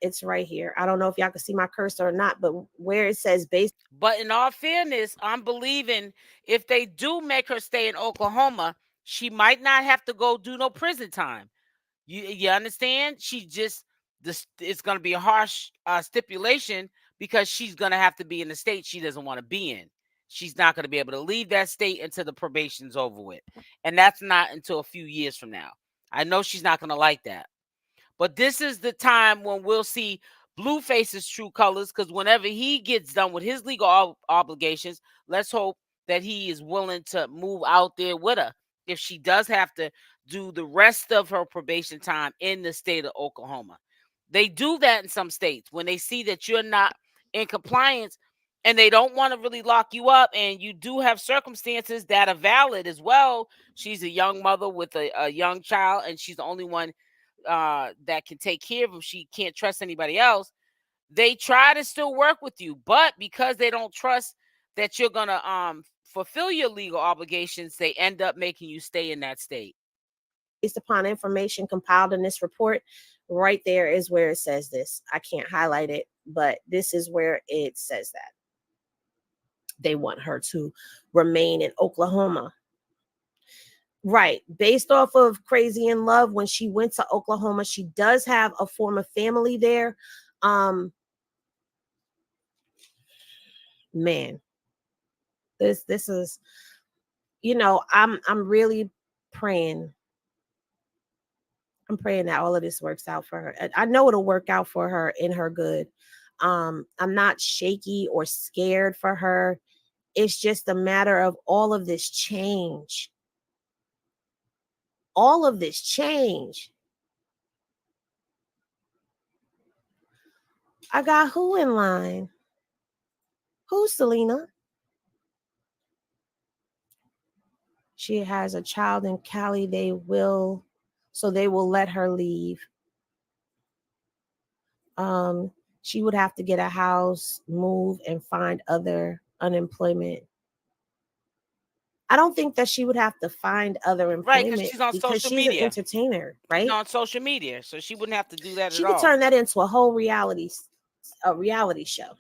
It's right here. I don't know if y'all can see my cursor or not, but where it says base. But in all fairness, I'm believing if they do make her stay in Oklahoma, she might not have to go do no prison time. You understand? She just it's going to be a harsh stipulation because she's going to have to be in the state she doesn't want to be in. She's not going to be able to leave that state until the probation's over with, and that's not until a few years from now. I know she's not going to like that, but this is the time when we'll see Blueface's true colors, because whenever he gets done with his legal obligations, let's hope that he is willing to move out there with her if she does have to do the rest of her probation time in the state of Oklahoma. They do that in some states when they see that you're not in compliance and they don't want to really lock you up, and you do have circumstances that are valid as well. She's a young mother with a young child, and she's the only one that can take care of him. She can't trust anybody else. They try to still work with you, but because they don't trust that you're gonna fulfill your legal obligations, they end up making you stay in that state. Based upon information compiled in this report, right there is where it says this. I can't highlight it, but this is where it says that they want her to remain in Oklahoma. Right. Based off of Crazy in Love, when she went to Oklahoma, she does have a form of family there. Man, this is you know, I'm really praying. I'm praying that all of this works out for her. I know it'll work out for her in her good. I'm not shaky or scared for her. It's just a matter of all of this change. All of this change. I got who in line? Who's Selena? She has a child in Cali. They will let her leave. She would have to get a house, move, and find other unemployment. I don't think that she would have to find other Right, because employment she's on because social she's an media. entertainer, She's right? on social media, so she wouldn't have to do that She at could all. turn that into a whole reality show.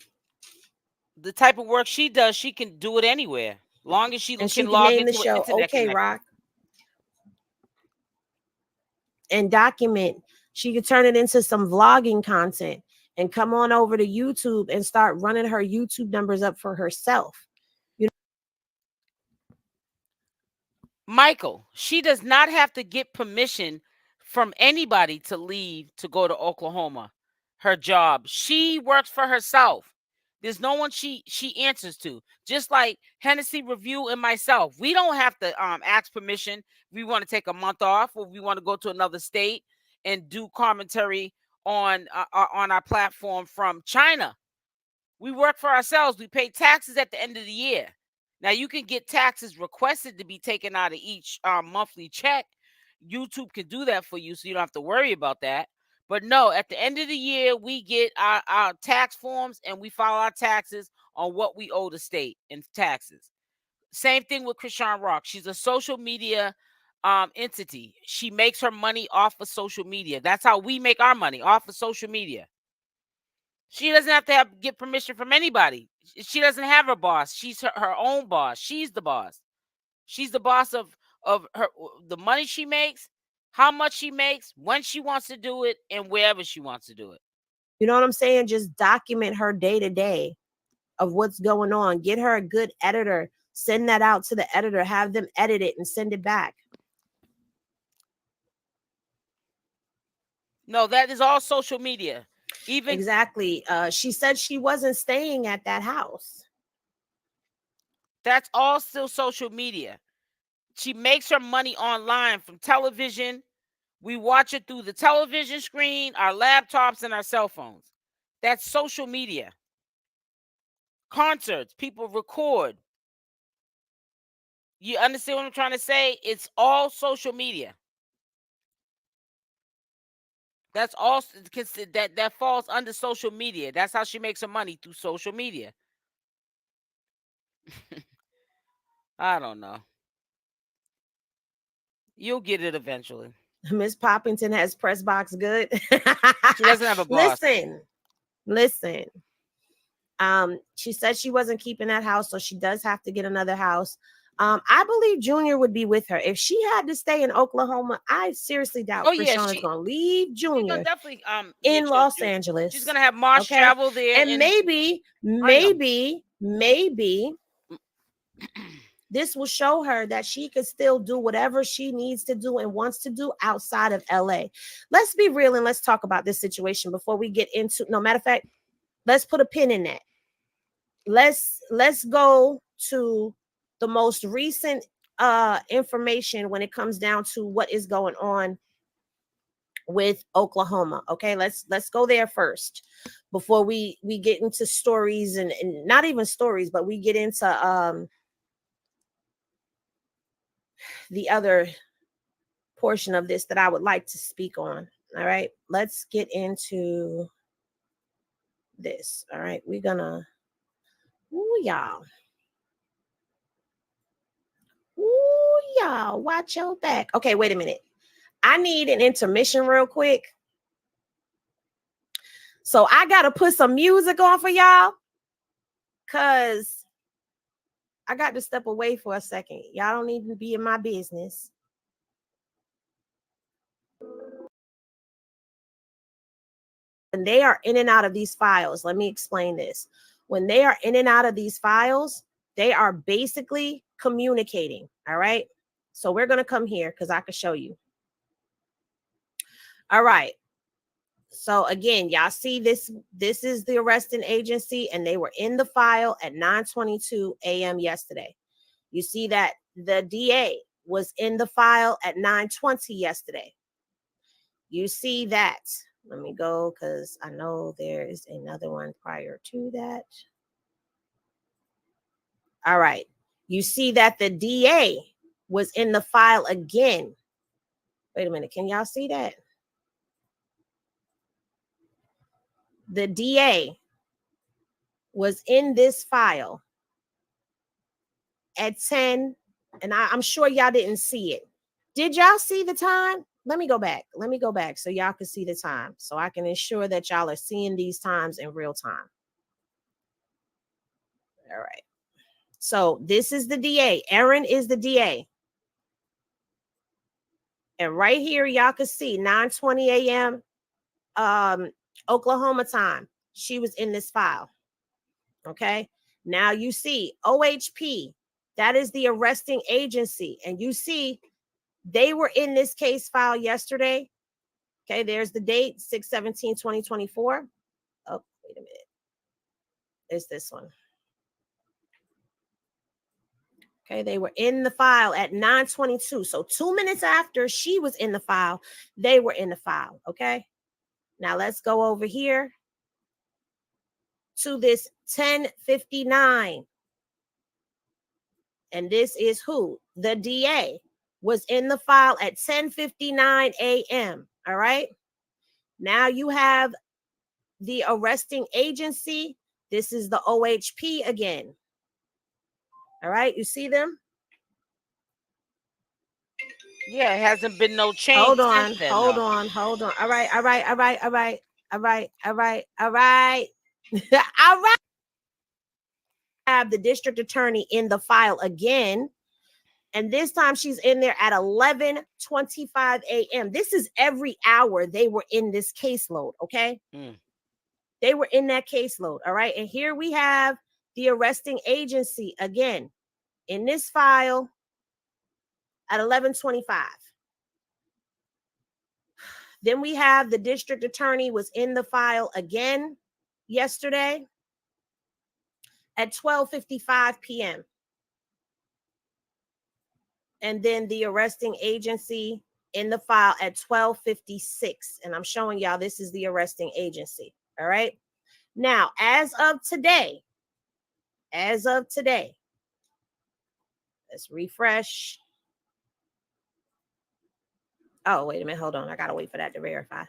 The type of work she does, she can do it anywhere, long as she And can she can log name the into an show internet Okay connection. Rock and document. She could turn it into some vlogging content and come on over to YouTube and start running her YouTube numbers up for herself. Michael, she does not have to get permission from anybody to leave to go to Oklahoma. Her job. She works for herself. There's no one she answers to. Just like Hennessy Review and myself. We don't have to ask permission. We want to take a month off or we want to go to another state and do commentary on our platform from China. We work for ourselves. We pay taxes at the end of the year. Now you can get taxes requested to be taken out of each monthly check. YouTube can do that for you, so you don't have to worry about that. But no, at the end of the year, we get our tax forms and we file our taxes on what we owe the state in taxes. Same thing with Chrisean Rock. She's a social media entity. She makes her money off of social media. That's how we make our money, off of social media. She doesn't have to get permission from anybody. She doesn't have her boss. She's her own boss. She's the boss. She's the boss of her, the money she makes, how much she makes, when she wants to do it, and wherever she wants to do it. You know what I'm saying? Just document her day to day of what's going on. Get her a good editor. Send that out to the editor. Have them edit it and send it back. No, that is all social media. Even exactly. She said she wasn't staying at that house. That's all still social media. She makes her money online from television. We watch it through the television screen, our laptops, and our cell phones. That's social media. Concerts, people record. You understand what I'm trying to say? It's all social media. That's all that falls under social media. That's how she makes her money, through social media. I don't know. You'll get it eventually. Miss Poppington has press box good. She doesn't have a boss. Listen. She said she wasn't keeping that house, so she does have to get another house. I believe Junior would be with her. If she had to stay in Oklahoma, I seriously doubt Chrisean is gonna leave Junior definitely in Los Angeles. She's gonna have Marsh travel there, and maybe this will show her that she could still do whatever she needs to do and wants to do outside of LA. Let's be real and let's talk about this situation before we get into. No matter of fact, let's put a pin in that. Let's go to the most recent information when it comes down to what is going on with Oklahoma. Okay, let's go there first before we get into stories and not even stories, but we get into the other portion of this that I would like to speak on. All right, let's get into this. All right, we're gonna y'all. Ooh, y'all, watch your back. Okay, wait a minute. I need an intermission real quick. So I gotta put some music on for y'all, cause I got to step away for a second. Y'all don't need to be in my business. When they are in and out of these files, let me explain this. When they are in and out of these files, they are basically communicating. All right. So we're going to come here because I can show you. All right. So again, y'all see this. This is the arresting agency, and they were in the file at 9:22 a.m. yesterday. You see that the DA was in the file at 9:20 yesterday. You see that. Let me go because I know there is another one prior to that. All right. You see that the DA was in the file again. Wait a minute. Can y'all see that? The DA was in this file at 10, and I'm sure y'all didn't see it. Did y'all see the time? Let me go back. Let me go back so y'all can see the time, so I can ensure that y'all are seeing these times in real time. All right. So this is the DA. Aaron is the DA. And right here, y'all can see 9:20 a.m. Oklahoma time. She was in this file. Okay. Now you see OHP. That is the arresting agency. And you see they were in this case file yesterday. Okay. There's the date, 6/17/2024. Oh, wait a minute. It's this one. Okay, they were in the file at 9:22. So 2 minutes after she was in the file, they were in the file. Okay. Now let's go over here to this 10:59. And this is who? The DA was in the file at 10:59 a.m. All right. Now you have the arresting agency. This is the OHP again. All right. You see them? Yeah, it hasn't been no change. Hold on. Since then, Hold though. on. Hold on. All right. All right. All right. All right. All right. All right. All right. All right. Have the district attorney in the file again. And this time she's in there at 11:25 a.m. This is every hour they were in this caseload. Okay. They were in that caseload. All right. And here we have the arresting agency again in this file at 11:25. Then we have the district attorney was in the file again yesterday at 12:55 p.m. And then the arresting agency in the file at 12:56. And I'm showing y'all this is the arresting agency. All right. Now, as of today, let's refresh. Oh, wait a minute. Hold on. I got to wait for that to verify.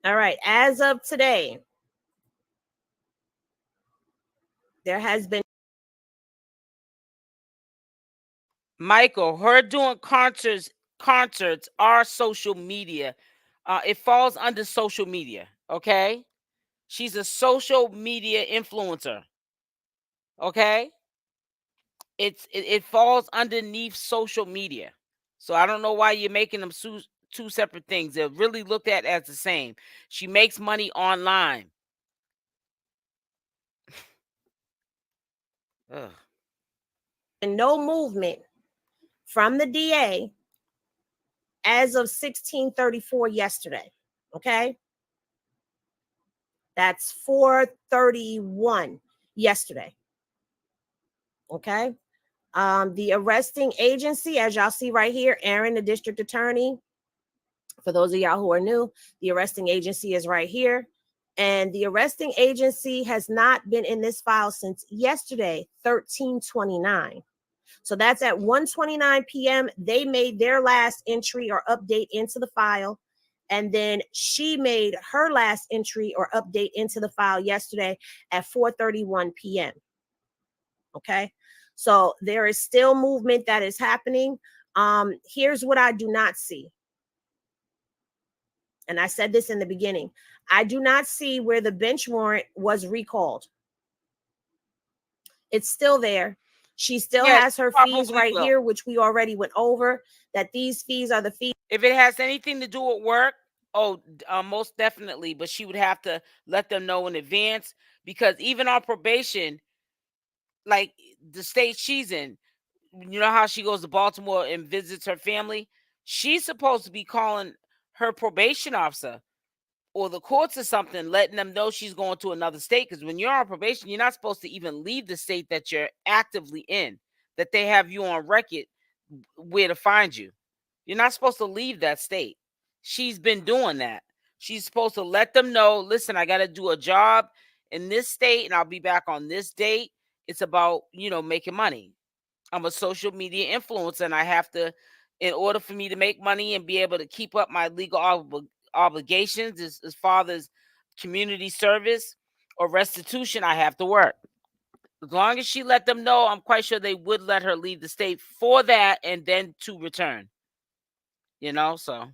All right. As of today, there has been Michael, her doing concerts are social media. It falls under social media. Okay. She's a social media influencer. Okay. It falls underneath social media. So I don't know why you're making them two separate things. They're really looked at as the same. She makes money online. Ugh. And no movement from the DA as of 16:34 yesterday. Okay. That's 4:31 yesterday. Okay. The arresting agency, as y'all see right here, Aaron, the district attorney. For those of y'all who are new, the arresting agency is right here. And the arresting agency has not been in this file since yesterday, 13/29. So that's at 1:29 p.m. They made their last entry or update into the file. And then she made her last entry or update into the file yesterday at 4:31 p.m. Okay. So there is still movement that is happening. Here's what I do not see. And I said this in the beginning. I do not see where the bench warrant was recalled. It's still there. She still has her fees right here, which we already went over, that these fees are the fees. If it has anything to do with work, most definitely. But she would have to let them know in advance, because even on probation, like the state she's in. You know how she goes to Baltimore and visits her family? She's supposed to be calling her probation officer or the courts or something, letting them know she's going to another state. Because when you're on probation, you're not supposed to even leave the state that you're actively in, that they have you on record where to find you. You're not supposed to leave that state. She's been doing that. She's supposed to let them know, listen, I got to do a job in this state and I'll be back on this date. It's about, making money. I'm a social media influencer and I have to, in order for me to make money and be able to keep up my legal obligations as far as community service or restitution, I have to work. As long as she let them know, I'm quite sure they would let her leave the state for that and then to return. So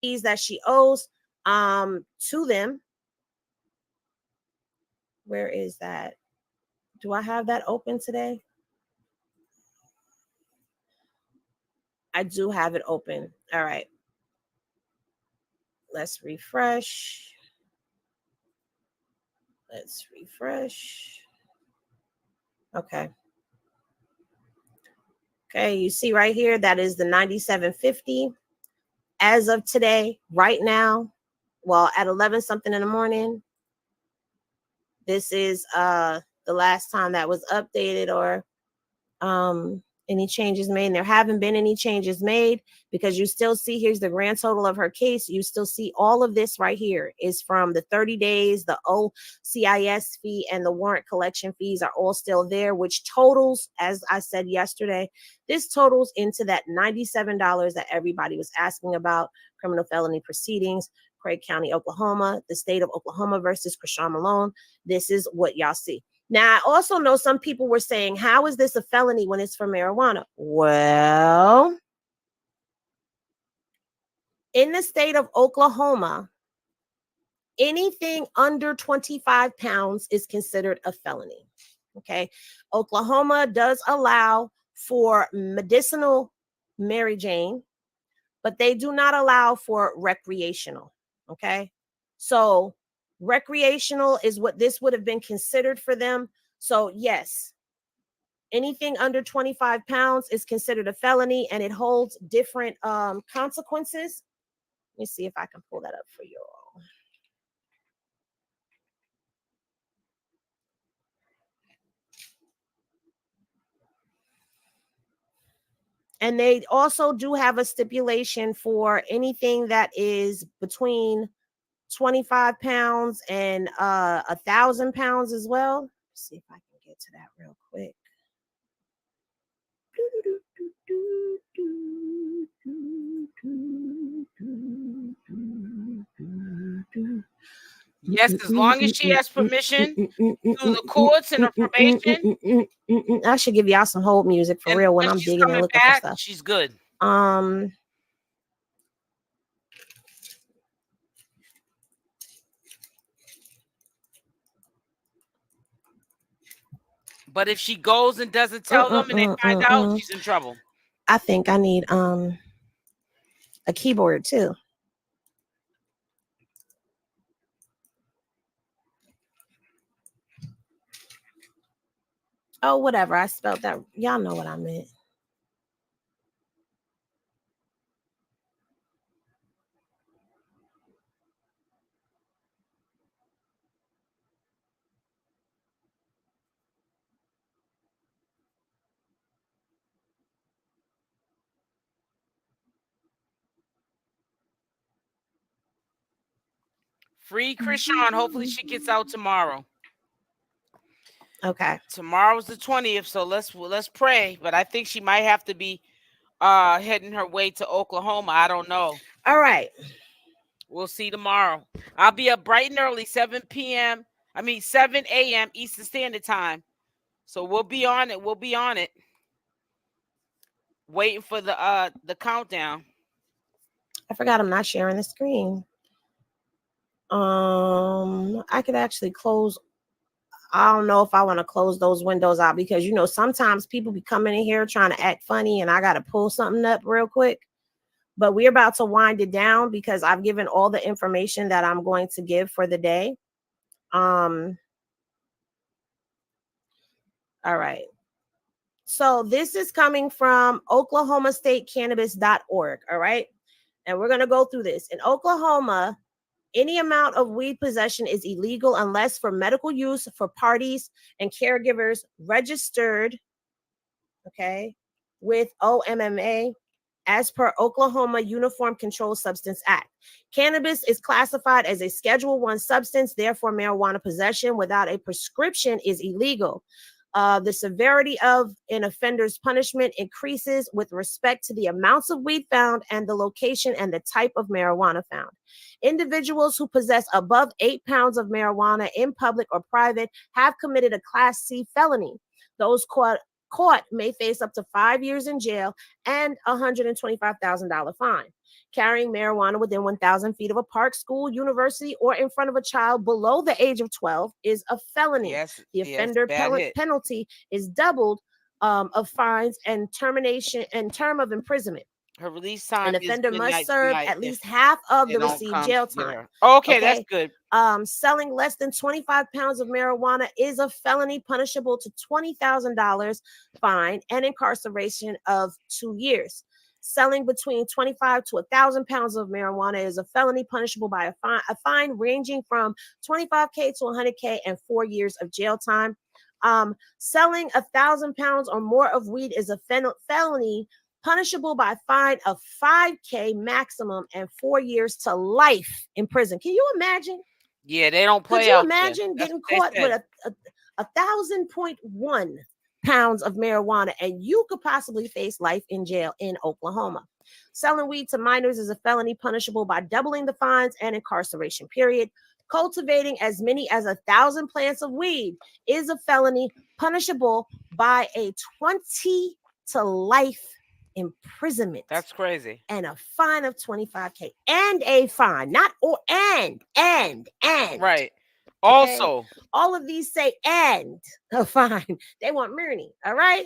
fees that she owes to them. Where is that? Do I have that open today? I do have it open. All right. Let's refresh. Okay. Okay, you see right here, that is the 9750 as of today, right now. Well, at 11 something in the morning. This is the last time that was updated or any changes made. And there haven't been any changes made because you still see, here's the grand total of her case. You still see all of this right here is from the 30 days, the OCIS fee and the warrant collection fees are all still there, which totals, as I said yesterday, this totals into that $97 that everybody was asking about. Criminal felony proceedings, Craig County, Oklahoma, the state of Oklahoma versus Chrisean Malone. This is what y'all see. Now, I also know some people were saying, how is this a felony when it's for marijuana? Well, in the state of Oklahoma, anything under 25 pounds is considered a felony. Okay. Oklahoma does allow for medicinal Mary Jane, but they do not allow for recreational. Okay. So recreational is what this would have been considered for them. So yes, anything under 25 pounds is considered a felony and it holds different consequences. Let me see if I can pull that up for you all. And they also do have a stipulation for anything that is between 25 pounds and 1,000 pounds as well. Let's see if I can get to that real quick. yes, as long as she has permission through the courts and her probation, I should give y'all some hold music for real when I'm digging and looking for stuff. She's good. But if she goes and doesn't tell them and they find out, she's in trouble. I think I need a keyboard too. Oh, whatever. I spelled that. Y'all know what I meant. Free Chrisean. Hopefully she gets out tomorrow. Okay. Tomorrow's the 20th, so let's pray. But I think she might have to be heading her way to Oklahoma. I don't know. All right. We'll see tomorrow. I'll be up bright and early, 7 a.m. Eastern Standard Time. So we'll be on it. Waiting for the countdown. I forgot I'm not sharing the screen. I could actually close. I don't know if I want to close those windows out because sometimes people be coming in here trying to act funny and I got to pull something up real quick. But we're about to wind it down because I've given all the information that I'm going to give for the day. All All right. So this is coming from oklahomastatecannabis.org. All right. And we're going to go through this. In Oklahoma, any amount of weed possession is illegal unless for medical use for parties and caregivers registered, okay, with OMMA as per Oklahoma Uniform Controlled Substance Act. Cannabis is classified as a Schedule 1 substance, therefore marijuana possession without a prescription is illegal. The severity of an offender's punishment increases with respect to the amounts of weed found and the location and the type of marijuana found. Individuals who possess above 8 pounds of marijuana in public or private have committed a Class C felony. Those caught may face up to 5 years in jail and a $125,000 fine. Carrying marijuana within 1,000 feet of a park, school, university, or in front of a child below the age of 12 is a felony. Yes, The yes, offender bad hit. penalty is doubled of fines and termination and term of imprisonment. Her release An time is offender must midnight serve tonight at if least half of they the don't received come jail get time. her. Okay, that's Okay. good. Selling less than 25 pounds of marijuana is a felony punishable to $20,000 fine and incarceration of 2 years. Selling between 25 to 1,000 pounds of marijuana is a felony punishable by a fine ranging from 25K to 100K and 4 years of jail time. Selling 1,000 pounds or more of weed is a felony punishable by a fine of 5K maximum and 4 years to life in prison. Can you imagine? Yeah, they don't Could play you out there. imagine That's getting what they caught with said. a 1,000.1 pounds of marijuana and you could possibly face life in jail in Oklahoma? Selling weed to minors is a felony punishable by doubling the fines and incarceration period. Cultivating as many as 1,000 plants of weed is a felony punishable by a 20 to life imprisonment That's crazy. and a fine of 25K and a fine, not or and. Right. Okay. Also, All of these say and a fine. They want Murney. All right.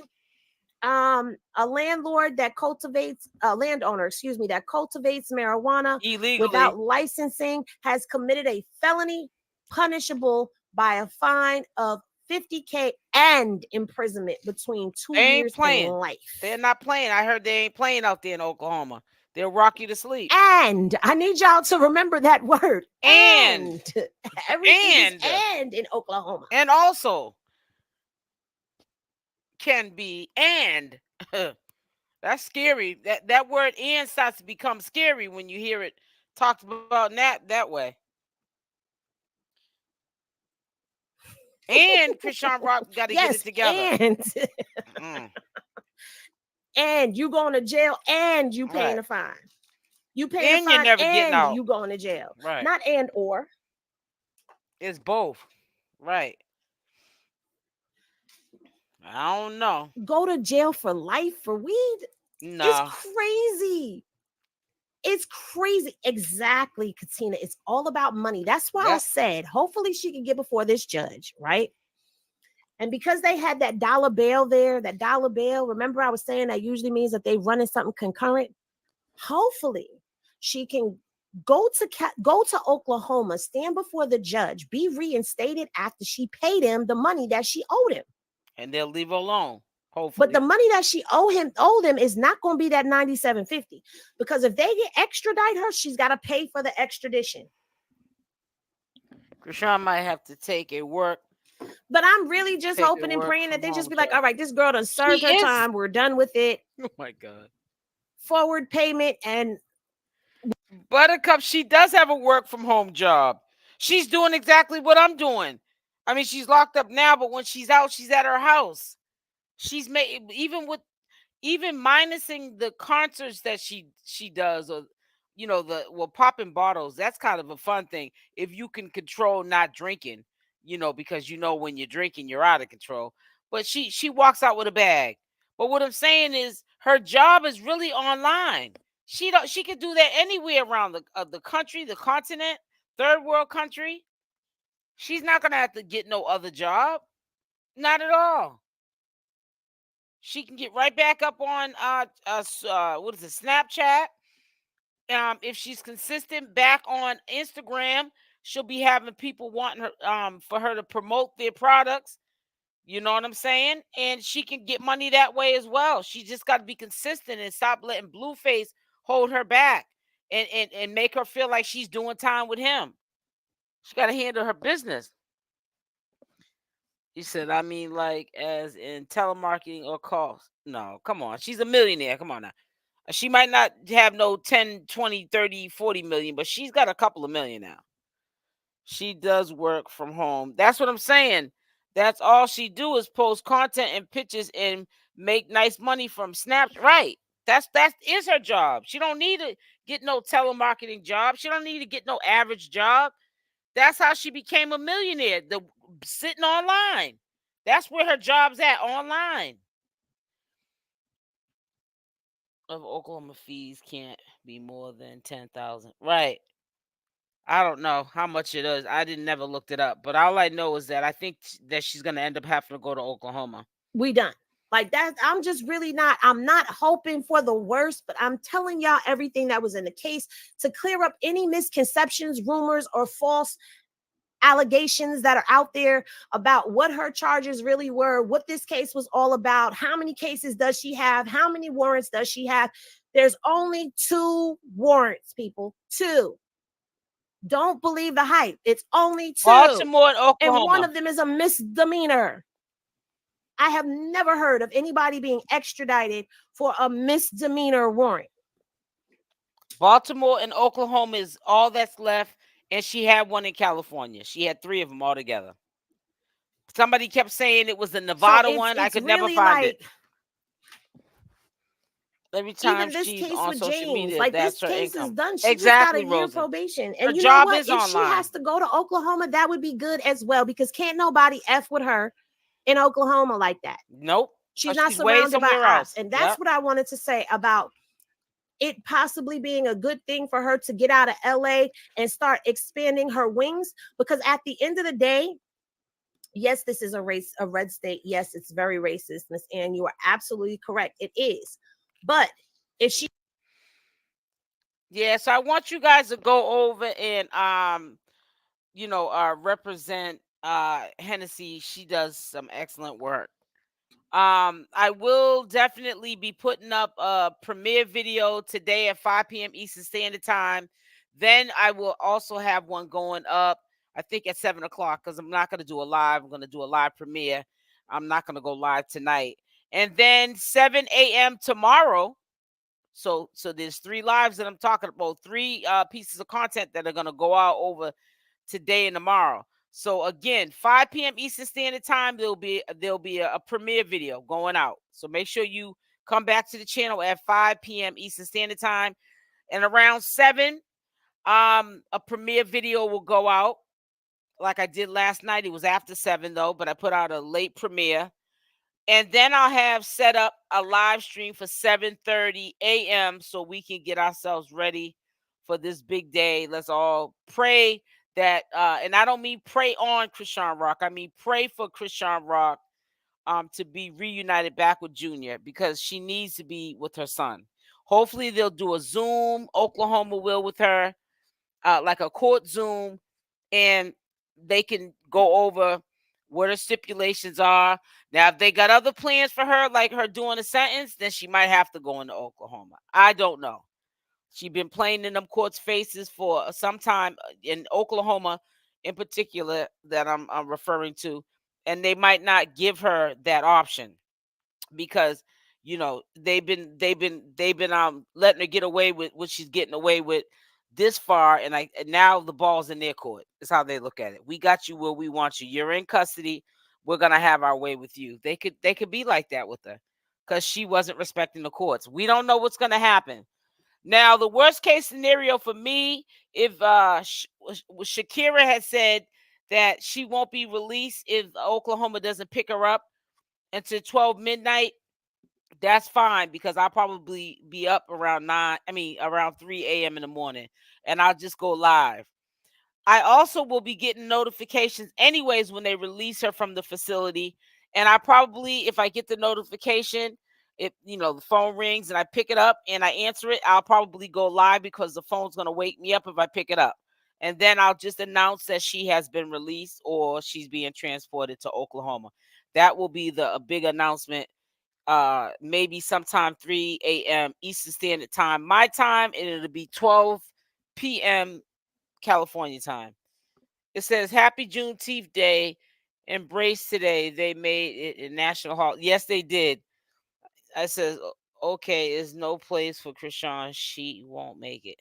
A landowner, that cultivates marijuana illegally, without licensing has committed a felony punishable by a fine of 50K and imprisonment between 2 they ain't years and playing. life. They're not playing. I heard they ain't playing out there in Oklahoma. They'll rock you to sleep. And I need y'all to remember that word. And Everything is and in Oklahoma. And also can be and. That's scary. That word and starts to become scary when you hear it talked about that way. And Chrisean Rock got to get it Yes, together. And you going to jail and you paying a fine. You paying And a fine you're never getting and out. you going to jail. Right. Not and or. It's both. Right. I don't know. Go to jail for life for weed? No. It's crazy. It's crazy. Exactly, Katina. It's all about money. That's why I said, hopefully she can get before this judge, right? And because they had that dollar bail there, remember I was saying that usually means that they running something concurrent. Hopefully she can go to Oklahoma, stand before the judge, be reinstated after she paid him the money that she owed him. And they'll leave her alone. Hopefully. But the money that she owed them is not going to be that $97.50, because if they get extradite her, she's got to pay for the extradition. Chrisean might have to take a work. But I'm really just hoping and praying that they just be like, all right, this girl done served her time. We're done with it. Oh my God. Forward payment. And Buttercup, she does have a work from home job. She's doing exactly what I'm doing. I mean, she's locked up now, but when she's out, she's at her house. She's made even minusing the concerts that she does, or popping bottles. That's kind of a fun thing if you can control not drinking, because when you're drinking, you're out of control. But she walks out with a bag. But what I'm saying is her job is really online. She can do that anywhere around the country, the continent, third world country. She's not gonna have to get no other job. Not at all. She can get right back up on what is it, Snapchat. If she's consistent back on Instagram, she'll be having people wanting her for her to promote their products. You know what I'm saying? And she can get money that way as well. She just got to be consistent and stop letting Blueface hold her back and make her feel like she's doing time with him. She got to handle her business. He said, I mean, like, as in telemarketing or calls. No, come on. She's a millionaire. Come on now. She might not have no 10, 20, 30, 40 million, but she's got a couple of million now. She does work from home. That's what I'm saying. That's all she do is post content and pictures and make nice money from Snapchat. Right. That is her job. She don't need to get no telemarketing job. She don't need to get no average job. That's how she became a millionaire. The sitting online. That's where her job's at, online. Of Oklahoma fees can't be more than 10,000. Right. I don't know how much it is. I didn't never looked it up, but all I know is that I think that she's gonna end up having to go to Oklahoma. We done. Like that, I'm just really not, I'm not hoping for the worst, but I'm telling y'all everything that was in the case to clear up any misconceptions, rumors, or false allegations that are out there about what her charges really were, what this case was all about, how many cases does she have, how many warrants does she have. There's only 2 warrants, people. 2. Don't believe the hype. It's only 2. Baltimore and And one Oklahoma. of them is a misdemeanor. I have never heard of anybody being extradited for a misdemeanor warrant. Baltimore and Oklahoma is all that's left, and she had one in California. She had 3 of them all together. Somebody kept saying it was the So Nevada one. I it's could never really find it. like Every time even this she's case on with social James, media, like this that's her case is income. done. She just got a Exactly, year Rosa. probation. Her And you know job what? is If she online. has to go to Oklahoma, that would be good as well because can't nobody F with her in Oklahoma like that. Nope. She's not She's way surrounded by somewhere ops. else. And that's Yep. what I wanted to say about it possibly being a good thing for her to get out of LA and start expanding her wings. Because at the end of the day, yes, this is a red state. Yes, it's very racist, Miss Ann. You are absolutely correct. It is. But if she Yeah, so I want you guys to go over and represent Hennessy. She does some excellent work. I will definitely be putting up a premiere video today at 5 p.m. Eastern Standard Time. Then I will also have one going up, I think at 7 o'clock, because I'm not going to do a live. I'm going to do a live premiere. I'm not going to go live tonight. And then 7 a.m. tomorrow. So there's 3 lives that I'm talking about, 3 pieces of content that are going to go out over today and tomorrow. So again, 5 p.m. Eastern Standard Time, there'll be a premiere video going out. So make sure you come back to the channel at 5 p.m. Eastern Standard Time, and around 7, a premiere video will go out. Like I did last night, it was after 7 though, but I put out a late premiere, and then I'll have set up a live stream for 7:30 a.m. so we can get ourselves ready for this big day. Let's all pray that, and I don't mean pray on Chrisean Rock. I mean pray for Chrisean Rock to be reunited back with Junior, because she needs to be with her son. Hopefully they'll do a Zoom. Oklahoma will with her, like a court Zoom, and they can go over what her stipulations are. Now, if they got other plans for her, like her doing a sentence, then she might have to go into Oklahoma. I don't know. She's been playing in them courts' faces for some time, in Oklahoma in particular, that I'm referring to, and they might not give her that option, because they've been letting her get away with what she's getting away with this far, and now the ball's in their court. Is how they look at it. We got you where we want you. You're in custody. We're gonna have our way with you. They could be like that with her, because she wasn't respecting the courts. We don't know what's gonna happen. Now, the worst case scenario for me, if Shakira had said that she won't be released if Oklahoma doesn't pick her up until 12 midnight, that's fine, because I'll probably be up around around 3 a.m. in the morning, and I'll just go live. I also will be getting notifications anyways when they release her from the facility. And I probably, if I get the notification, if the phone rings and I pick it up and I answer it, I'll probably go live, because the phone's gonna wake me up if I pick it up. and then I'll just announce that she has been released or she's being transported to Oklahoma. That will be a big announcement. Maybe sometime 3 a.m. Eastern Standard Time, my time, and it'll be 12 p.m. California time. It says Happy Juneteenth Day. Embrace today. They made it a national holiday. Yes, they did. I says, okay, there's no place for Chrisean. She won't make it.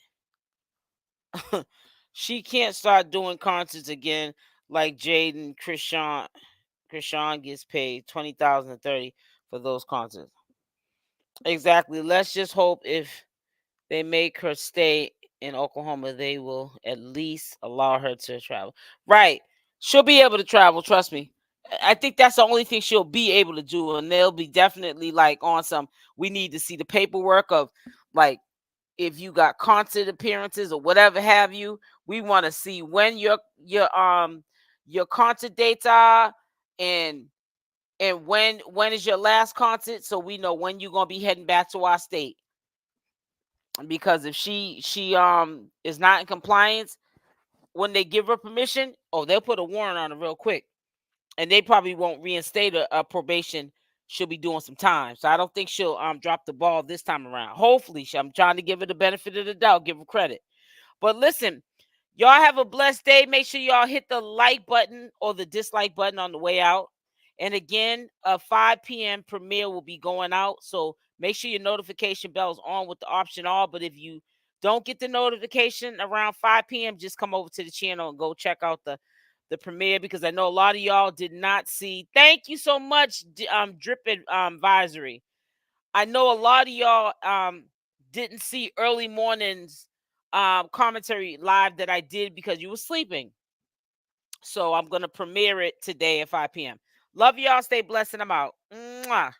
She can't start doing concerts again like Jaidyn. Chrisean gets paid 20,000 and 30 for those concerts. Exactly. Let's just hope if they make her stay in Oklahoma, they will at least allow her to travel. Right. She'll be able to travel, trust me. I think that's the only thing she'll be able to do, and they'll be definitely like on some. We need to see the paperwork of like if you got concert appearances or whatever have you. We want to see when your concert dates are, and when is your last concert, so we know when you're gonna be heading back to our state. Because if she is not in compliance when they give her permission, oh, they'll put a warrant on her real quick, and they probably won't reinstate a probation. She'll be doing some time, so I don't think she'll drop the ball this time around. Hopefully, I'm trying to give her the benefit of the doubt, give her credit. But listen, y'all have a blessed day. Make sure y'all hit the like button or the dislike button on the way out. And again, 5 p.m. premiere will be going out. So make sure your notification bell is on with the option all. But if you don't get the notification around 5 p.m., just come over to the channel and go check out the premiere, because I know a lot of y'all did not see. Thank you so much, Drip Advisory. I know a lot of y'all didn't see early mornings commentary live that I did because you were sleeping. So I'm gonna premiere it today at 5 p.m. Love y'all. Stay blessed, and I'm out. Mwah.